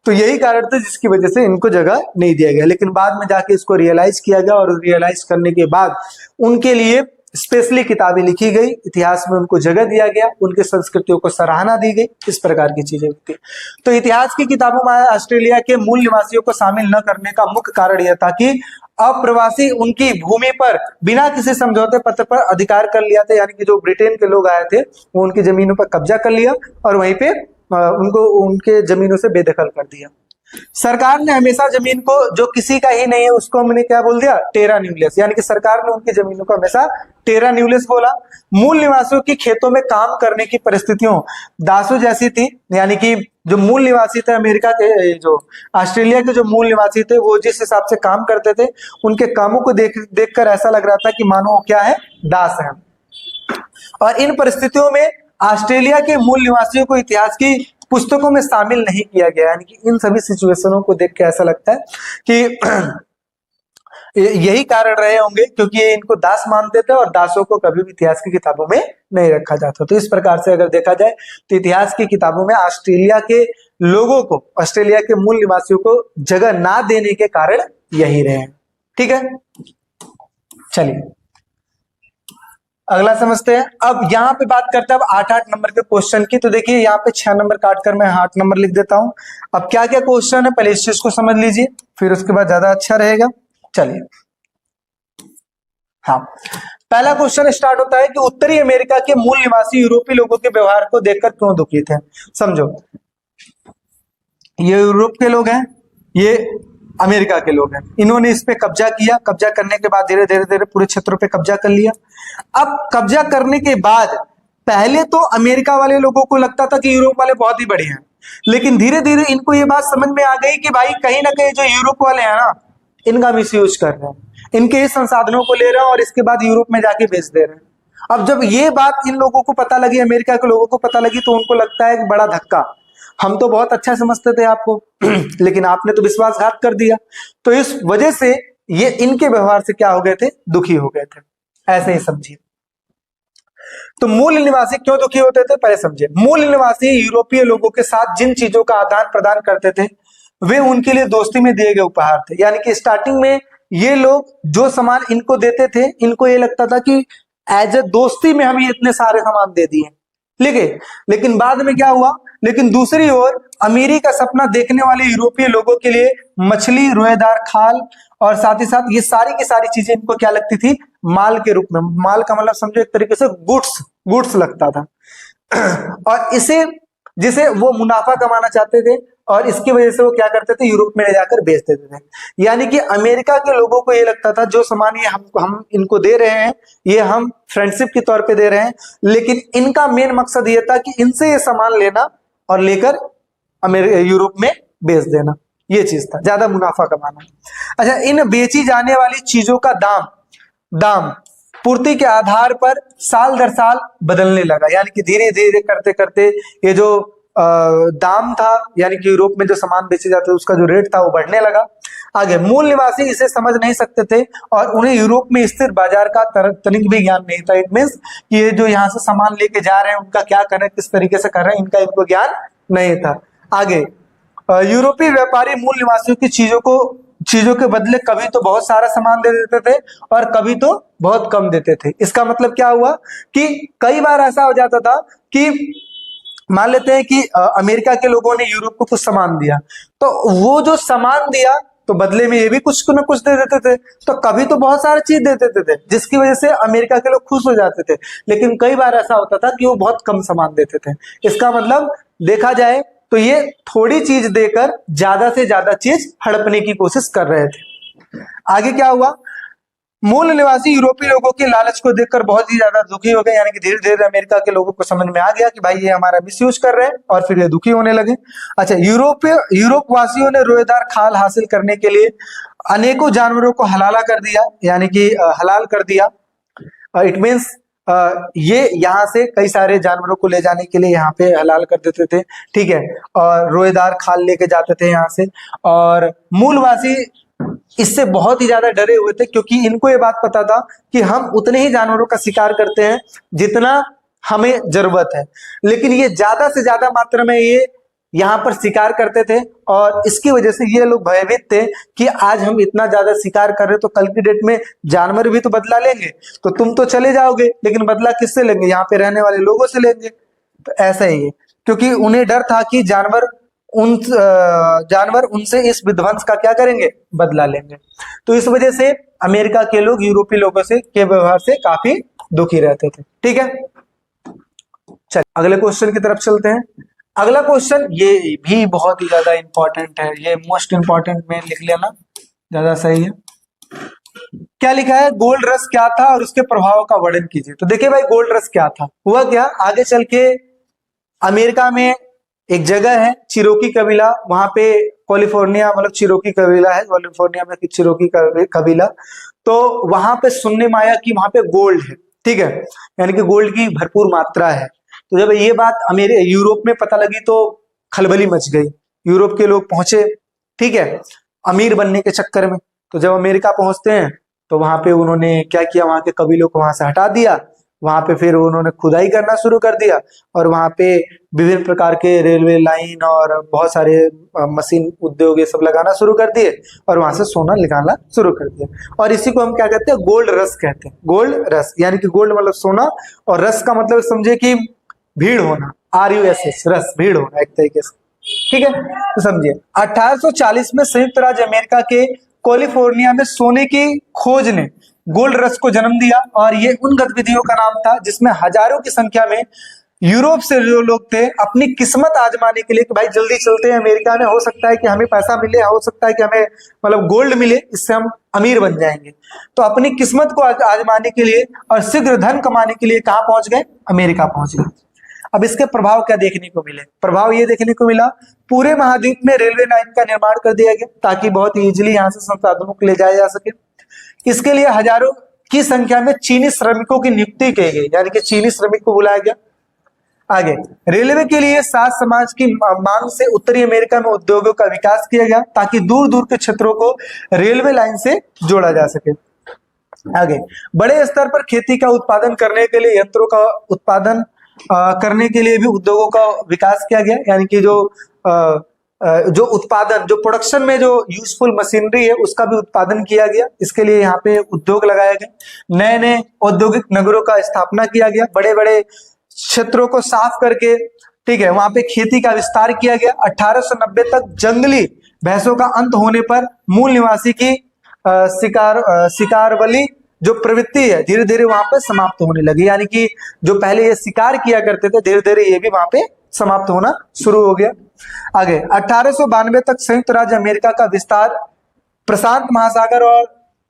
तो यही कारण था जिसकी वजह से इनको जगह नहीं दिया गया, लेकिन बाद में जाके इसको रियलाइज किया गया, और रियलाइज करने के बाद उनके लिए स्पेशली किताबें लिखी गई, इतिहास में उनको जगह दिया गया, उनके संस्कृतियों को सराहना दी गई, इस प्रकार की चीजें होती है। तो इतिहास की किताबों में ऑस्ट्रेलिया के मूल निवासियों को शामिल न करने का मुख्य कारण यह था कि अप्रवासी उनकी भूमि पर बिना किसी समझौते पत्र पर अधिकार कर लिया था, यानी कि जो ब्रिटेन के लोग आए थे वो उनकी जमीनों पर कब्जा कर लिया और वहीं पे उनको उनके जमीनों से बेदखल कर दिया। सरकार ने हमेशा जमीन को जो किसी का ही नहीं है उसको हमने क्या बोल दिया, टेरा न्यूलियस, यानी कि सरकार ने उनकी जमीनों को हमेशा टेरा न्यूलियस बोला। मूल निवासियों की खेतों में काम करने की परिस्थितियों दासों जैसी थी, यानी कि जो मूल निवासी थे अमेरिका के, जो ऑस्ट्रेलिया के जो मूल निवासी थे वो जिस हिसाब से काम करते थे उनके कामों को देखकर ऐसा लग रहा था कि मानो वो क्या है, दास है। और इन परिस्थितियों में ऑस्ट्रेलिया के मूल निवासियों को इतिहास की पुस्तकों में शामिल नहीं किया गया, यानी कि इन सभी सिचुएशनों को देख के ऐसा लगता है कि यही कारण रहे होंगे क्योंकि ये इनको दास मानते थे और दासों को कभी भी इतिहास की किताबों में नहीं रखा जाता। तो इस प्रकार से अगर देखा जाए तो इतिहास की किताबों में ऑस्ट्रेलिया के लोगों को, ऑस्ट्रेलिया के मूल निवासियों को जगह ना देने के कारण यही रहे। ठीक है, चलिए अगला समझते हैं। अब यहाँ पे बात करते हैं अब 8-8 नंबर के क्वेश्चन की। तो देखिए यहाँ पे 6 नंबर काट कर मैं 8 नंबर लिख देता हूं। अब क्या क्या क्वेश्चन है पहले इस चीज को समझ लीजिए, फिर उसके बाद ज्यादा अच्छा रहेगा। चलिए हाँ, पहला क्वेश्चन स्टार्ट होता है कि उत्तरी अमेरिका के मूल निवासी यूरोपीय लोगों के व्यवहार को देखकर क्यों दुखी थे। समझो, ये यूरोप के लोग हैं, ये अमेरिका के लोग हैं, इन्होंने इस पे कब्जा किया, कब्जा करने के बाद धीरे धीरे धीरे पूरे क्षेत्रों पे कब्जा कर लिया। अब कब्जा करने के बाद पहले तो अमेरिका वाले लोगों को लगता था कि यूरोप वाले बहुत ही बड़े हैं, लेकिन धीरे धीरे इनको ये बात समझ में आ गई कि भाई कहीं ना कहीं जो यूरोप वाले हैं ना, इनका मिस यूज कर रहे हैं, इनके इस संसाधनों को ले रहे हैं और इसके बाद यूरोप में जाके बेच दे रहे हैं। अब जब ये बात इन लोगों को पता लगी, अमेरिका के लोगों को पता लगी, तो उनको लगता है कि बड़ा धक्का, हम तो बहुत अच्छा समझते थे आपको लेकिन आपने तो विश्वासघात कर दिया। तो इस वजह से ये इनके व्यवहार से क्या हो गए थे, दुखी हो गए थे। ऐसे ही समझिए। तो मूल निवासी क्यों दुखी होते थे पहले समझिए। मूल निवासी यूरोपीय लोगों के साथ जिन चीजों का आदान प्रदान करते थे वे उनके लिए दोस्ती में दिए गए उपहार थे, यानी कि स्टार्टिंग में ये लोग जो सामान इनको देते थे, इनको ये लगता था कि एज ए दोस्ती में हम ये इतने सारे सामान दे दिए, लेकिन बाद में क्या हुआ, लेकिन दूसरी ओर अमीरी का सपना देखने वाले यूरोपीय लोगों के लिए मछली, रोएदार खाल और साथ ही साथ ये सारी की सारी चीजें इनको क्या लगती थी, माल के रूप में। माल का मतलब समझो एक तरीके से गुड्स लगता था और इसे जिसे वो मुनाफा कमाना चाहते थे और इसकी वजह से वो क्या करते थे, यूरोप में ले जाकर बेच देते थे। यानी कि अमेरिका के लोगों को ये लगता था जो सामान ये हम इनको दे रहे हैं ये हम फ्रेंडशिप के तौर पे दे रहे हैं, लेकिन इनका मेन मकसद ये था कि इनसे ये सामान लेना और लेकर यूरोप में बेच देना, ये चीज था, ज्यादा मुनाफा कमाना। अच्छा, इन बेची जाने वाली चीजों का दाम पूर्ति के आधार पर साल दर साल बदलने लगा, यानी कि धीरे धीरे करते करते ये जो दाम था, यानी कि यूरोप में जो सामान बेचे जाते थे उसका जो रेट था वो बढ़ने लगा। आगे, मूल निवासी इसे समझ नहीं सकते थे और उन्हें यूरोप में स्थिर बाजार का तनिक भी ज्ञान नहीं था। इट मीन्स कि ये जो यहाँ से सामान लेके जा रहे हैं उनका क्या कर रहे हैं, किस तरीके से कर रहे हैं, इनको ज्ञान नहीं था। आगे, यूरोपीय व्यापारी मूल निवासियों की चीजों के बदले कभी तो बहुत सारा सामान दे देते थे और कभी तो बहुत कम देते थे। इसका मतलब क्या हुआ कि कई बार ऐसा हो जाता था कि मान लेते हैं कि अमेरिका के लोगों ने यूरोप को कुछ सामान दिया, तो वो जो सामान दिया तो बदले में ये भी कुछ न कुछ दे देते थे, तो कभी तो बहुत सारी चीज दे देते थे जिसकी वजह से अमेरिका के लोग खुश हो जाते थे, लेकिन कई बार ऐसा होता था कि वो बहुत कम सामान देते थे। इसका मतलब देखा जाए तो ये थोड़ी चीज देकर ज्यादा से ज्यादा चीज हड़पने की कोशिश कर रहे थे। आगे क्या हुआ, मूल निवासी यूरोपीय लोगों के लालच को देखकर बहुत ही ज्यादा दुखी हो गए, यानी कि धीरे धीरे अमेरिका के लोगों को समझ में आ गया कि भाई ये हमारा मिसयूज कर रहे हैं और फिर ये दुखी होने लगे। अच्छा, यूरोप वासियों ने रोएदार खाल हासिल करने के लिए अनेकों जानवरों को हलाला कर दिया, यानी कि हलाल कर दिया। इट मीन्स ये यहाँ से कई सारे जानवरों को ले जाने के लिए यहाँ पे हलाल कर देते थे, ठीक है, और रोएदार खाल लेके जाते थे यहाँ से। और मूलवासी इससे बहुत ही ज्यादा डरे हुए थे क्योंकि इनको ये बात पता था कि हम उतने ही जानवरों का शिकार करते हैं जितना हमें जरूरत है, लेकिन ये ज्यादा से ज्यादा मात्रा में ये यहाँ पर शिकार करते थे और इसकी वजह से ये लोग भयभीत थे कि आज हम इतना ज्यादा शिकार कर रहे तो कल की डेट में जानवर भी तो बदला लेंगे, तो तुम तो चले जाओगे लेकिन बदला किससे लेंगे, यहाँ पे रहने वाले लोगों से लेंगे। तो ऐसा ही है, क्योंकि उन्हें डर था कि जानवर उनसे इस विध्वंस का क्या करेंगे, बदला लेंगे। तो इस वजह से अमेरिका के लोग यूरोपीय लोगों से के व्यवहार से काफी दुखी रहते थे। ठीक है, चलिए अगले क्वेश्चन की तरफ चलते हैं। अगला क्वेश्चन ये भी बहुत ही ज्यादा इंपॉर्टेंट है, ये मोस्ट इंपॉर्टेंट में लिख लेना ज्यादा सही है। क्या लिखा है, गोल्ड रश क्या था और उसके प्रभाव का वर्णन कीजिए। तो देखिए भाई, गोल्ड रश क्या था, हुआ क्या, आगे चल के अमेरिका में एक जगह है चिरोकी कबीला, वहां पे कैलिफोर्निया मतलब चिरोकी कबीला है, कैलिफोर्निया में चिरोकी कबीला, तो वहां पे सुनने में आया कि वहां पे गोल्ड है, ठीक है, यानी कि गोल्ड की भरपूर मात्रा है। तो जब ये बात यूरोप में पता लगी तो खलबली मच गई, यूरोप के लोग पहुंचे, ठीक है, अमीर बनने के चक्कर में। तो जब अमेरिका पहुंचते हैं तो वहां पे उन्होंने क्या किया, वहां के कबीलों को वहां से हटा दिया, वहां पे फिर उन्होंने खुदाई करना शुरू कर दिया और वहां पे विभिन्न प्रकार के रेलवे लाइन और बहुत सारे मशीन उद्योग ये सब लगाना शुरू कर दिए और वहां से सोना निकालना शुरू कर दिया। और इसी को हम क्या कहते हैं, गोल्ड रश कहते हैं। गोल्ड रश यानी कि गोल्ड मतलब सोना और रश का मतलब समझे कि भीड़ होना, RUSH, रश भीड़ होना एक तरीके से, ठीक है। तो समझिए 1840 में संयुक्त राज्य अमेरिका के कैलिफोर्निया में सोने की खोज ने गोल्ड रश को जन्म दिया और ये उन गतिविधियों का नाम था जिसमें हजारों की संख्या में यूरोप से जो लोग थे अपनी किस्मत आजमाने के लिए कि भाई जल्दी चलते हैं अमेरिका में, हो सकता है कि हमें पैसा मिले, हो सकता है कि हमें मतलब गोल्ड मिले, इससे हम अमीर बन जाएंगे। तो अपनी किस्मत को आजमाने के लिए और शीघ्र धन कमाने के लिए कहाँ पहुंच गए, अमेरिका पहुंच गए। अब इसके प्रभाव क्या देखने को मिले, प्रभाव ये देखने को मिला, पूरे महाद्वीप में रेलवे लाइन का निर्माण कर दिया गया ताकि बहुत इजीली यहाँ से संसाधनों को ले जाया जा सके। इसके लिए हजारों की संख्या में चीनी श्रमिकों की नियुक्ति की गई, यानी कि चीनी श्रमिक को बुलाया गया। आगे, रेलवे के लिए सात समाज की मांग से उत्तरी अमेरिका में उद्योगों का विकास किया गया ताकि दूर दूर के क्षेत्रों को रेलवे लाइन से जोड़ा जा सके। आगे, बड़े स्तर पर खेती का उत्पादन करने के लिए यंत्रों का उत्पादन करने के लिए भी उद्योगों का विकास किया गया, यानी कि जो उत्पादन, जो प्रोडक्शन में जो यूजफुल मशीनरी है उसका भी उत्पादन किया गया। इसके लिए यहाँ पे उद्योग लगाए गए, नए नए औद्योगिक नगरों का स्थापना किया गया, बड़े बड़े क्षेत्रों को साफ करके, ठीक है, वहां पे खेती का विस्तार किया गया। 1890 तक जंगली भैंसों का अंत होने पर मूल निवासी की शिकारवली जो प्रवृत्ति है धीरे धीरे वहां पे समाप्त होने लगी, यानी कि जो पहले ये शिकार किया करते थे धीरे धीरे ये भी वहां पे समाप्त होना शुरू हो गया। आगे, 1892 तक संयुक्त राज्य अमेरिका का विस्तार प्रशांत महासागर और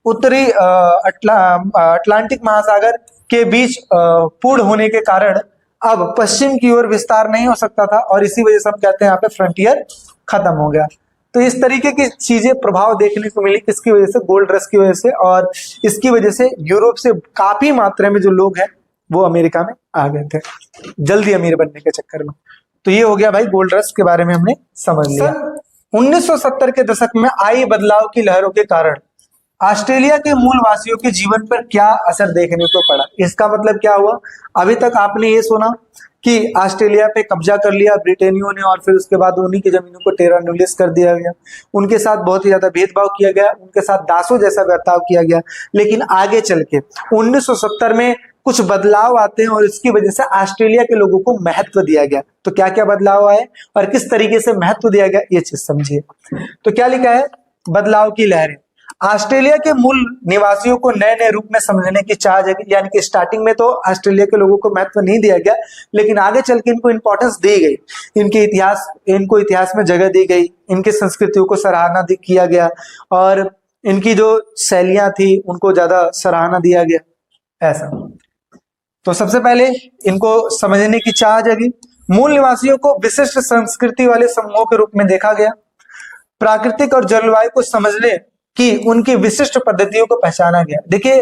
उत्तरी अटलांटिक महासागर के बीच पूर्ण होने के कारण अब पश्चिम की ओर विस्तार नहीं हो सकता था और इसी वजह से हम कहते हैं यहाँ पे फ्रंटियर खत्म हो गया। तो इस तरीके की चीजें प्रभाव देखने को मिली, किसकी वजह से, गोल्ड रश की वजह से, और इसकी वजह से यूरोप से काफी मात्रा में जो लोग हैं वो अमेरिका में आ गए थे जल्दी अमीर बनने के चक्कर में। तो ये हो गया भाई गोल्ड रश के बारे में हमने समझ लिया। सन 1970 के दशक में आई बदलाव की लहरों के कारण ऑस्ट्रेलिया के मूल वासियों के जीवन पर क्या असर देखने को पड़ा। इसका मतलब क्या हुआ, अभी तक आपने ये सुना कि ऑस्ट्रेलिया पे कब्जा कर लिया ब्रिटेनियों ने और फिर उसके बाद उन्हीं की जमीनों को टेरा न्यूलिस कर दिया गया, उनके साथ बहुत ही ज्यादा भेदभाव किया गया, उनके साथ दासों जैसा बर्ताव किया गया। लेकिन आगे चल के 1970 में कुछ बदलाव आते हैं और इसकी वजह से ऑस्ट्रेलिया के लोगों को महत्व दिया गया। तो क्या क्या बदलाव आए और किस तरीके से महत्व दिया गया, ये चीज समझिए। तो क्या लिखा है, बदलाव की लहरें। ऑस्ट्रेलिया के मूल निवासियों को नए नए रूप में समझने की चाह जगी, यानी कि स्टार्टिंग में तो ऑस्ट्रेलिया के लोगों को महत्व नहीं दिया गया, लेकिन आगे चल के इनको इंपॉर्टेंस दी गई, इनको इतिहास में जगह दी गई, इनकी संस्कृतियों को सराहना किया गया और इनकी जो शैलियां थी उनको ज्यादा सराहना दिया गया। ऐसा तो सबसे पहले इनको समझने की चाह जगी। मूल निवासियों को विशिष्ट संस्कृति वाले समूहों के रूप में देखा गया। प्राकृतिक और जलवायु को समझने की उनकी विशिष्ट पद्धतियों को पहचाना गया। देखिए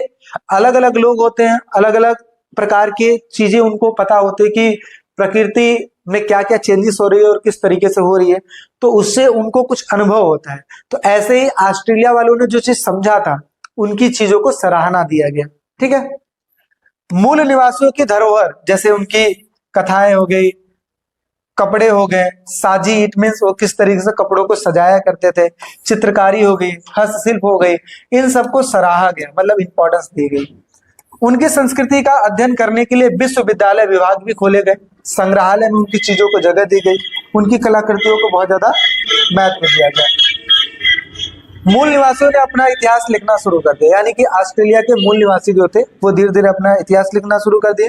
अलग अलग लोग होते हैं, अलग अलग प्रकार की चीजें उनको पता होती है कि प्रकृति में क्या क्या चेंजेस हो रही है और किस तरीके से हो रही है, तो उससे उनको कुछ अनुभव होता है। तो ऐसे ही ऑस्ट्रेलिया वालों ने जो चीज समझा था उनकी चीजों को सराहना दिया गया। ठीक है, मूल निवासियों की धरोहर जैसे उनकी कथाएं हो गई, कपड़े हो गए, साजी इट मीन्स वो किस तरीके से कपड़ों को सजाया करते थे, चित्रकारी हो गई, हस्तशिल्प हो गई, इन सबको सराहा गया, मतलब इंपॉर्टेंस दी गई। उनकी संस्कृति का अध्ययन करने के लिए विश्वविद्यालय विभाग भी खोले गए, संग्रहालय में उनकी चीजों को जगह दी गई, उनकी कलाकृतियों को बहुत ज्यादा महत्व दिया गया। मूल निवासियों ने अपना इतिहास लिखना शुरू कर दिया, यानी कि ऑस्ट्रेलिया के मूल निवासी जो थे वो धीरे धीरे अपना इतिहास लिखना शुरू कर दिए।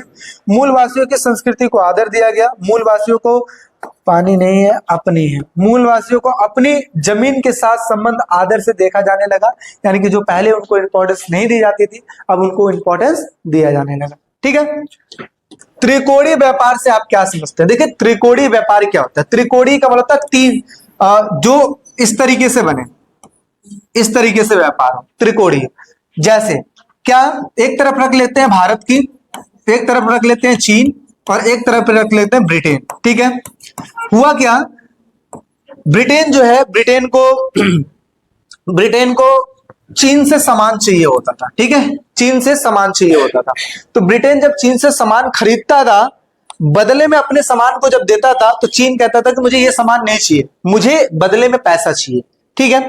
मूल वासियों की संस्कृति को आदर दिया गया। मूल वासियों को पानी नहीं है, अपनी है। मूल वासियों को अपनी जमीन के साथ संबंध आदर से देखा जाने लगा, यानी कि जो पहले उनको इंपॉर्टेंस नहीं दी जाती थी अब उनको इंपॉर्टेंस दिया जाने लगा। ठीक है, त्रिकोणीय व्यापार से आप क्या समझते हैं? देखिए त्रिकोणीय व्यापार क्या होता है? त्रिकोणीय का मतलब होता है तीन, जो इस तरीके से बने, इस तरीके से व्यापार हो, त्रिकोणीय। जैसे क्या, एक तरफ रख लेते हैं भारत की, एक तरफ रख लेते हैं चीन और एक तरफ रख लेते हैं ब्रिटेन। ठीक है, हुआ क्या, ब्रिटेन जो है, ब्रिटेन को चीन से सामान चाहिए होता था। ठीक है, चीन से सामान चाहिए होता था, तो ब्रिटेन जब चीन से सामान खरीदता था, बदले में अपने सामान को जब देता था तो चीन कहता था कि मुझे ये सामान नहीं चाहिए, मुझे बदले में पैसा चाहिए। ठीक है,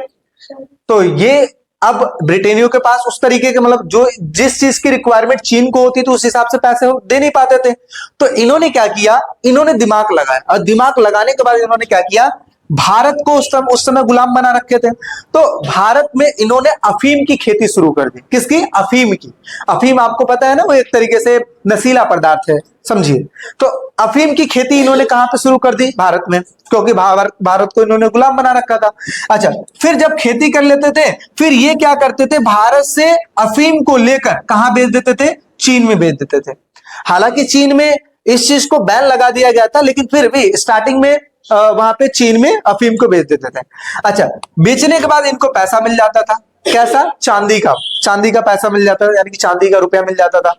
तो ये अब ब्रिटेनियों के पास उस तरीके के, मतलब जो जिस चीज की रिक्वायरमेंट चीन को होती थी उस हिसाब से पैसे दे नहीं पाते थे। तो इन्होंने क्या किया, इन्होंने दिमाग लगाया और दिमाग लगाने के बाद इन्होंने क्या किया, भारत को उस समय गुलाम बना रखे थे, तो भारत में इन्होंने अफीम की खेती शुरू कर दी। किसकी? अफीम की। अफीम आपको पता है ना, वो एक तरीके से नशीला पदार्थ है, समझिए। तो अफीम की खेती इन्होंने कहां पे शुरू कर दी? भारत में, क्योंकि भारत को इन्होंने गुलाम बना रखा था। अच्छा, फिर जब खेती कर लेते थे फिर ये क्या करते थे, भारत से अफीम को लेकर कहां बेच देते थे? चीन में बेच देते थे। हालांकि चीन में इस चीज को बैन लगा दिया गया था, लेकिन फिर भी स्टार्टिंग में वहां पे चीन में अफीम को बेच देते थे। अच्छा, बेचने के बाद इनको पैसा मिल जाता था, कैसा? चांदी का पैसा मिल जाता था, यानी कि चांदी का रुपया मिल जाता था।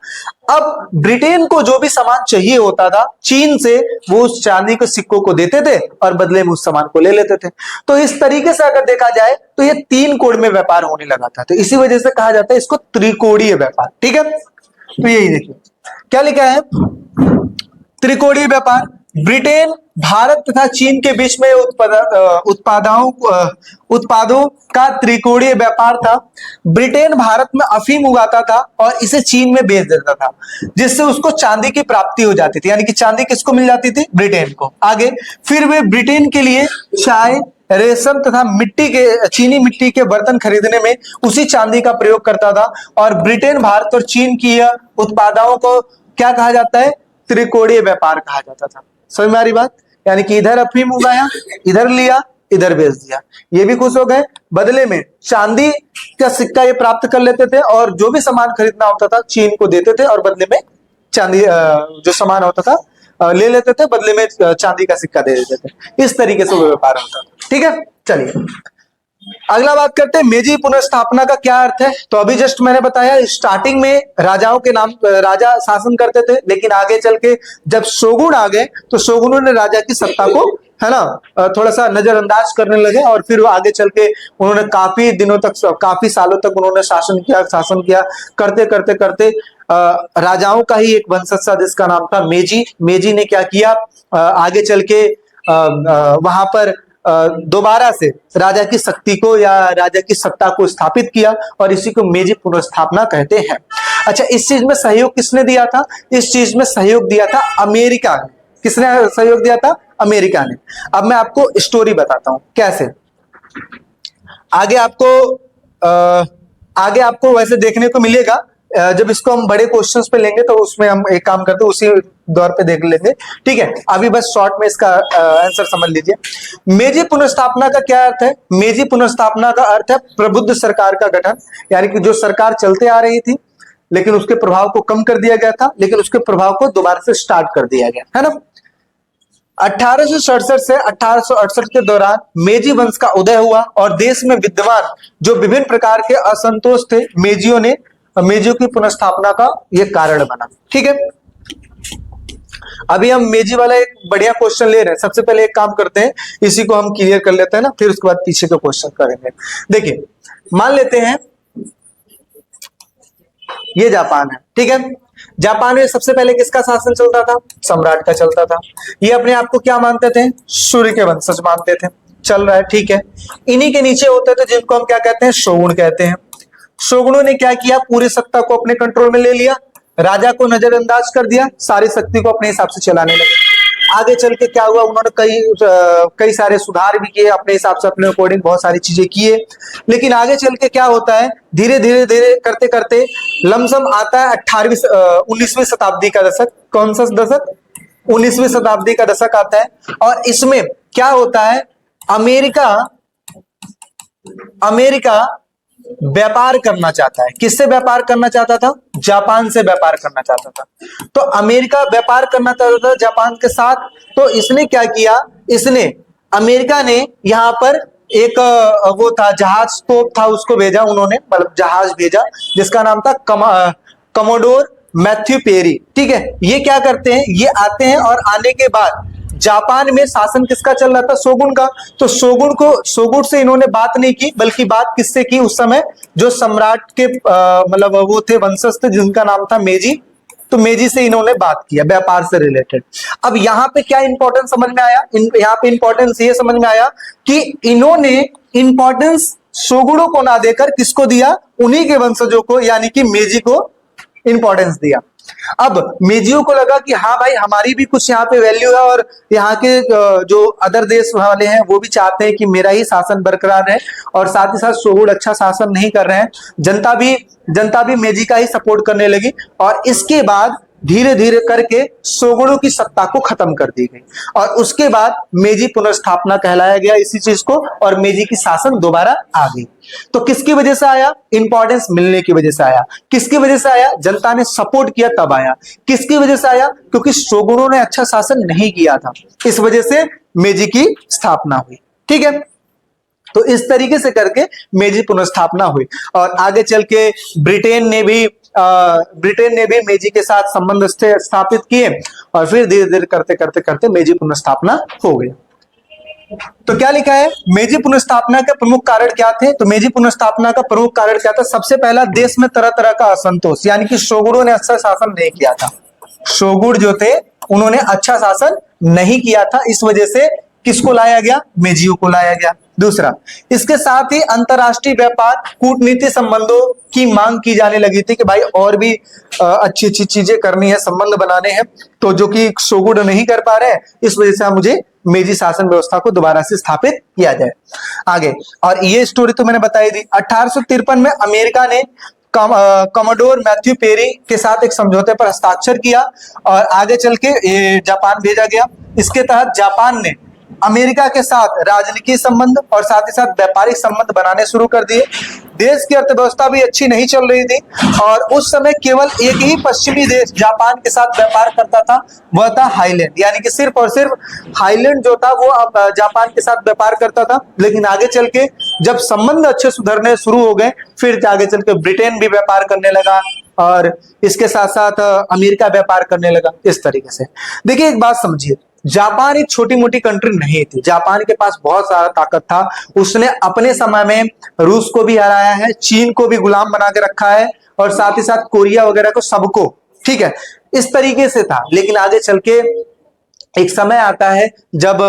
अब ब्रिटेन को जो भी सामान चाहिए होता था चीन से, वो उस चांदी के सिक्कों को देते थे और बदले में उस सामान को ले लेते थे। तो इस तरीके से अगर देखा जाए तो ये तीन कोण में व्यापार होने लगा था, तो इसी वजह से कहा जाता है इसको त्रिकोणीय व्यापार। ठीक है, तो यही देखिए क्या लिखा है, त्रिकोणीय व्यापार। ब्रिटेन, भारत तथा चीन के बीच में उत्पादों का त्रिकोणीय व्यापार था। ब्रिटेन भारत में अफीम उगाता था और इसे चीन में बेच देता था, जिससे उसको चांदी की प्राप्ति हो जाती थी, यानी कि चांदी किसको मिल जाती थी? ब्रिटेन को। आगे फिर वे ब्रिटेन के लिए चाय, रेशम तथा चीनी मिट्टी के बर्तन खरीदने में उसी चांदी का प्रयोग करता था। और ब्रिटेन, भारत और चीन की उत्पादों को क्या कहा जाता है? त्रिकोणीय व्यापार कहा जाता था। समझ में आ रही बात? यानी कि इधर अफीम उगाया, इधर लिया, इधर बेच दिया, ये भी खुश हो गए, बदले में चांदी का सिक्का ये प्राप्त कर लेते थे और जो भी सामान खरीदना होता था चीन को देते थे और बदले में चांदी जो सामान होता था ले लेते थे, बदले में चांदी का सिक्का दे देते थे। इस तरीके से वो व्यापार होता था। ठीक है, चलिए अगला बात करते हैं मेजी पुनर्स्थापना का क्या अर्थ है। तो अभी जस्ट मैंने बताया स्टार्टिंग में राजाओं के नाम राजा शासन करते थे, लेकिन आगे चल के जब शोगुन आ गए तो शोगुनों ने राजा की सत्ता को है ना थोड़ा सा नजरअंदाज करने लगे और फिर वो आगे चल के उन्होंने काफी दिनों तक काफी सालों तक उन्होंने शासन किया करते करते करते राजाओं का ही एक वंशज था जिसका नाम था मेजी। मेजी ने क्या किया आगे चल के वहां पर दोबारा से राजा की शक्ति को या राजा की सत्ता को स्थापित किया और इसी को मेजी पुनर्स्थापना कहते हैं। अच्छा, इस चीज में सहयोग किसने दिया था? इस चीज में सहयोग दिया था अमेरिका ने। किसने सहयोग दिया था? अमेरिका ने। अब मैं आपको स्टोरी बताता हूं कैसे। आगे आपको वैसे देखने को मिलेगा जब इसको हम बड़े क्वेश्चंस पे लेंगे तो उसमें हम एक काम करते हैं उसी दौर पे देख लेंगे, ठीक है। अभी बस शॉर्ट में इसका आंसर समझ लीजिए। मेजी पुनर्स्थापना का क्या अर्थ है? मेजी पुनर्स्थापना का अर्थ है प्रबुद्ध सरकार का गठन, यानी कि जो सरकार चलते आ रही थी लेकिन उसके प्रभाव को कम कर दिया गया था, लेकिन उसके प्रभाव को दोबारा से स्टार्ट कर दिया गया, है ना। 1867 से 1868 के दौरान मेजी वंश का उदय हुआ और देश में विद्यमान जो विभिन्न प्रकार के असंतोष थे मेजियों की पुनर्स्थापना का यह कारण बना, ठीक है। अभी हम मेजी वाला एक बढ़िया क्वेश्चन ले रहे हैं। सबसे पहले एक काम करते हैं, इसी को हम क्लियर कर लेते हैं ना, फिर उसके बाद पीछे का क्वेश्चन करेंगे। देखिए, मान लेते हैं ये जापान है, ठीक है। जापान में सबसे पहले किसका शासन चलता था? सम्राट का चलता था। ये अपने आप को क्या मानते थे? सूर्य के वंशज मानते थे। चल रहा है, ठीक है। इन्हीं के नीचे होते थे जिनको हम क्या कहते हैं? शोगुन कहते हैं। शोगुनों ने क्या किया? पूरी सत्ता को अपने कंट्रोल में ले लिया, राजा को नजरअंदाज कर दिया, सारी शक्ति को अपने हिसाब से चलाने लगे। आगे चल के क्या हुआ? उन्होंने कई सारे सुधार भी किए अपने हिसाब से, अपने अकॉर्डिंग बहुत सारी चीजें किए। लेकिन आगे चल के क्या होता है? धीरे धीरे धीरे करते करते लमसम आता है 19वीं शताब्दी का दशक। कौन सा दशक? 19वीं शताब्दी का दशक आता है और इसमें क्या होता है? अमेरिका व्यापार करना चाहता है। किससे व्यापार करना चाहता था? जापान से व्यापार करना चाहता था। तो अमेरिका व्यापार करना चाहता था जापान के साथ, तो इसने क्या किया? अमेरिका ने यहां पर एक वो था जहाज तोप था, उसको भेजा उन्होंने, मतलब जहाज भेजा जिसका नाम था कमोडोर मैथ्यू पेरी, ठीक है। ये क्या करते हैं? ये आते हैं और आने के बाद जापान में शासन किसका चल रहा था? शोगुन का। तो शोगुन से इन्होंने बात नहीं की, बल्कि बात किससे की? उस समय जो सम्राट के मतलब वो थे वंशज थे जिनका नाम था मेजी। तो मेजी से इन्होंने बात किया व्यापार से रिलेटेड। अब यहाँ पे क्या इंपॉर्टेंस समझ में आया? यहाँ पे इंपॉर्टेंस ये समझ में आया कि इन्होंने इंपॉर्टेंस शोगुनों को ना देकर किसको दिया? उन्हीं के वंशजों को, यानी कि मेजी को इंपॉर्टेंस दिया। अब मेजियों को लगा कि हाँ भाई, हमारी भी कुछ यहाँ पे वैल्यू है और यहाँ के जो अदर देश वाले हैं वो भी चाहते हैं कि मेरा ही शासन बरकरार है, और साथ ही साथ शोगुन अच्छा शासन नहीं कर रहे हैं। जनता भी मेजी का ही सपोर्ट करने लगी और इसके बाद धीरे धीरे करके शोगुनों की सत्ता को खत्म कर दी गई और उसके बाद मेजी पुनर्स्थापना कहलाया गया इसी चीज को, और मेजी की शासन दोबारा आ गई। तो किसकी वजह से आया? इंपॉर्टेंस मिलने की वजह से आया। किसकी वजह से आया? जनता ने सपोर्ट किया तब आया। किसकी वजह से आया? क्योंकि शोगुनों ने अच्छा शासन नहीं किया था, इस वजह से मेजी की स्थापना हुई, ठीक है। तो इस तरीके से करके मेजी पुनर्स्थापना हुई और आगे चल के ब्रिटेन ने भी मेजी के साथ संबंध स्थापित किए और फिर धीरे धीरे करते करते करते मेजी पुनर्स्थापना हो गई। तो क्या लिखा है? मेजी पुनर्स्थापना के प्रमुख कारण क्या थे? तो मेजी पुनर्स्थापना का प्रमुख कारण क्या था? सबसे पहला, देश में तरह तरह का असंतोष, यानी कि शोगुनों ने अच्छा शासन नहीं किया था। शोगुन जो थे उन्होंने अच्छा शासन नहीं किया था, इस वजह से किसको लाया गया? मेजियों को लाया गया। दूसरा, इसके साथ ही अंतरराष्ट्रीय व्यापार कूटनीति संबंधों की मांग की जाने लगी थी कि भाई और भी अच्छी अच्छी चीजें करनी है, संबंध बनाने हैं, तो जो कि शोगुन नहीं कर पा रहे हैं, इस वजह से मुझे मेजी शासन व्यवस्था को दोबारा से स्थापित किया जाए। आगे, और ये स्टोरी तो मैंने बताई थी। 1853 में अमेरिका ने कमोडोर मैथ्यू पेरी के साथ एक समझौते पर हस्ताक्षर किया और आगे चल के जापान भेजा गया। इसके तहत जापान ने अमेरिका के साथ राजनीतिक संबंध और साथ ही साथ व्यापारिक संबंध बनाने शुरू कर दिए। देश की अर्थव्यवस्था भी अच्छी नहीं चल रही थी और उस समय केवल एक ही पश्चिमी देश जापान के साथ व्यापार करता था, वह था हाईलैंड, यानी कि सिर्फ और सिर्फ हाईलैंड जो था वो अब जापान के साथ व्यापार करता था। लेकिन आगे चल के जब संबंध अच्छे सुधरने शुरू हो गए, फिर आगे चल के ब्रिटेन भी व्यापार करने लगा और इसके साथ साथ अमेरिका व्यापार करने लगा। इस तरीके से देखिए, एक बात समझिए, जापान एक छोटी मोटी कंट्री नहीं थी, जापान के पास बहुत सारा ताकत था। उसने अपने समय में रूस को भी हराया है, चीन को भी गुलाम बना के रखा है और साथ ही साथ कोरिया वगैरह को, सबको, ठीक है, इस तरीके से था। लेकिन आगे चल के एक समय आता है जब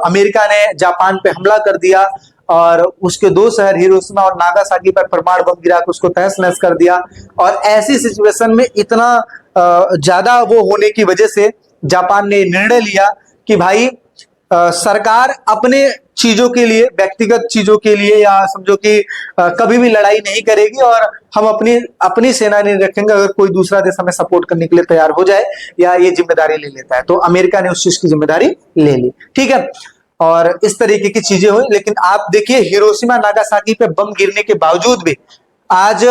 अमेरिका ने जापान पे हमला कर दिया और उसके दो शहर हिरोशिमा और नागासाकी पर परमाणु बम गिरा के उसको तहस नहस कर दिया। और ऐसी सिचुएशन में इतना ज्यादा वो होने की वजह से जापान ने निर्णय लिया कि भाई सरकार अपने चीजों के लिए, व्यक्तिगत चीजों के लिए, या समझो कि कभी भी लड़ाई नहीं करेगी और हम अपनी सेना नहीं रखेंगे अगर कोई दूसरा देश हमें सपोर्ट करने के लिए तैयार हो जाए या ये जिम्मेदारी ले लेता है। तो अमेरिका ने उस चीज की जिम्मेदारी ले ली, ठीक है, और इस तरीके की चीजें हुई। लेकिन आप देखिए, हिरोशिमा नागासाकी पे बम गिरने के बावजूद भी आज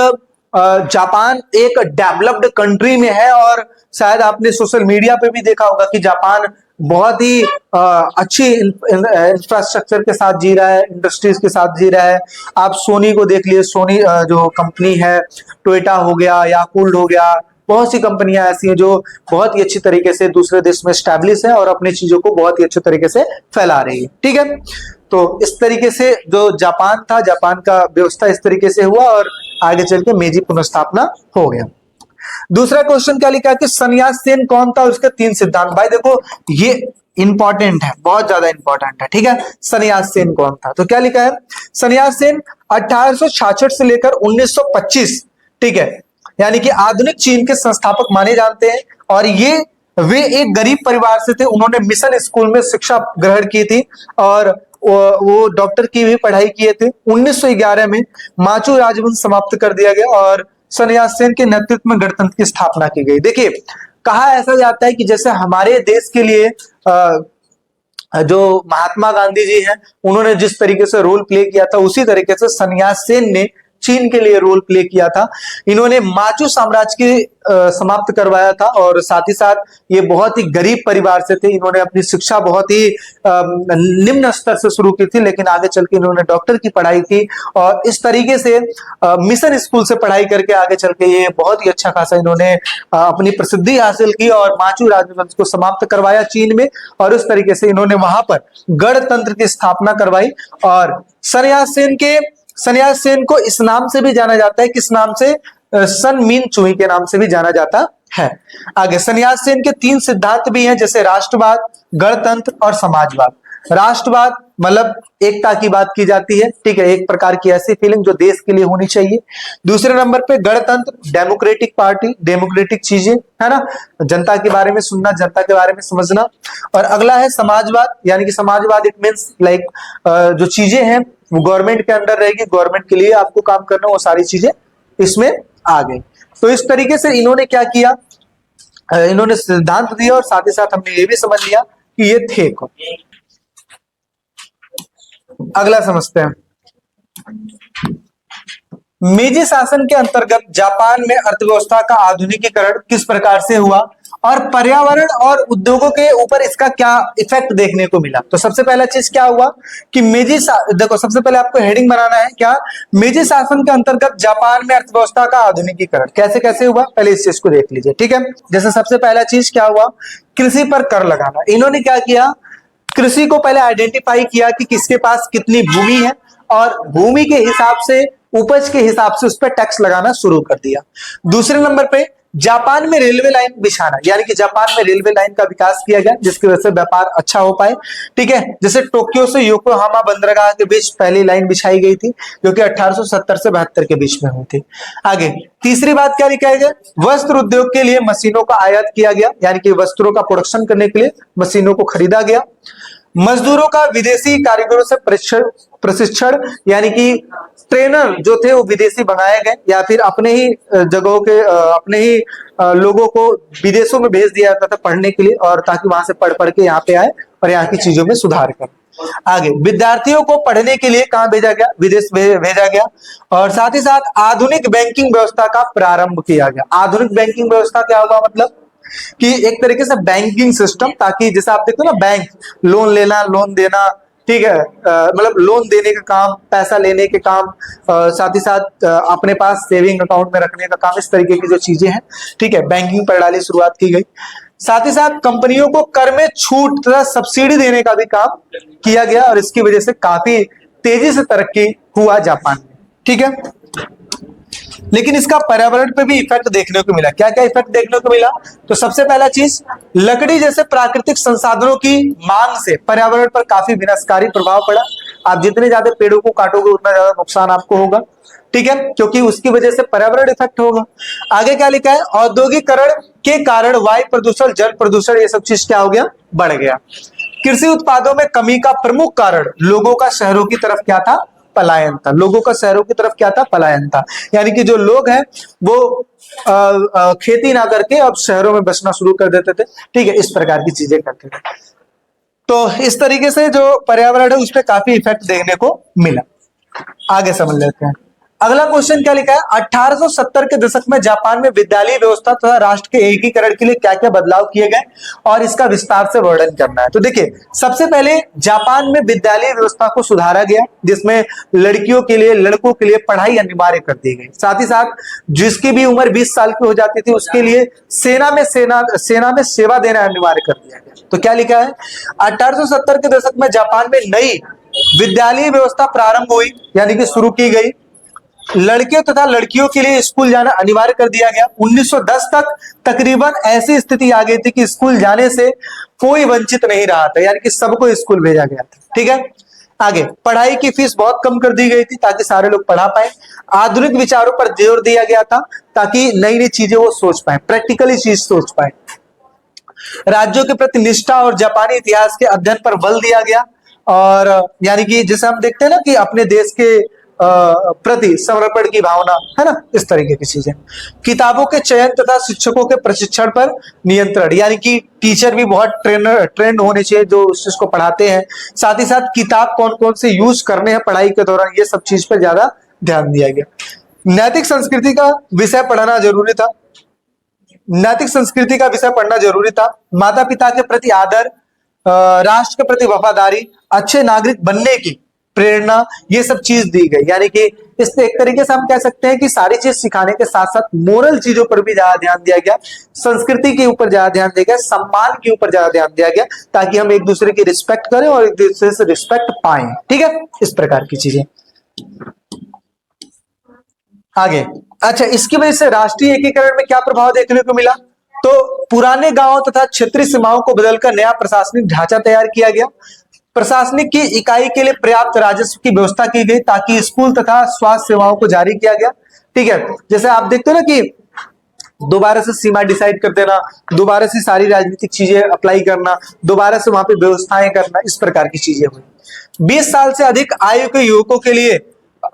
जापान एक डेवलप्ड कंट्री में है। और शायद आपने सोशल मीडिया पे भी देखा होगा कि जापान बहुत ही अच्छी इंफ्रास्ट्रक्चर के साथ जी रहा है, इंडस्ट्रीज के साथ जी रहा है। आप सोनी को देख लिए, सोनी जो कंपनी है, टोयोटा हो गया, याकूल्ट हो गया, बहुत सी कंपनियां ऐसी हैं जो बहुत ही अच्छी तरीके से दूसरे देश में स्टैब्लिश है और अपनी चीजों को बहुत ही अच्छे तरीके से फैला रही है, ठीक है। तो इस तरीके से जो जापान था, जापान का व्यवस्था इस तरीके से हुआ और आगे चल के मेजी पुनर्स्थापना हो गया। दूसरा क्वेश्चन क्या लिखा है कि सन्यास सेन कौन था और उसके 3 सिद्धांत। भाई देखो, ये इंपॉर्टेंट है, बहुत ज्यादा इंपॉर्टेंट है, ठीक है। सन्यास सेन कौन था, तो क्या लिखा है, सन्यास सेन 1866 से लेकर 1925, ठीक है, यानी कि आधुनिक चीन के संस्थापक माने जाते हैं। और वे एक गरीब परिवार से थे। उन्होंने मिशन स्कूल में शिक्षा ग्रहण की थी और वो डॉक्टर की भी पढ़ाई किए थे। 1911 में माचू राजवंश समाप्त कर दिया गया और सन्यास सेन के नेतृत्व में गणतंत्र की स्थापना की गई। देखिए, कहा ऐसा जाता है कि जैसे हमारे देश के लिए जो महात्मा गांधी जी हैं, उन्होंने जिस तरीके से रोल प्ले किया था, उसी तरीके से सन्यास सेन ने चीन के लिए रोल प्ले किया था। इन्होंने माचू साम्राज्य की समाप्त करवाया था और साथ ही साथ ये बहुत ही गरीब परिवार से थे। इन्होंने अपनी शिक्षा बहुत ही निम्न स्तर से शुरू की थी, लेकिन आगे चल के इन्होंने डॉक्टर की पढ़ाई की और इस तरीके से मिशन स्कूल से पढ़ाई करके आगे चल के ये बहुत ही अच्छा खासा इन्होंने अपनी प्रसिद्धि हासिल की और माचू राजवंश को समाप्त करवाया चीन में। और उस तरीके से इन्होंने वहां पर गणतंत्र की स्थापना करवाई। और सन्यास सेन को इस नाम से भी जाना जाता है, किस नाम से, सन मीन चुई के नाम से भी जाना जाता है। आगे सन्यास सेन के 3 सिद्धांत भी हैं, जैसे राष्ट्रवाद, गणतंत्र और समाजवाद। राष्ट्रवाद मतलब एकता की बात की जाती है, ठीक है, एक प्रकार की ऐसी फीलिंग जो देश के लिए होनी चाहिए। दूसरे नंबर पे गणतंत्र, डेमोक्रेटिक पार्टी, डेमोक्रेटिक चीजें, है ना, जनता के बारे में सुनना, जनता के बारे में समझना। और अगला है समाजवाद, यानी कि समाजवाद इट मींस लाइक जो चीजें हैं वो गवर्नमेंट के अंडर रहेगी, गवर्नमेंट के लिए आपको काम करना, वो सारी चीजें इसमें आ गई। तो इस तरीके से इन्होंने क्या किया, इन्होंने सिद्धांत दिया और साथ ही साथ हमने ये भी समझ लिया कि ये थे कौन। अगला समझते हैं, मेजी शासन के अंतर्गत जापान में अर्थव्यवस्था का आधुनिकीकरण किस प्रकार से हुआ और पर्यावरण और उद्योगों के ऊपर इसका क्या इफेक्ट देखने को मिला। तो सबसे पहला चीज क्या हुआ कि देखो, सबसे पहले आपको हेडिंग बनाना है क्या, मेजी शासन के अंतर्गत जापान में अर्थव्यवस्था का आधुनिकीकरण कैसे कैसे हुआ, पहले इस चीज को देख लीजिए, ठीक है। जैसे सबसे पहला चीज क्या हुआ, कृषि पर कर लगाना। इन्होंने क्या किया, कृषि को पहले आइडेंटिफाई किया कि किसके पास कितनी भूमि है और भूमि के हिसाब से, उपज के हिसाब से उस पर टैक्स लगाना शुरू कर दिया। दूसरे नंबर पे जापान में रेलवे लाइन बिछाना, यानी कि जापान में रेलवे लाइन का विकास किया गया जिसकी वजह से व्यापार अच्छा हो पाए, ठीक है। जैसे टोक्यो से योकोहामा बंदरगाह के बीच पहली लाइन बिछाई गई थी जो कि 1870 से 72 के बीच में हुई थी। आगे तीसरी बात क्या लिखा गया, वस्त्र उद्योग के लिए मशीनों का आयात किया गया, यानी कि वस्त्रों का प्रोडक्शन करने के लिए मशीनों को खरीदा गया। मजदूरों का विदेशी कारीगरों से प्रशिक्षण, यानी कि ट्रेनर जो थे वो विदेशी बनाए गए या फिर अपने ही जगहों के अपने ही लोगों को विदेशों में भेज दिया जाता था पढ़ने के लिए, और ताकि वहां से पढ़ पढ़ के यहाँ पे आए और यहाँ की चीजों में सुधार करें। आगे विद्यार्थियों को पढ़ने के लिए कहाँ भेजा गया, विदेश भेजा गया। और साथ ही साथ आधुनिक बैंकिंग व्यवस्था का प्रारंभ किया गया। आधुनिक बैंकिंग व्यवस्था क्या होगा, मतलब कि एक तरीके से बैंकिंग सिस्टम, ताकि जैसे आप देखते हो ना, बैंक लोन लेना, लोन देना, ठीक है, मतलब लोन देने का काम, पैसा लेने के काम, साथ ही साथ अपने पास सेविंग अकाउंट में रखने का काम, इस तरीके की जो चीजें हैं, ठीक है, बैंकिंग प्रणाली शुरुआत की गई। साथ ही साथ कंपनियों को कर में छूट तथा सब्सिडी देने का भी काम किया गया और इसकी वजह से काफी तेजी से तरक्की हुआ जापान में, ठीक है। लेकिन इसका पर्यावरण पे भी इफेक्ट देखने को मिला। क्या क्या इफेक्ट देखने को मिला? तो सबसे पहला चीज, लकड़ी जैसे प्राकृतिक संसाधनों की मांग से पर्यावरण पर काफी विनाशकारी प्रभाव पड़ा। आप जितने ज्यादा पेड़ों को काटोगे उतना ज्यादा नुकसान आपको होगा, ठीक है, क्योंकि उसकी वजह से पर्यावरण इफेक्ट होगा। आगे क्या लिखा है? औद्योगिकरण के कारण वायु प्रदूषण, जल प्रदूषण, ये सब चीज क्या हो गया? बढ़ गया। कृषि उत्पादों में कमी का प्रमुख कारण लोगों का शहरों की तरफ क्या था? पलायन था। लोगों का शहरों की तरफ क्या था? पलायन था। यानी कि जो लोग हैं वो खेती ना करके अब शहरों में बसना शुरू कर देते थे, ठीक है, इस प्रकार की चीजें करते थे। तो इस तरीके से जो पर्यावरण है उस पर काफी इफेक्ट देखने को मिला। आगे समझ लेते हैं। अगला क्वेश्चन क्या लिखा है? 1870 के दशक में जापान में विद्यालय व्यवस्था तथा राष्ट्र के एकीकरण के लिए क्या क्या बदलाव किए गए और इसका विस्तार से वर्णन करना है। तो देखिए, सबसे पहले जापान में विद्यालय व्यवस्था को सुधारा गया, जिसमें लड़कियों के लिए, लड़कों के लिए पढ़ाई अनिवार्य कर दी गई। साथ ही साथ जिसकी भी उम्र 20 साल की हो जाती थी उसके लिए सेना में सेवा देना अनिवार्य कर दिया गया। तो क्या लिखा है? 1870 के दशक में जापान में नई विद्यालय व्यवस्था प्रारंभ हुई, यानी कि शुरू की गई। लड़के तथा लड़कियों के लिए स्कूल जाना अनिवार्य कर दिया गया। 1910 तक तकरीबन ऐसी स्थिति आ गई थी कि स्कूल जाने से कोई वंचित नहीं रहा था, यानी कि सबको स्कूल भेजा गया था, ठीक है। आगे, पढ़ाई की फीस बहुत कम कर दी गई थी ताकि सारे लोग पढ़ा पाए। आधुनिक विचारों पर जोर दिया गया था ताकि नई नई चीजें वो सोच पाए, प्रैक्टिकली चीज सोच पाए। राज्यों के प्रति निष्ठा और जापानी इतिहास के अध्ययन पर बल दिया गया, और यानी कि जैसे हम देखते हैं ना कि अपने देश के प्रति समर्पण की भावना, है ना, इस तरीके की चीजें। किताबों के चयन तथा शिक्षकों के प्रशिक्षण पर नियंत्रण, यानी कि टीचर भी बहुत ट्रेंड होने चाहिए जो उस चीज को पढ़ाते हैं। साथ ही साथ किताब कौन कौन से यूज करने हैं पढ़ाई के दौरान, ये सब चीज पर ज्यादा ध्यान दिया गया। नैतिक संस्कृति का विषय पढ़ना जरूरी था। नैतिक संस्कृति का विषय पढ़ना जरूरी था। माता पिता के प्रति आदर, राष्ट्र के प्रति वफादारी, अच्छे नागरिक बनने की प्रेरणा, ये सब चीज दी गई। यानी कि इस एक तरीके से हम कह सकते हैं कि सारी चीज सिखाने के साथ साथ मोरल चीजों पर भी ज्यादा ध्यान दिया गया, संस्कृति के ऊपर ज्यादा ध्यान दिया गया, सम्मान के ऊपर ज्यादा ध्यान दिया गया, ताकि हम एक दूसरे की रिस्पेक्ट करें और एक दूसरे से रिस्पेक्ट पाएं, ठीक है, इस प्रकार की चीजें। आगे, अच्छा, इसकी वजह से राष्ट्रीय एकीकरण में क्या प्रभाव देखने को मिला? तो पुराने गांवों तथा क्षेत्रीय सीमाओं को बदलकर नया प्रशासनिक ढांचा तैयार किया गया। प्रशासनिक की इकाई के लिए पर्याप्त राजस्व की व्यवस्था की गई ताकि स्कूल तथा स्वास्थ्य सेवाओं को जारी किया गया, ठीक है। जैसे आप देखते हो ना कि दोबारा से सीमा डिसाइड कर देना, दोबारा से सारी राजनीतिक चीजें अप्लाई करना, दोबारा से वहां पे व्यवस्थाएं करना, इस प्रकार की चीजें हुई। 20 साल से अधिक आयु के युवकों के लिए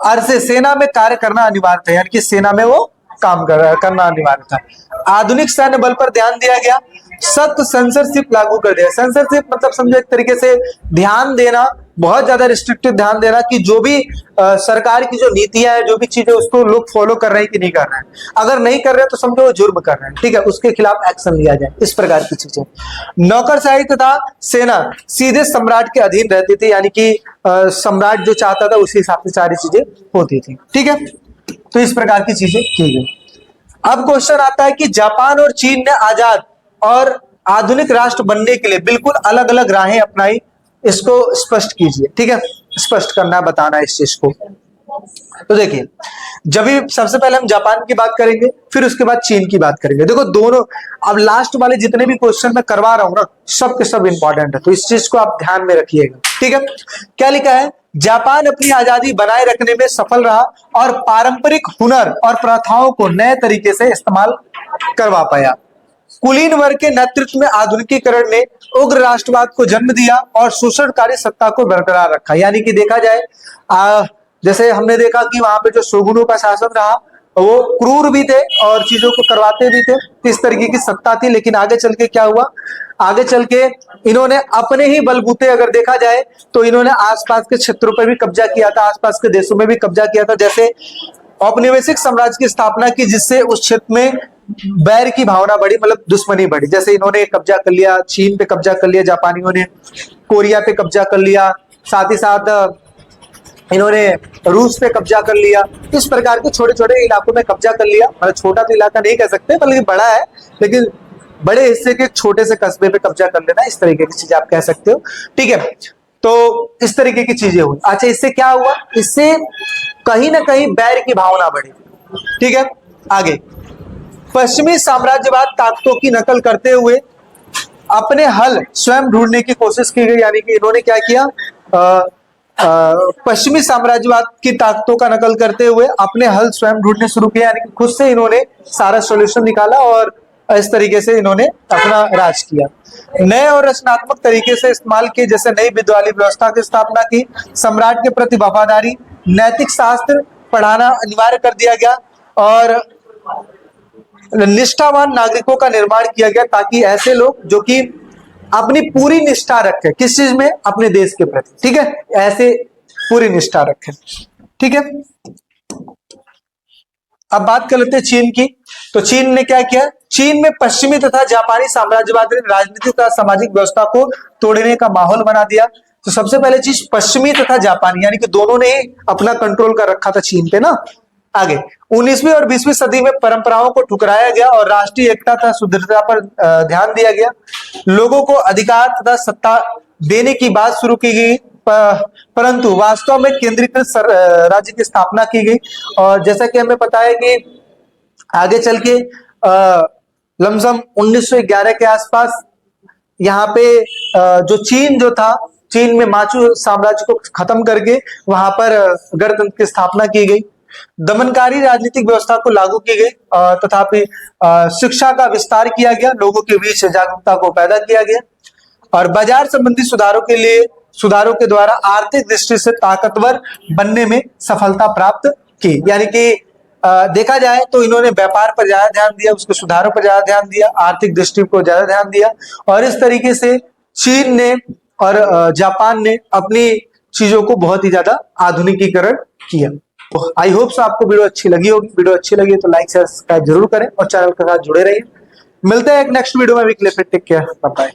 अर्ध सेना में कार्य करना अनिवार्य था, यानी कि सेना में वो काम करना अनिवार्य था। आधुनिक सैन्य बल पर ध्यान दिया गया। सख्त सेंसरशिप लागू कर दिया। सेंसरशिप मतलब समझो एक तरीके से ध्यान देना, बहुत ज्यादा रिस्ट्रिक्टिव ध्यान देना कि जो भी सरकार की जो नीतियां है, जो भी चीजें, उसको लोग फॉलो कर रहे हैं कि नहीं कर रहे हैं। अगर नहीं कर रहे हैं तो समझो वो जुर्म कर रहे हैं, ठीक है, उसके खिलाफ एक्शन लिया जाए, इस प्रकार की चीजें। नौकरशाही तथा सेना सीधे सम्राट के अधीन रहती थी, यानी कि सम्राट जो चाहता था उसी हिसाब से सारी चीजें होती थी, ठीक है। तो इस प्रकार की चीजें की गई। अब क्वेश्चन आता है कि जापान और चीन ने आजाद और आधुनिक राष्ट्र बनने के लिए बिल्कुल अलग अलग राहें अपनाई, इसको स्पष्ट कीजिए, ठीक है, स्पष्ट करना, बताना इस चीज को। तो देखिए, जब भी सबसे पहले हम जापान की बात करेंगे, फिर उसके बाद चीन की बात करेंगे। देखो दोनों, अब लास्ट वाले जितने भी क्वेश्चन मैं करवा रहा हूं ना, सब के सब इंपॉर्टेंट है, तो इस चीज को आप ध्यान में रखिएगा, ठीक है। क्या लिखा है? जापान अपनी आजादी बनाए रखने में सफल रहा और पारंपरिक हुनर और प्रथाओं को नए तरीके से इस्तेमाल करवा पाया। कुलीन वर्ग के नेतृत्व में आधुनिकीकरण ने उग्र राष्ट्रवाद को जन्म दिया और शोषणकारी सत्ता को बरकरार रखा। यानी कि देखा जाए, जैसे हमने देखा कि वहां पे जो शोगुनों का शासन रहा वो क्रूर भी थे और चीजों को करवाते भी थे, इस तरीके की सत्ता थी। लेकिन आगे चल के क्या हुआ? आगे चल के इन्होंने अपने ही बलबूते, अगर देखा जाए तो इन्होंने आसपास के क्षेत्रों पर भी कब्जा किया था, आसपास के देशों में भी कब्जा किया था। जैसे औपनिवेशिक साम्राज्य की स्थापना की, जिससे उस क्षेत्र में बैर की भावना बढ़ी, मतलब दुश्मनी बढ़ी। जैसे इन्होंने कब्जा कर लिया, चीन पे कब्जा कर लिया जापानियों ने, कोरिया पे कब्जा कर लिया, साथ ही साथ इन्होंने रूस पे कब्जा कर लिया। इस प्रकार के छोटे छोटे इलाकों में कब्जा कर लिया, मतलब छोटा तो इलाका नहीं कह सकते बल्कि बड़ा है, लेकिन बड़े हिस्से के छोटे से कस्बे पे कब्जा कर लेना, इस तरीके की चीजें आप कह सकते हो। ठीक है, तो इस तरीके की चीजें हुई। अच्छा, इससे क्या हुआ? इससे कहीं ना कहीं बैर की भावना बढ़ी। ठीक है, आगे पश्चिमी साम्राज्यवाद ताकतों की नकल करते हुए अपने हल स्वयं ढूंढने की कोशिश की गई। यानी कि इन्होंने क्या किया, पश्चिमी साम्राज्यवाद की ताकतों का नकल करते हुए अपने हल स्वयं ढूंढने शुरू किया। यानी कि खुद से इन्होंने सारा सॉल्यूशन निकाला और इस तरीके से इन्होंने अपना राज किया। नए और रचनात्मक तरीके से इस्तेमाल किए, जैसे नई विद्यालय व्यवस्था की स्थापना की, सम्राट के प्रति वफादारी, नैतिक शास्त्र पढ़ाना अनिवार्य कर दिया गया और निष्ठावान नागरिकों का निर्माण किया गया, ताकि ऐसे लोग जो कि अपनी पूरी निष्ठा रखें, किस चीज में? अपने देश के प्रति। ठीक है, ऐसे पूरी निष्ठा रखें। ठीक है, अब बात कर लेते हैं चीन की। तो चीन ने क्या किया? चीन में पश्चिमी तथा जापानी साम्राज्यवाद ने राजनीतिक तथा सामाजिक व्यवस्था को तोड़ने का माहौल बना दिया। तो सबसे पहले चीज पश्चिमी तथा जापानी, यानी कि दोनों ने ही अपना कंट्रोल कर रखा था चीन पे ना। आगे 19वीं और 20वीं सदी में परंपराओं को ठुकराया गया और राष्ट्रीय एकता तथा सुदृढ़ता पर ध्यान दिया गया। लोगों को अधिकार तथा सत्ता देने की बात शुरू की गई, परंतु वास्तव में केंद्रीकृत राज्य की स्थापना की गई। और जैसा कि हमें पता है कि आगे चल के लमसम 1911 के आसपास यहाँ पे जो चीन जो था, चीन में माचू साम्राज्य को खत्म करके वहां पर गणतंत्र की स्थापना की गई। दमनकारी राजनीतिक व्यवस्था को लागू की गई, तथापि शिक्षा का विस्तार किया गया, लोगों के बीच जागरूकता को पैदा किया गया और बाजार संबंधी सुधारों के द्वारा आर्थिक दृष्टि से ताकतवर बनने में सफलता प्राप्त की। यानी कि देखा जाए तो इन्होंने व्यापार पर ज्यादा ध्यान दिया, उसके सुधारों पर ज्यादा ध्यान दिया, आर्थिक दृष्टि को ज्यादा ध्यान दिया और इस तरीके से चीन ने और जापान ने अपनी चीजों को बहुत ही ज्यादा आधुनिकीकरण किया। तो आई होप सो आपको वीडियो अच्छी लगी होगी। वीडियो अच्छी लगी तो लाइक सब्सक्राइब जरूर करें और चैनल के साथ जुड़े रहिए। मिलते हैं एक नेक्स्ट वीडियो में। Take care, bye bye.